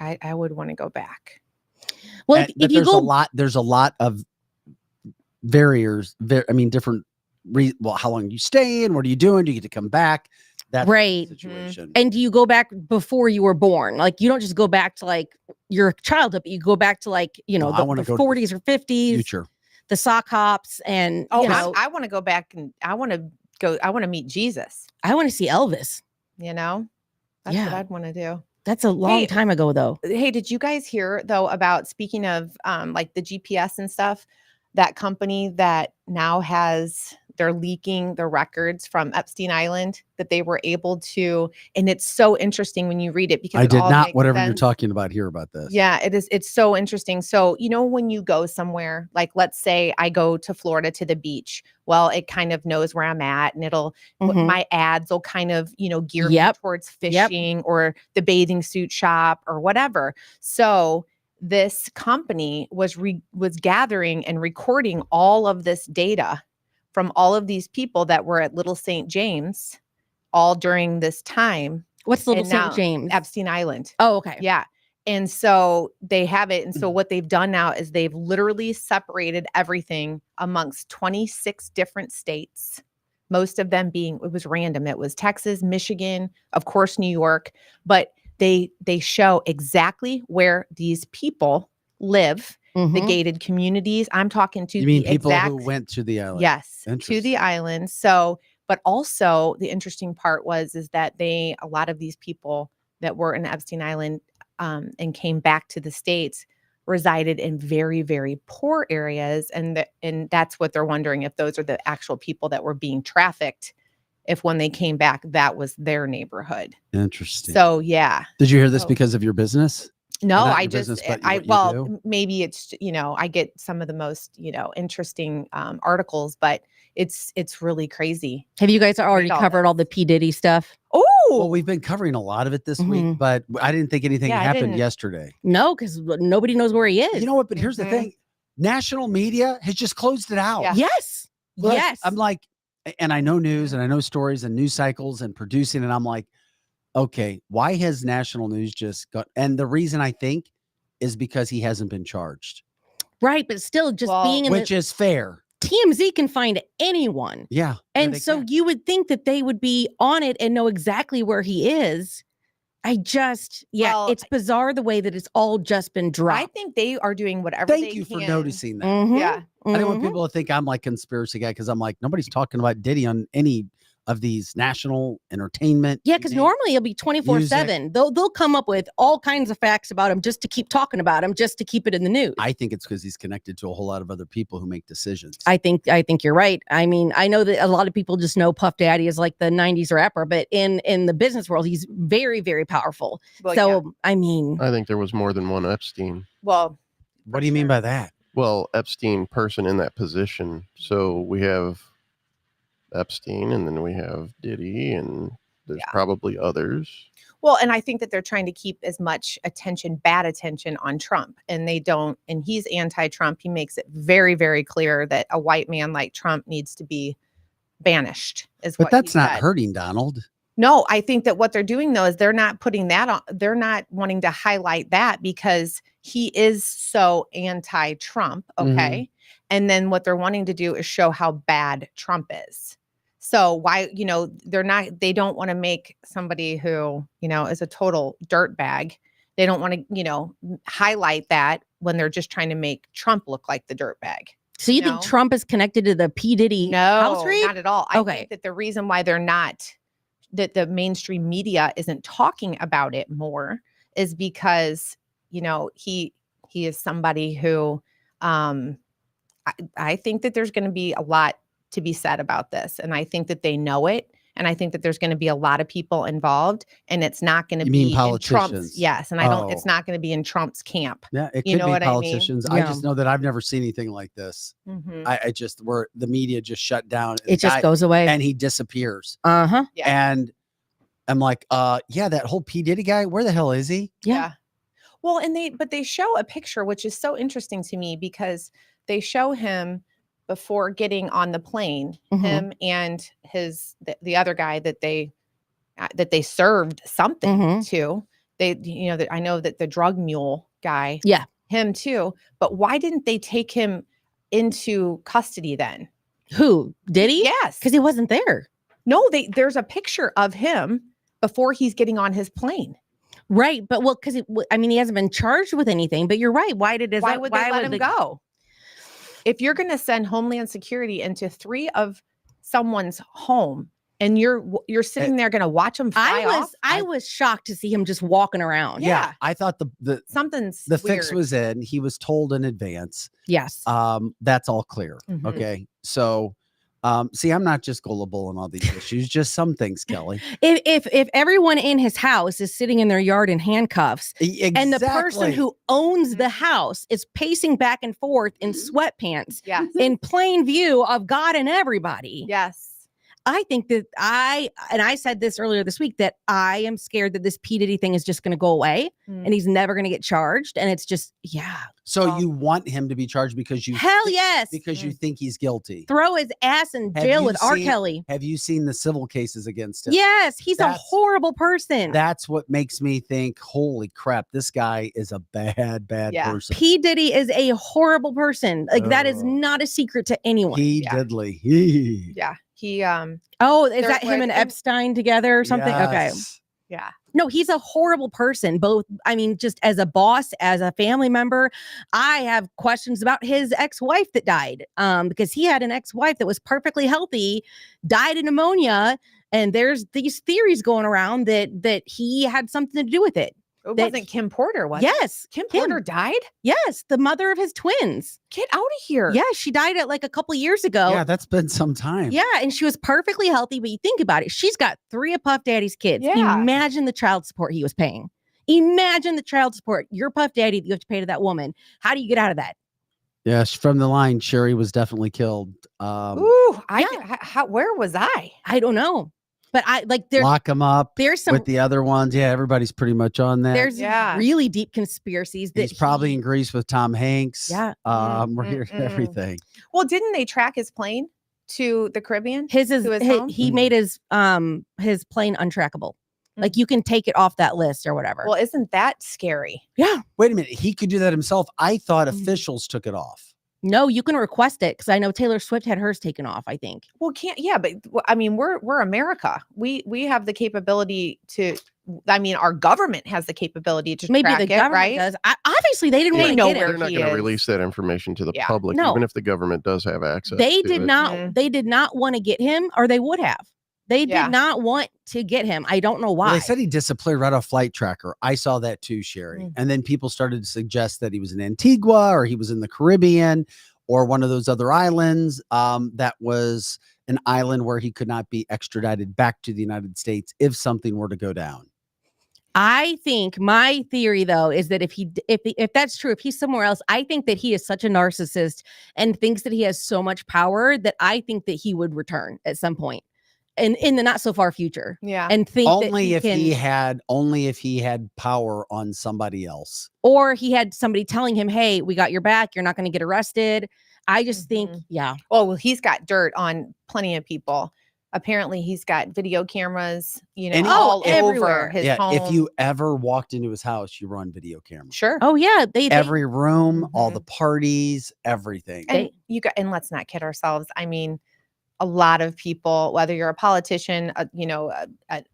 Speaker 1: I would want to go back.
Speaker 8: Well,
Speaker 2: And-
Speaker 8: if
Speaker 2: but
Speaker 8: you go,
Speaker 2: there's a lot of different well, how long you stay in, what are you doing? Do you get to come back? That's
Speaker 8: Right.
Speaker 2: the situation.
Speaker 8: and do you go back before you were born? Like, you don't just go back to like your childhood, but you go back to like, you know,
Speaker 2: No, I wanna
Speaker 8: the
Speaker 2: go to the
Speaker 8: 40s or 50s,
Speaker 2: Future.
Speaker 8: the sock hops, and
Speaker 1: Oh,
Speaker 8: you know,
Speaker 1: I want to go back and I want to meet Jesus,
Speaker 8: I want to see Elvis.
Speaker 1: you know? That's what
Speaker 8: Yeah.
Speaker 1: I'd want to do.
Speaker 8: That's a long
Speaker 1: Hey,
Speaker 8: time ago, though.
Speaker 1: Hey, did you guys hear though about, speaking of like the GPS and stuff, that company that now they're leaking the records from Epstein Island that they were able to, and it's so interesting when you read it because
Speaker 2: I
Speaker 1: it
Speaker 2: did
Speaker 1: all
Speaker 2: not,
Speaker 1: makes
Speaker 2: whatever you're
Speaker 1: sense.
Speaker 2: talking about, hear about this.
Speaker 1: Yeah, it is. It's so interesting. So, you know, when you go somewhere, like let's say I go to Florida to the beach, well, it kind of knows where I'm at and
Speaker 8: Mhm.
Speaker 1: my ads will kind of, gear
Speaker 8: Yep.
Speaker 1: me towards
Speaker 8: Yep.
Speaker 1: fishing or the bathing suit shop or whatever. So this company was gathering and recording all of this data from all of these people that were at Little St. James all during this time.
Speaker 8: What's Little
Speaker 1: And
Speaker 8: St.
Speaker 1: now
Speaker 8: James?
Speaker 1: Epstein Island.
Speaker 8: Oh, okay.
Speaker 1: Yeah. And so they have it. And so what they've done now is they've literally separated everything amongst 26 different states, most of them being, it was random. It was Texas, Michigan, of course, New York, but they show exactly where these people live, the
Speaker 8: Mhm.
Speaker 1: gated communities. I'm talking to
Speaker 2: You mean
Speaker 1: the
Speaker 2: people
Speaker 1: exact,
Speaker 2: who went to the island?
Speaker 1: yes, to
Speaker 2: Interesting.
Speaker 1: the island. So, but also the interesting part is that a lot of these people that were in Epstein Island and came back to the States resided in very, very poor areas. And that's what they're wondering, if those are the actual people that were being trafficked, if when they came back, that was their neighborhood.
Speaker 2: Interesting.
Speaker 1: So, yeah.
Speaker 2: Did you hear this
Speaker 1: Oh.
Speaker 2: because of your business?
Speaker 1: No,
Speaker 2: not
Speaker 1: I
Speaker 2: your
Speaker 1: just,
Speaker 2: business, but
Speaker 1: I,
Speaker 2: what you
Speaker 1: well,
Speaker 2: do?
Speaker 1: maybe it's, I get some of the most, interesting articles, but it's really crazy.
Speaker 8: Have you guys already
Speaker 1: Read all
Speaker 8: covered all the P. Diddy stuff?
Speaker 1: Oh,
Speaker 2: Well, we've been covering a lot of it this week,
Speaker 8: Mhm.
Speaker 2: but I didn't think anything
Speaker 1: Yeah, I
Speaker 2: happened
Speaker 1: didn't.
Speaker 2: yesterday.
Speaker 8: No, because nobody knows where he is.
Speaker 2: You know what? But here's the
Speaker 1: Mhm.
Speaker 2: thing: national media has just closed it out.
Speaker 1: Yeah.
Speaker 8: Yes.
Speaker 2: Like,
Speaker 8: Yes.
Speaker 2: I'm like, and I know news and I know stories and news cycles and producing, and I'm like, okay, why has national news just got? And the reason I think is because he hasn't been charged,
Speaker 8: right, but still, just
Speaker 1: Well,
Speaker 8: being in
Speaker 2: which
Speaker 8: the
Speaker 2: is fair.
Speaker 8: TMZ can find anyone.
Speaker 2: Yeah.
Speaker 8: And
Speaker 2: they
Speaker 8: so
Speaker 2: can.
Speaker 8: you would think that they would be on it and know exactly where he is.
Speaker 1: Well,
Speaker 8: it's bizarre the way that it's all just been
Speaker 1: I
Speaker 8: dropped.
Speaker 1: think they are doing whatever
Speaker 2: Thank
Speaker 1: they
Speaker 2: you for
Speaker 1: can.
Speaker 2: noticing that.
Speaker 8: Mhm.
Speaker 1: Yeah.
Speaker 2: I don't want
Speaker 8: Mhm.
Speaker 2: people to think I'm like conspiracy guy because I'm like, nobody's talking about Diddy on any of these national entertainment.
Speaker 8: Yeah,
Speaker 2: you
Speaker 8: because
Speaker 2: name it.
Speaker 8: normally it'll be 24/7. They'll come up with all kinds of facts about him just to keep talking about him, just to keep it in the news.
Speaker 2: I think it's because he's connected to a whole lot of other people who make decisions.
Speaker 8: I think you're right. I mean, I know that a lot of people just know Puff Daddy as like the 90s rapper, but in the business world, he's very, very powerful.
Speaker 1: Well,
Speaker 8: So
Speaker 1: yeah.
Speaker 8: I mean,
Speaker 3: I think there was more than one Epstein.
Speaker 1: Well,
Speaker 2: What do you mean by that?
Speaker 3: Well, Epstein person in that position. So we have Epstein, and then we have Diddy, and there's probably others.
Speaker 1: well, and I think that they're trying to keep as much attention, bad attention, on Trump, and they don't. And he's anti-Trump. He makes it very, very clear that a white man like Trump needs to be banished.
Speaker 2: But that's not
Speaker 1: said.
Speaker 2: hurting Donald.
Speaker 1: No, I think that what they're doing though is they're not putting that on. They're not wanting to highlight that because he is so anti-Trump. Okay. And then what they're wanting to do is show how bad Trump is. So why, they don't want to make somebody who, is a total dirtbag. They don't want to, highlight that when they're just trying to make Trump look like the dirtbag.
Speaker 8: so you think Trump is connected to the P. Diddy house
Speaker 1: No,
Speaker 8: raid?
Speaker 1: not at all. I
Speaker 8: Okay.
Speaker 1: think that the reason why they're not, that the mainstream media isn't talking about it more is because, he is somebody who, I think that there's going to be a lot to be said about this. And I think that they know it. And I think that there's going to be a lot of people involved, and it's not going to
Speaker 2: You
Speaker 1: be
Speaker 2: mean politicians?
Speaker 1: in Trump's. Yes. And it's not going to be in Trump's camp.
Speaker 2: Yeah, it
Speaker 1: You
Speaker 2: could
Speaker 1: know
Speaker 2: be
Speaker 1: what I mean?
Speaker 2: politicians. I just know that I've never seen anything like this.
Speaker 1: Mhm.
Speaker 2: I just where the media just shut down. and
Speaker 8: It
Speaker 2: the
Speaker 8: just
Speaker 2: guy-
Speaker 8: goes away.
Speaker 2: and he disappears.
Speaker 8: Uh-huh.
Speaker 1: Yeah.
Speaker 2: And I'm like, yeah, that whole P. Diddy guy, where the hell is he?
Speaker 8: Yeah.
Speaker 1: Well, and they show a picture, which is so interesting to me because they show him before getting on the plane,
Speaker 8: Mhm.
Speaker 1: him and the other guy that they served something
Speaker 8: Mhm.
Speaker 1: to. They, I know that the drug mule guy,
Speaker 8: Yeah.
Speaker 1: him too. But why didn't they take him into custody then?
Speaker 8: Who? Did he?
Speaker 1: Yes,
Speaker 8: Because he wasn't there.
Speaker 1: no, there's a picture of him before he's getting on his plane.
Speaker 8: Right. But because he hasn't been charged with anything. But you're right. Why would they
Speaker 1: let him go? If you're going to send Homeland Security into 3 of someone's home and you're sitting there going to watch them fly off,
Speaker 8: I was shocked to see him just walking around.
Speaker 1: Yeah.
Speaker 2: I thought the
Speaker 1: something's
Speaker 2: the fix
Speaker 1: weird.
Speaker 2: was in. He was told in advance.
Speaker 8: Yes.
Speaker 2: That's all clear.
Speaker 1: Mhm.
Speaker 2: Okay. So see, I'm not just gullible on all these issues, just some things, Kelly.
Speaker 8: If everyone in his house is sitting in their yard in handcuffs, and the person who owns the house is pacing back and forth in sweatpants,
Speaker 1: Yes.
Speaker 8: in plain view of God and everybody,
Speaker 1: Yes.
Speaker 8: I think that I said this earlier this week, that I am scared that this P. Diddy thing is just going to go away and he's never going to get charged. And it's just,
Speaker 2: So you want him to be charged because you
Speaker 8: yes,
Speaker 2: because you think he's guilty.
Speaker 8: throw his ass in
Speaker 2: Have
Speaker 8: jail
Speaker 2: you
Speaker 8: with R.
Speaker 2: seen-
Speaker 8: Kelly.
Speaker 2: Have you seen the civil cases against him?
Speaker 8: Yes, he's a horrible person.
Speaker 2: That's what makes me think, holy crap, this guy is a bad person.
Speaker 8: P. Diddy is a horrible person. Like that is not a secret to anyone.
Speaker 2: He diddly. He.
Speaker 1: Yeah. He
Speaker 8: Oh, is that him and Epstein together or something? Okay.
Speaker 2: Yes.
Speaker 1: Yeah.
Speaker 8: No, he's a horrible person. Both, just as a boss, as a family member. I have questions about his ex-wife that died. Because he had an ex-wife that was perfectly healthy, died of pneumonia, and there's these theories going around that he had something to do with it.
Speaker 1: It wasn't Kim Porter, was it?
Speaker 8: Yes.
Speaker 1: Kim Porter died?
Speaker 8: Yes, the mother of his twins.
Speaker 1: Get out of here.
Speaker 8: Yeah, she died at like a couple years ago.
Speaker 2: Yeah, that's been some time.
Speaker 8: Yeah, and she was perfectly healthy, but you think about it, she's got 3 of Puff Daddy's kids.
Speaker 1: Yeah.
Speaker 8: Imagine the child support he was paying. Imagine the child support. Your Puff Daddy that you have to pay to that woman. How do you get out of that?
Speaker 2: Yes, from the line, Sherry was definitely killed.
Speaker 1: Ooh, where was I?
Speaker 8: I don't know. But there's
Speaker 2: Lock him up
Speaker 8: there's some
Speaker 2: with the other ones. Yeah, everybody's pretty much on that.
Speaker 8: there's really deep conspiracies that
Speaker 2: He's probably in Greece with Tom Hanks.
Speaker 8: Yeah.
Speaker 2: We're hearing everything.
Speaker 1: Well, didn't they track his plane to the Caribbean?
Speaker 8: his is
Speaker 1: to his home?
Speaker 8: he made his plane untrackable. Like you can take it off that list or whatever.
Speaker 1: Well, isn't that scary?
Speaker 8: Yeah.
Speaker 2: Wait a minute. He could do that himself. I thought
Speaker 8: Mm-hmm.
Speaker 2: officials took it off.
Speaker 8: No, you can request it because I know Taylor Swift had hers taken off, I think.
Speaker 1: Well, but we're America. We have the capability to. Our government has the capability to
Speaker 8: Maybe
Speaker 1: track
Speaker 8: the
Speaker 1: it,
Speaker 8: government
Speaker 1: right?
Speaker 8: does. Obviously, they didn't
Speaker 1: They
Speaker 8: want to
Speaker 1: know
Speaker 8: get
Speaker 1: where
Speaker 8: it.
Speaker 3: They're not
Speaker 1: he
Speaker 3: going to
Speaker 1: is.
Speaker 3: release that information to the
Speaker 1: Yeah.
Speaker 3: public,
Speaker 8: No.
Speaker 3: even if the government does have access.
Speaker 8: They
Speaker 3: to
Speaker 8: did
Speaker 3: it.
Speaker 8: not. They did not want to get him, or they would have. They
Speaker 1: Yeah.
Speaker 8: did not want to get him. I don't know why.
Speaker 2: Well, they said he disappeared right off Flight Tracker. I saw that too, Sherry.
Speaker 1: Mm.
Speaker 2: And then people started to suggest that he was in Antigua or he was in the Caribbean or one of those other islands. That was an island where he could not be extradited back to the United States if something were to go down.
Speaker 8: I think my theory though is that if that's true, if he's somewhere else, I think that he is such a narcissist and thinks that he has so much power that I think that he would return at some point in the not so far future.
Speaker 1: Yeah.
Speaker 8: And think
Speaker 2: Only
Speaker 8: that
Speaker 2: if he had power on somebody else.
Speaker 8: or he had somebody telling him, "Hey, we got your back. You're not going to get arrested." I just think, yeah.
Speaker 1: Oh, well, he's got dirt on plenty of people. Apparently, he's got video cameras, all
Speaker 8: everywhere.
Speaker 1: over his
Speaker 2: Yeah,
Speaker 1: home.
Speaker 2: if you ever walked into his house, you were on video camera.
Speaker 1: Sure.
Speaker 8: Oh yeah, they
Speaker 2: Every room, all
Speaker 1: Mhm.
Speaker 2: the parties, everything.
Speaker 1: And and let's not kid ourselves. A lot of people, whether you're a politician, a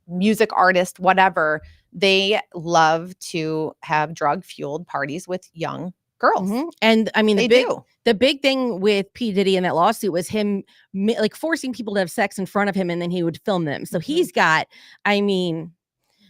Speaker 1: music artist, whatever, they love to have drug-fueled parties with young girls.
Speaker 8: Mhm. And
Speaker 1: They do.
Speaker 8: the big thing with P. Diddy in that lawsuit was him forcing people to have sex in front of him and then he would film them. So he's got,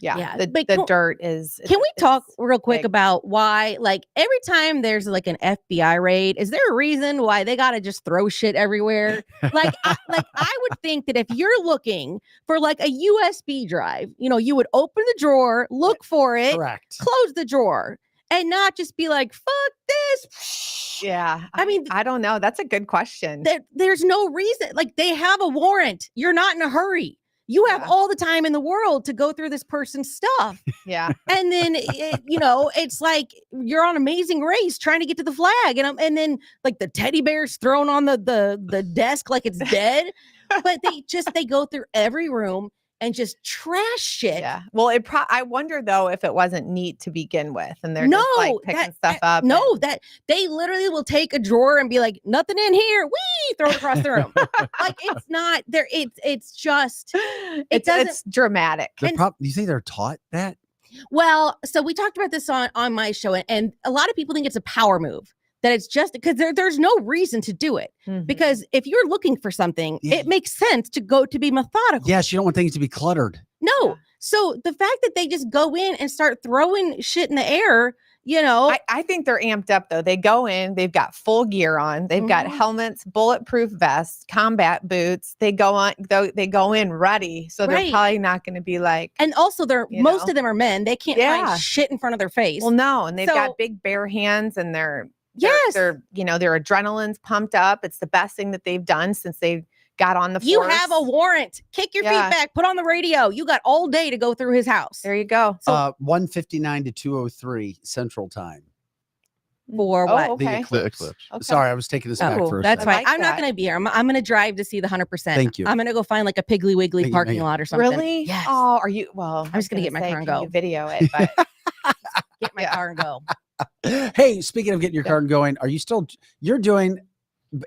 Speaker 1: Yeah.
Speaker 8: but
Speaker 1: The dirt is.
Speaker 8: Can we talk
Speaker 1: it's
Speaker 8: real quick
Speaker 1: big.
Speaker 8: about why, like, every time there's like an FBI raid, is there a reason why they got to just throw shit everywhere? I would think that if you're looking for like a USB drive, you would open the drawer, look for it,
Speaker 2: Correct.
Speaker 8: close the drawer, and not just be like, fuck this.
Speaker 1: Yeah.
Speaker 8: I mean,
Speaker 1: I don't know. That's a good question.
Speaker 8: there's no reason. Like, they have a warrant. You're not in a hurry. You have all the time in the world to go through this person's stuff.
Speaker 1: Yeah.
Speaker 8: And then, it's like you're on Amazing Race trying to get to the flag. And then like the teddy bear's thrown on the desk like it's dead. But they go through every room and just trash shit.
Speaker 1: Yeah. Well, I wonder though if it wasn't neat to begin with, and they're just like picking stuff up.
Speaker 8: That they literally will take a drawer and be like, nothing in here. Wee, throw it across the room. Like, it's not there. It's just
Speaker 1: It's dramatic.
Speaker 2: Do you think they're taught that?
Speaker 8: Well, so we talked about this on my show, and a lot of people think it's a power move. That it's just because there's no reason to do it. Because if you're looking for something, it makes sense to be methodical.
Speaker 2: Yes, you don't want things to be cluttered.
Speaker 8: No. Yeah. So the fact that they just go in and start throwing shit in the air,
Speaker 1: I think they're amped up though. They go in, they've got full gear on, they've got helmets, bulletproof vests, combat boots. They go in ready. So they're probably not going to be like,
Speaker 8: and also most of them are men. They can't find shit in front of their face.
Speaker 1: Well, no. And they've got big bare hands, and they're their adrenaline's pumped up. It's the best thing that they've done since they got on the force.
Speaker 8: You have a warrant. Kick your feet back. Put on the radio. You got all day to go through his house.
Speaker 1: There you go.
Speaker 2: So 1:59 to 2:03 Central Time.
Speaker 8: For what?
Speaker 1: Okay.
Speaker 2: The eclipse. Okay. Sorry, I was taking this back for a
Speaker 8: That's
Speaker 2: second.
Speaker 8: fine. I'm not going to be here. I'm going to drive to see the 100%.
Speaker 2: Thank you.
Speaker 8: I'm going to go find like a Piggly Wiggly parking lot or something.
Speaker 1: Really?
Speaker 8: Yes.
Speaker 1: Oh, are you? Well,
Speaker 8: I'm just going to get my car and go.
Speaker 1: You video it, but
Speaker 8: get my car and go.
Speaker 2: Hey, speaking of getting your car and going,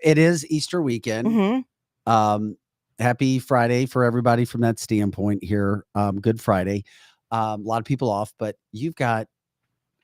Speaker 2: it is Easter weekend.
Speaker 8: Mm-hmm.
Speaker 2: Happy Friday for everybody from that standpoint here. Good Friday. A lot of people off, but you've got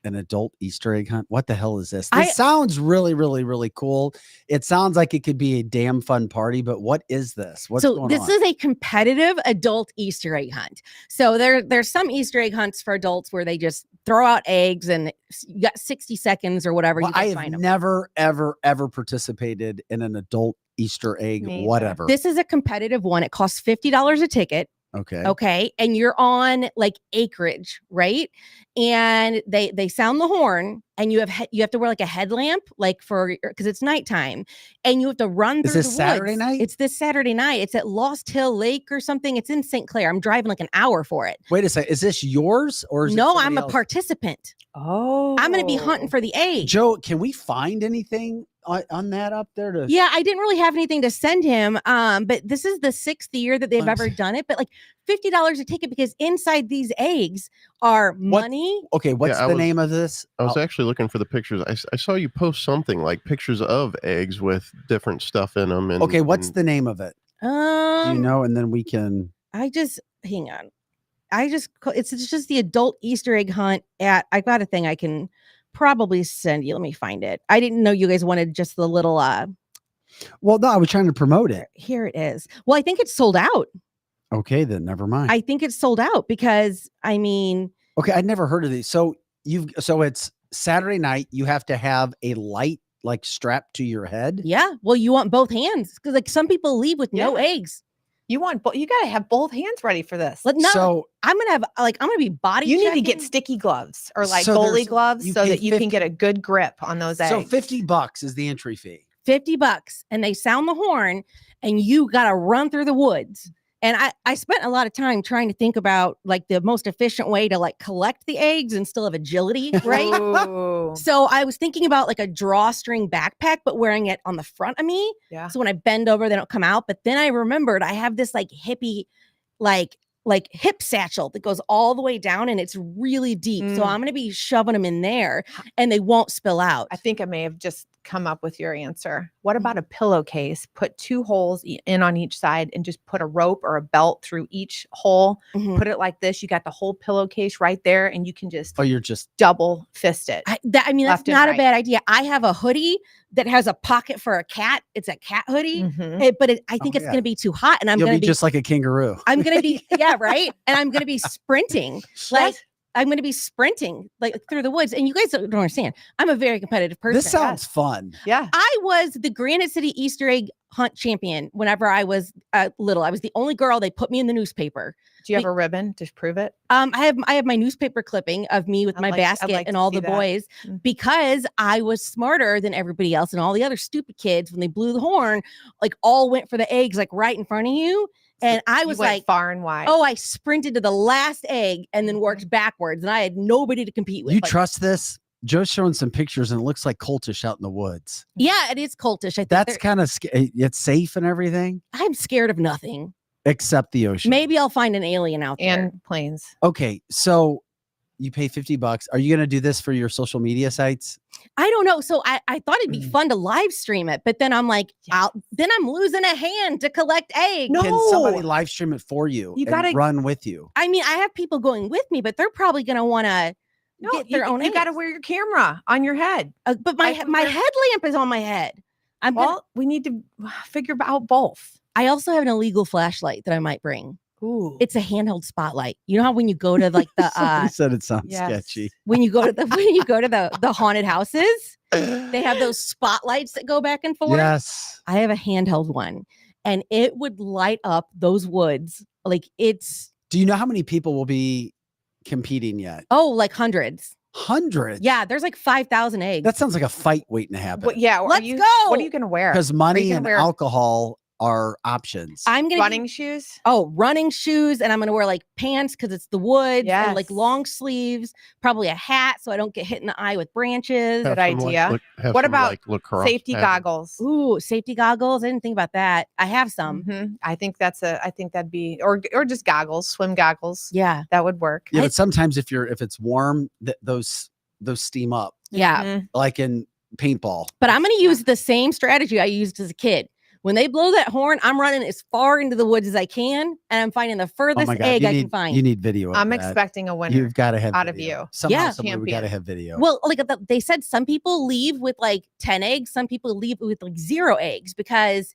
Speaker 2: an adult Easter egg hunt. What the hell is this? This sounds really, really, really cool. It sounds like it could be a damn fun party, but what is this? What's going on?
Speaker 8: This is a competitive adult Easter egg hunt. So there's some Easter egg hunts for adults where they just throw out eggs and you got 60 seconds or whatever.
Speaker 2: Well, I have never, ever, ever participated in an adult Easter egg, whatever.
Speaker 8: This is a competitive one. It costs $50 a ticket. Okay. And you're on like acreage, right? And they sound the horn, and you have to wear like a headlamp, like because it's nighttime, and you have to run through the woods.
Speaker 2: Saturday night?
Speaker 8: It's this Saturday night. It's at Lost Hill Lake or something. It's in St. Clair. I'm driving like an hour for it.
Speaker 2: Wait a second. Is this yours or is it
Speaker 8: No, I'm a
Speaker 2: else?
Speaker 8: Participant.
Speaker 1: Oh.
Speaker 8: I'm going to be hunting for the egg.
Speaker 2: Joe, can we find anything on that up there?
Speaker 8: Yeah, I didn't really have anything to send him. But this is the 6th year that they've ever done it. But like $50 a ticket, because inside these eggs are money.
Speaker 2: Okay, what's the name of this?
Speaker 3: I was actually looking for the pictures. I saw you post something like pictures of eggs with different stuff in them. And,
Speaker 2: okay, what's the name of it? Do you know? And then we can.
Speaker 8: Hang on. It's just the adult Easter egg hunt I got a thing I can probably send you. Let me find it. I didn't know you guys wanted just the little
Speaker 2: Well, no, I was trying to promote it.
Speaker 8: Here it is. Well, I think it's sold out.
Speaker 2: Okay, then never mind.
Speaker 8: I think it's sold out because
Speaker 2: okay, I'd never heard of these. So it's Saturday night. You have to have a light like strapped to your head.
Speaker 8: Yeah. Well, you want both hands because like some people leave with no eggs.
Speaker 1: You got to have both hands ready for this.
Speaker 8: So I'm gonna be body.
Speaker 1: You need to get sticky gloves or like goalie gloves so that you can get a good grip on those eggs.
Speaker 2: So $50 is the entry fee.
Speaker 8: $50, and they sound the horn, and you got to run through the woods. And I spent a lot of time trying to think about like the most efficient way to like collect the eggs and still have agility, right? So I was thinking about like a drawstring backpack, but wearing it on the front of me.
Speaker 1: Yeah.
Speaker 8: So when I bend over, they don't come out. But then I remembered I have this like hippie, like hip satchel that goes all the way down, and it's really deep. So I'm going to be shoving them in there, and they won't spill out.
Speaker 1: I think I may have just come up with your answer. What about a pillowcase? Put 2 holes in on each side and just put a rope or a belt through each hole.
Speaker 8: Mhm.
Speaker 1: Put it like this. You got the whole pillowcase right there, and you can just
Speaker 2: you're just
Speaker 1: double fist it.
Speaker 8: I mean, that's
Speaker 1: left and
Speaker 8: not a
Speaker 1: right.
Speaker 8: bad idea. I have a hoodie that has a pocket for a cat. It's a cat hoodie,
Speaker 1: Mhm.
Speaker 8: but I think it's
Speaker 2: yeah.
Speaker 8: going to be too hot, and
Speaker 2: you'll
Speaker 8: going
Speaker 2: be
Speaker 8: to be
Speaker 2: just like a kangaroo.
Speaker 8: I'm going to be yeah, right, and I'm going to be sprinting like.
Speaker 1: Yes.
Speaker 8: I'm going to be sprinting like through the woods, and you guys don't understand. I'm a very competitive person.
Speaker 2: This sounds fun.
Speaker 1: Yeah.
Speaker 8: I was the Granite City Easter egg hunt champion whenever I was little. I was the only girl. They put me in the newspaper.
Speaker 1: Do you have a ribbon to prove it?
Speaker 8: I have my newspaper clipping of me with
Speaker 1: I'd
Speaker 8: my
Speaker 1: like
Speaker 8: basket and
Speaker 1: to
Speaker 8: all
Speaker 1: see
Speaker 8: the
Speaker 1: that.
Speaker 8: boys
Speaker 1: Mhm.
Speaker 8: because I was smarter than everybody else, and all the other stupid kids when they blew the horn, like all went for the eggs like right in front of you. And I
Speaker 1: You
Speaker 8: was
Speaker 1: went
Speaker 8: like,
Speaker 1: far and wide.
Speaker 8: oh, I sprinted to the last egg and then worked backwards, and I had nobody to compete with.
Speaker 2: You
Speaker 8: Like,
Speaker 2: trust this? Joe's showing some pictures and it looks like cultish out in the woods.
Speaker 8: yeah, it is cultish. I think
Speaker 2: That's kind of it's safe and everything
Speaker 8: I'm scared of nothing.
Speaker 2: except the ocean.
Speaker 8: Maybe I'll find an alien out there.
Speaker 1: And planes.
Speaker 2: Okay, so you pay $50. Are you going to do this for your social media sites?
Speaker 8: I don't know. So I thought it'd be fun to live stream it, but then I'm like, then I'm losing a hand to collect eggs.
Speaker 1: No.
Speaker 2: Can somebody live stream it for you?
Speaker 1: You
Speaker 2: and
Speaker 1: gotta-
Speaker 2: run with you.
Speaker 8: I mean, I have people going with me, but they're probably going to want to get their own
Speaker 1: You got to
Speaker 8: eggs.
Speaker 1: wear your camera on your head.
Speaker 8: But my
Speaker 1: I can
Speaker 8: my
Speaker 1: wear-
Speaker 8: headlamp is on my head.
Speaker 1: Well, we need to figure out both.
Speaker 8: I also have an illegal flashlight that I might bring.
Speaker 1: Ooh.
Speaker 8: It's a handheld spotlight. You know how when you go to like the
Speaker 2: Somebody said it sounds
Speaker 1: yes.
Speaker 2: sketchy.
Speaker 8: when you go to the haunted houses, they have those spotlights that go back and forth.
Speaker 2: Yes.
Speaker 8: I have a handheld one, and it would light up those woods like it's
Speaker 2: Do you know how many people will be competing yet?
Speaker 8: like hundreds.
Speaker 2: Hundreds.
Speaker 8: Yeah, there's like 5,000 eggs.
Speaker 2: That sounds like a fight waiting to happen.
Speaker 1: What, yeah.
Speaker 8: Let's
Speaker 1: What
Speaker 8: go.
Speaker 1: are you going to wear?
Speaker 2: Because
Speaker 1: Are you
Speaker 2: money
Speaker 1: gonna
Speaker 2: and
Speaker 1: wear
Speaker 2: alcohol are options.
Speaker 8: I'm gonna
Speaker 1: running shoes?
Speaker 8: running shoes, and I'm gonna wear like pants because it's the woods, and like
Speaker 1: Yes.
Speaker 8: long sleeves, probably a hat so I don't get hit in the eye with branches.
Speaker 1: Good
Speaker 3: Have some,
Speaker 1: idea.
Speaker 3: have
Speaker 1: What
Speaker 3: some,
Speaker 1: about
Speaker 3: lacrosse
Speaker 1: Safety
Speaker 3: pads.
Speaker 1: goggles.
Speaker 8: Ooh, safety goggles. I didn't think about that. I have some.
Speaker 1: I think that'd be or just goggles, swim goggles.
Speaker 8: Yeah.
Speaker 1: That would work.
Speaker 2: yeah, but sometimes if it's warm, those steam up,
Speaker 8: Yeah.
Speaker 1: Mhm.
Speaker 2: like in paintball.
Speaker 8: But I'm gonna use the same strategy I used as a kid. When they blow that horn, I'm running as far into the woods as I can, and I'm finding the
Speaker 2: Oh
Speaker 8: furthest
Speaker 2: my God,
Speaker 8: egg
Speaker 2: you
Speaker 8: I
Speaker 2: need
Speaker 8: can find.
Speaker 2: you need video. Of
Speaker 1: I'm
Speaker 2: that.
Speaker 1: expecting a winner.
Speaker 2: You've got to have
Speaker 1: out of
Speaker 2: video.
Speaker 1: you.
Speaker 2: Somehow,
Speaker 8: Yeah.
Speaker 2: some way we got to
Speaker 1: Champion.
Speaker 2: have video.
Speaker 8: Well, like they said, some people leave with like 10 eggs. Some people leave with like 0 eggs because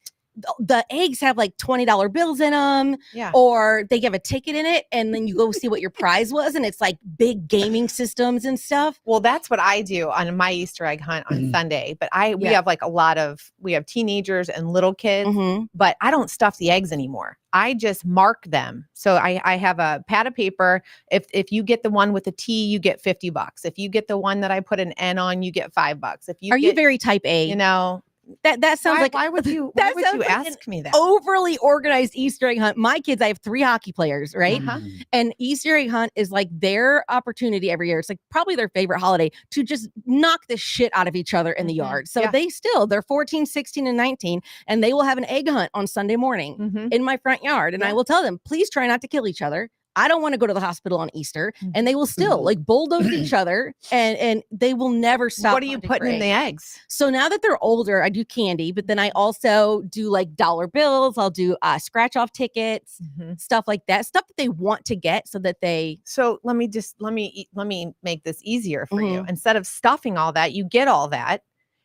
Speaker 8: the eggs have like $20 bills in them,
Speaker 1: Yeah.
Speaker 8: or they give a ticket in it, and then you go see what your prize was, and it's like big gaming systems and stuff.
Speaker 1: Well, that's what I do on my Easter egg hunt on Sunday. But we
Speaker 8: Yeah.
Speaker 1: have like we have teenagers and little kids,
Speaker 8: Mhm.
Speaker 1: but I don't stuff the eggs anymore. I just mark them. So I have a pad of paper. If you get the one with a T, you get $50. If you get the one that I put an N on, you get $5. If you
Speaker 8: Are you
Speaker 1: get,
Speaker 8: very type A?
Speaker 1: you know,
Speaker 8: that sounds
Speaker 1: why,
Speaker 8: like
Speaker 1: why would you
Speaker 8: that
Speaker 1: why would
Speaker 8: sounds
Speaker 1: you
Speaker 8: like an
Speaker 1: ask me that?
Speaker 8: overly organized Easter egg hunt. My kids, I have 3 hockey players, right?
Speaker 1: Uh-huh.
Speaker 8: And Easter egg hunt is like their opportunity every year. It's like probably their favorite holiday to just knock the shit out of each other in the yard. So
Speaker 1: Yeah.
Speaker 8: they're 14, 16, and 19, and they will have an egg hunt on Sunday morning
Speaker 1: Mhm.
Speaker 8: in my front yard. And I
Speaker 1: Yeah.
Speaker 8: will tell them, please try not to kill each other. I don't want to go to the hospital on Easter. And they will still like bulldoze each other, and they will never stop.
Speaker 1: What are you
Speaker 8: hunting
Speaker 1: putting
Speaker 8: for
Speaker 1: in the eggs?
Speaker 8: So now that they're older, I do candy, but then I also do like dollar bills. I'll do scratch off tickets, stuff like that, stuff that they want to get so that they.
Speaker 1: So let me make this easier for you.
Speaker 8: Mhm.
Speaker 1: Instead of stuffing all that, you get all that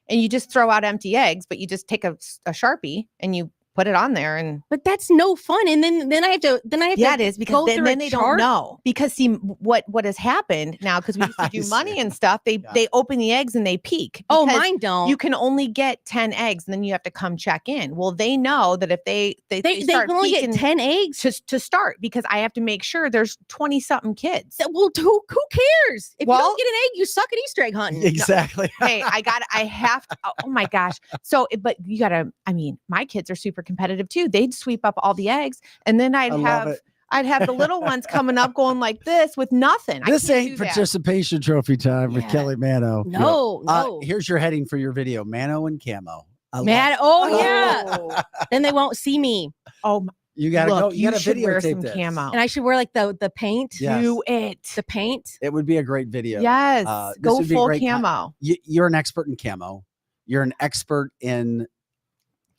Speaker 1: and you just throw out empty eggs, but you just take a Sharpie and you put it on there. And
Speaker 8: But that's no fun. And then I have to
Speaker 1: yeah,
Speaker 8: to
Speaker 1: it is, because
Speaker 8: go
Speaker 1: then
Speaker 8: through a
Speaker 1: they don't
Speaker 8: chart.
Speaker 1: know. Because see what has happened now, because we used to
Speaker 2: I
Speaker 1: do
Speaker 2: see.
Speaker 1: money and stuff, they open the eggs and they peek.
Speaker 8: Oh,
Speaker 1: because
Speaker 8: mine don't.
Speaker 1: You can only get 10 eggs and then you have to come check in. Well, they know that if they
Speaker 8: they
Speaker 1: start
Speaker 8: can only get
Speaker 1: peeking
Speaker 8: 10 eggs.
Speaker 1: to start, because I have to make sure there's 20 something kids.
Speaker 8: Well, who cares? If you
Speaker 1: Well-
Speaker 8: don't get an egg, you suck at Easter egg hunting.
Speaker 2: Exactly.
Speaker 1: Hey, I have to, oh my gosh. So, but you gotta, I mean, my kids are super competitive too. They'd sweep up all the eggs and then
Speaker 2: I love it.
Speaker 1: I'd have the little ones coming up going like this with nothing.
Speaker 2: This
Speaker 1: I can't
Speaker 2: ain't
Speaker 1: do that.
Speaker 2: participation trophy time with
Speaker 8: Yeah.
Speaker 2: Kelly Mano.
Speaker 8: No, no.
Speaker 2: Here's your heading for your video: Mano and camo. I love
Speaker 8: Man,
Speaker 2: it.
Speaker 8: oh yeah. Then they won't see me.
Speaker 1: Oh, my,
Speaker 2: You gotta
Speaker 1: look,
Speaker 2: go. You gotta
Speaker 1: should wear
Speaker 2: videotape
Speaker 1: some
Speaker 2: this.
Speaker 1: camo.
Speaker 8: And I should wear like the paint.
Speaker 2: Yes.
Speaker 1: Do it.
Speaker 8: The paint.
Speaker 2: It would be a great video.
Speaker 1: Yes.
Speaker 2: This
Speaker 1: Go
Speaker 2: would be a
Speaker 1: full
Speaker 2: great
Speaker 1: camo.
Speaker 2: You're an expert in camo. You're an expert in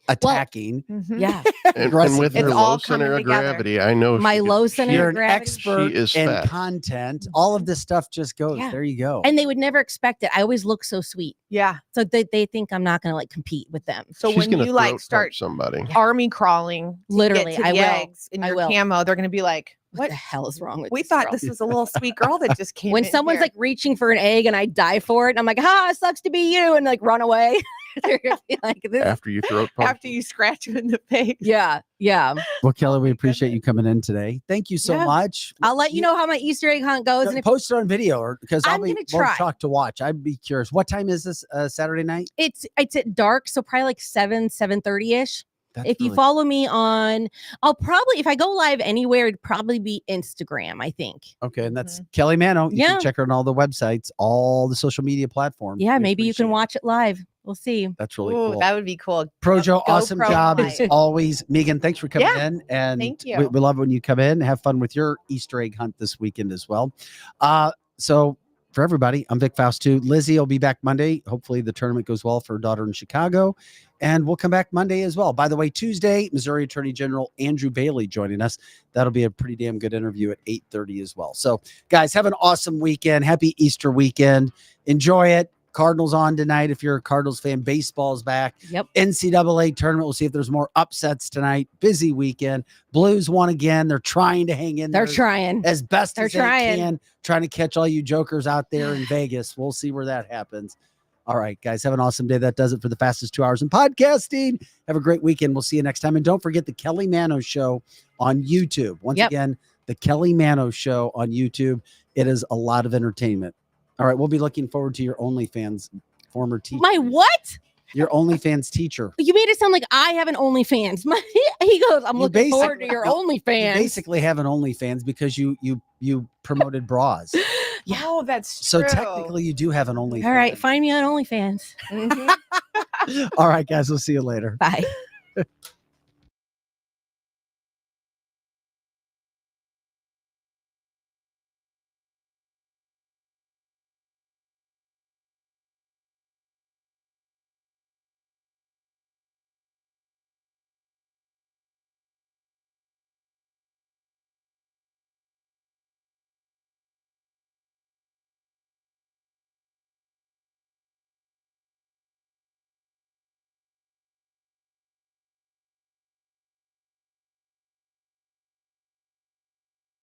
Speaker 2: attacking.
Speaker 1: Mhm.
Speaker 8: Yeah.
Speaker 3: And
Speaker 2: Aggressive.
Speaker 3: with her
Speaker 1: It's
Speaker 3: low
Speaker 1: all
Speaker 3: center
Speaker 1: coming
Speaker 3: of
Speaker 1: together.
Speaker 3: gravity, I know
Speaker 8: My low center
Speaker 2: You're
Speaker 8: of
Speaker 2: an
Speaker 8: gravity.
Speaker 2: expert
Speaker 3: is
Speaker 2: in
Speaker 3: fast.
Speaker 2: content. All of this stuff just goes.
Speaker 8: Yeah.
Speaker 2: There you go.
Speaker 8: And they would never expect it. I always look so sweet.
Speaker 1: Yeah.
Speaker 8: So they think I'm not going to like compete with them.
Speaker 1: So
Speaker 3: She's
Speaker 1: when
Speaker 3: gonna
Speaker 1: you like
Speaker 3: throat
Speaker 1: start
Speaker 3: punch somebody.
Speaker 1: army crawling, to
Speaker 8: Literally,
Speaker 1: get to
Speaker 8: I
Speaker 1: the
Speaker 8: will.
Speaker 1: eggs in
Speaker 8: I
Speaker 1: your
Speaker 8: will.
Speaker 1: camo, they're going to be like,
Speaker 8: What
Speaker 1: "What?
Speaker 8: the hell is wrong with
Speaker 1: We
Speaker 8: this
Speaker 1: thought
Speaker 8: girl?"
Speaker 1: this was a little sweet girl that just came."
Speaker 8: When
Speaker 1: in
Speaker 8: someone's
Speaker 1: here."
Speaker 8: like reaching for an egg and I die for it, and I'm like, "Ha, it sucks to be you," and like run away. They're gonna be like, this.
Speaker 3: After you throat punch.
Speaker 1: after you scratch him in the face.
Speaker 8: Yeah, yeah.
Speaker 2: Well, Kelly, we
Speaker 1: my
Speaker 2: appreciate you coming in today. Thank you so
Speaker 8: Yeah.
Speaker 2: much.
Speaker 8: I'll let you know how my Easter egg hunt goes. And if
Speaker 2: Post it on video, or because
Speaker 8: I'm
Speaker 2: I'll be
Speaker 8: gonna
Speaker 2: more
Speaker 8: try.
Speaker 2: talk to watch. I'd be curious. What time is this Saturday night?
Speaker 8: it's at dark, so probably like 7:30 ish.
Speaker 2: That's
Speaker 8: If you
Speaker 2: really-
Speaker 8: follow me on, I'll probably, if I go live anywhere, it'd probably be Instagram, I think.
Speaker 2: Okay, and that's Kelly Mano. You
Speaker 8: Yeah.
Speaker 2: can check her on all the websites, all the social media platforms.
Speaker 8: Yeah,
Speaker 2: We
Speaker 8: maybe you can
Speaker 2: appreciate it.
Speaker 8: watch it live. We'll see.
Speaker 2: That's really
Speaker 1: Ooh,
Speaker 2: cool.
Speaker 1: that would be cool.
Speaker 2: Projo, awesome
Speaker 1: GoPro
Speaker 2: job as
Speaker 1: live.
Speaker 2: always. Megan, thanks for coming
Speaker 1: Yeah,
Speaker 2: in. And
Speaker 1: thank you.
Speaker 2: We love when you come in. Have fun with your Easter egg hunt this weekend as well. So for everybody, I'm Vic Faust too. Lizzie will be back Monday. Hopefully the tournament goes well for her daughter in Chicago. And we'll come back Monday as well. By the way, Tuesday, Missouri Attorney General Andrew Bailey joining us. That'll be a pretty damn good interview at 8:30 as well. So guys, have an awesome weekend. Happy Easter weekend. Enjoy it. Cardinals on tonight. If you're a Cardinals fan, baseball's back.
Speaker 8: Yep.
Speaker 2: NCAA tournament. We'll see if there's more upsets tonight. Busy weekend. Blues won again. They're trying to hang in
Speaker 8: They're
Speaker 2: there
Speaker 8: trying.
Speaker 2: as best
Speaker 8: They're
Speaker 2: as they
Speaker 8: trying.
Speaker 2: can, trying to catch all you jokers out there in Vegas. We'll see where that happens. All right, guys, have an awesome day. That does it for the fastest 2 hours in podcasting. Have a great weekend. We'll see you next time. And don't forget the Kelly Mano Show on YouTube. Once again, the Kelly Mano Show on YouTube. It is a lot of entertainment. All right, we'll be looking forward to your OnlyFans former teacher.
Speaker 8: My what?
Speaker 2: Your OnlyFans teacher.
Speaker 8: You made it sound like I have an OnlyFans. He goes, I'm
Speaker 2: You
Speaker 8: looking forward to
Speaker 2: basically-
Speaker 8: your
Speaker 2: no, You
Speaker 8: OnlyFans.
Speaker 2: basically have an OnlyFans because you promoted bras.
Speaker 8: Yeah.
Speaker 1: Oh, that's
Speaker 2: So
Speaker 1: true.
Speaker 2: technically you do have an OnlyFans.
Speaker 8: All right, find me on OnlyFans.
Speaker 1: Mhm.
Speaker 2: All right, guys, we'll see you later.
Speaker 8: Bye.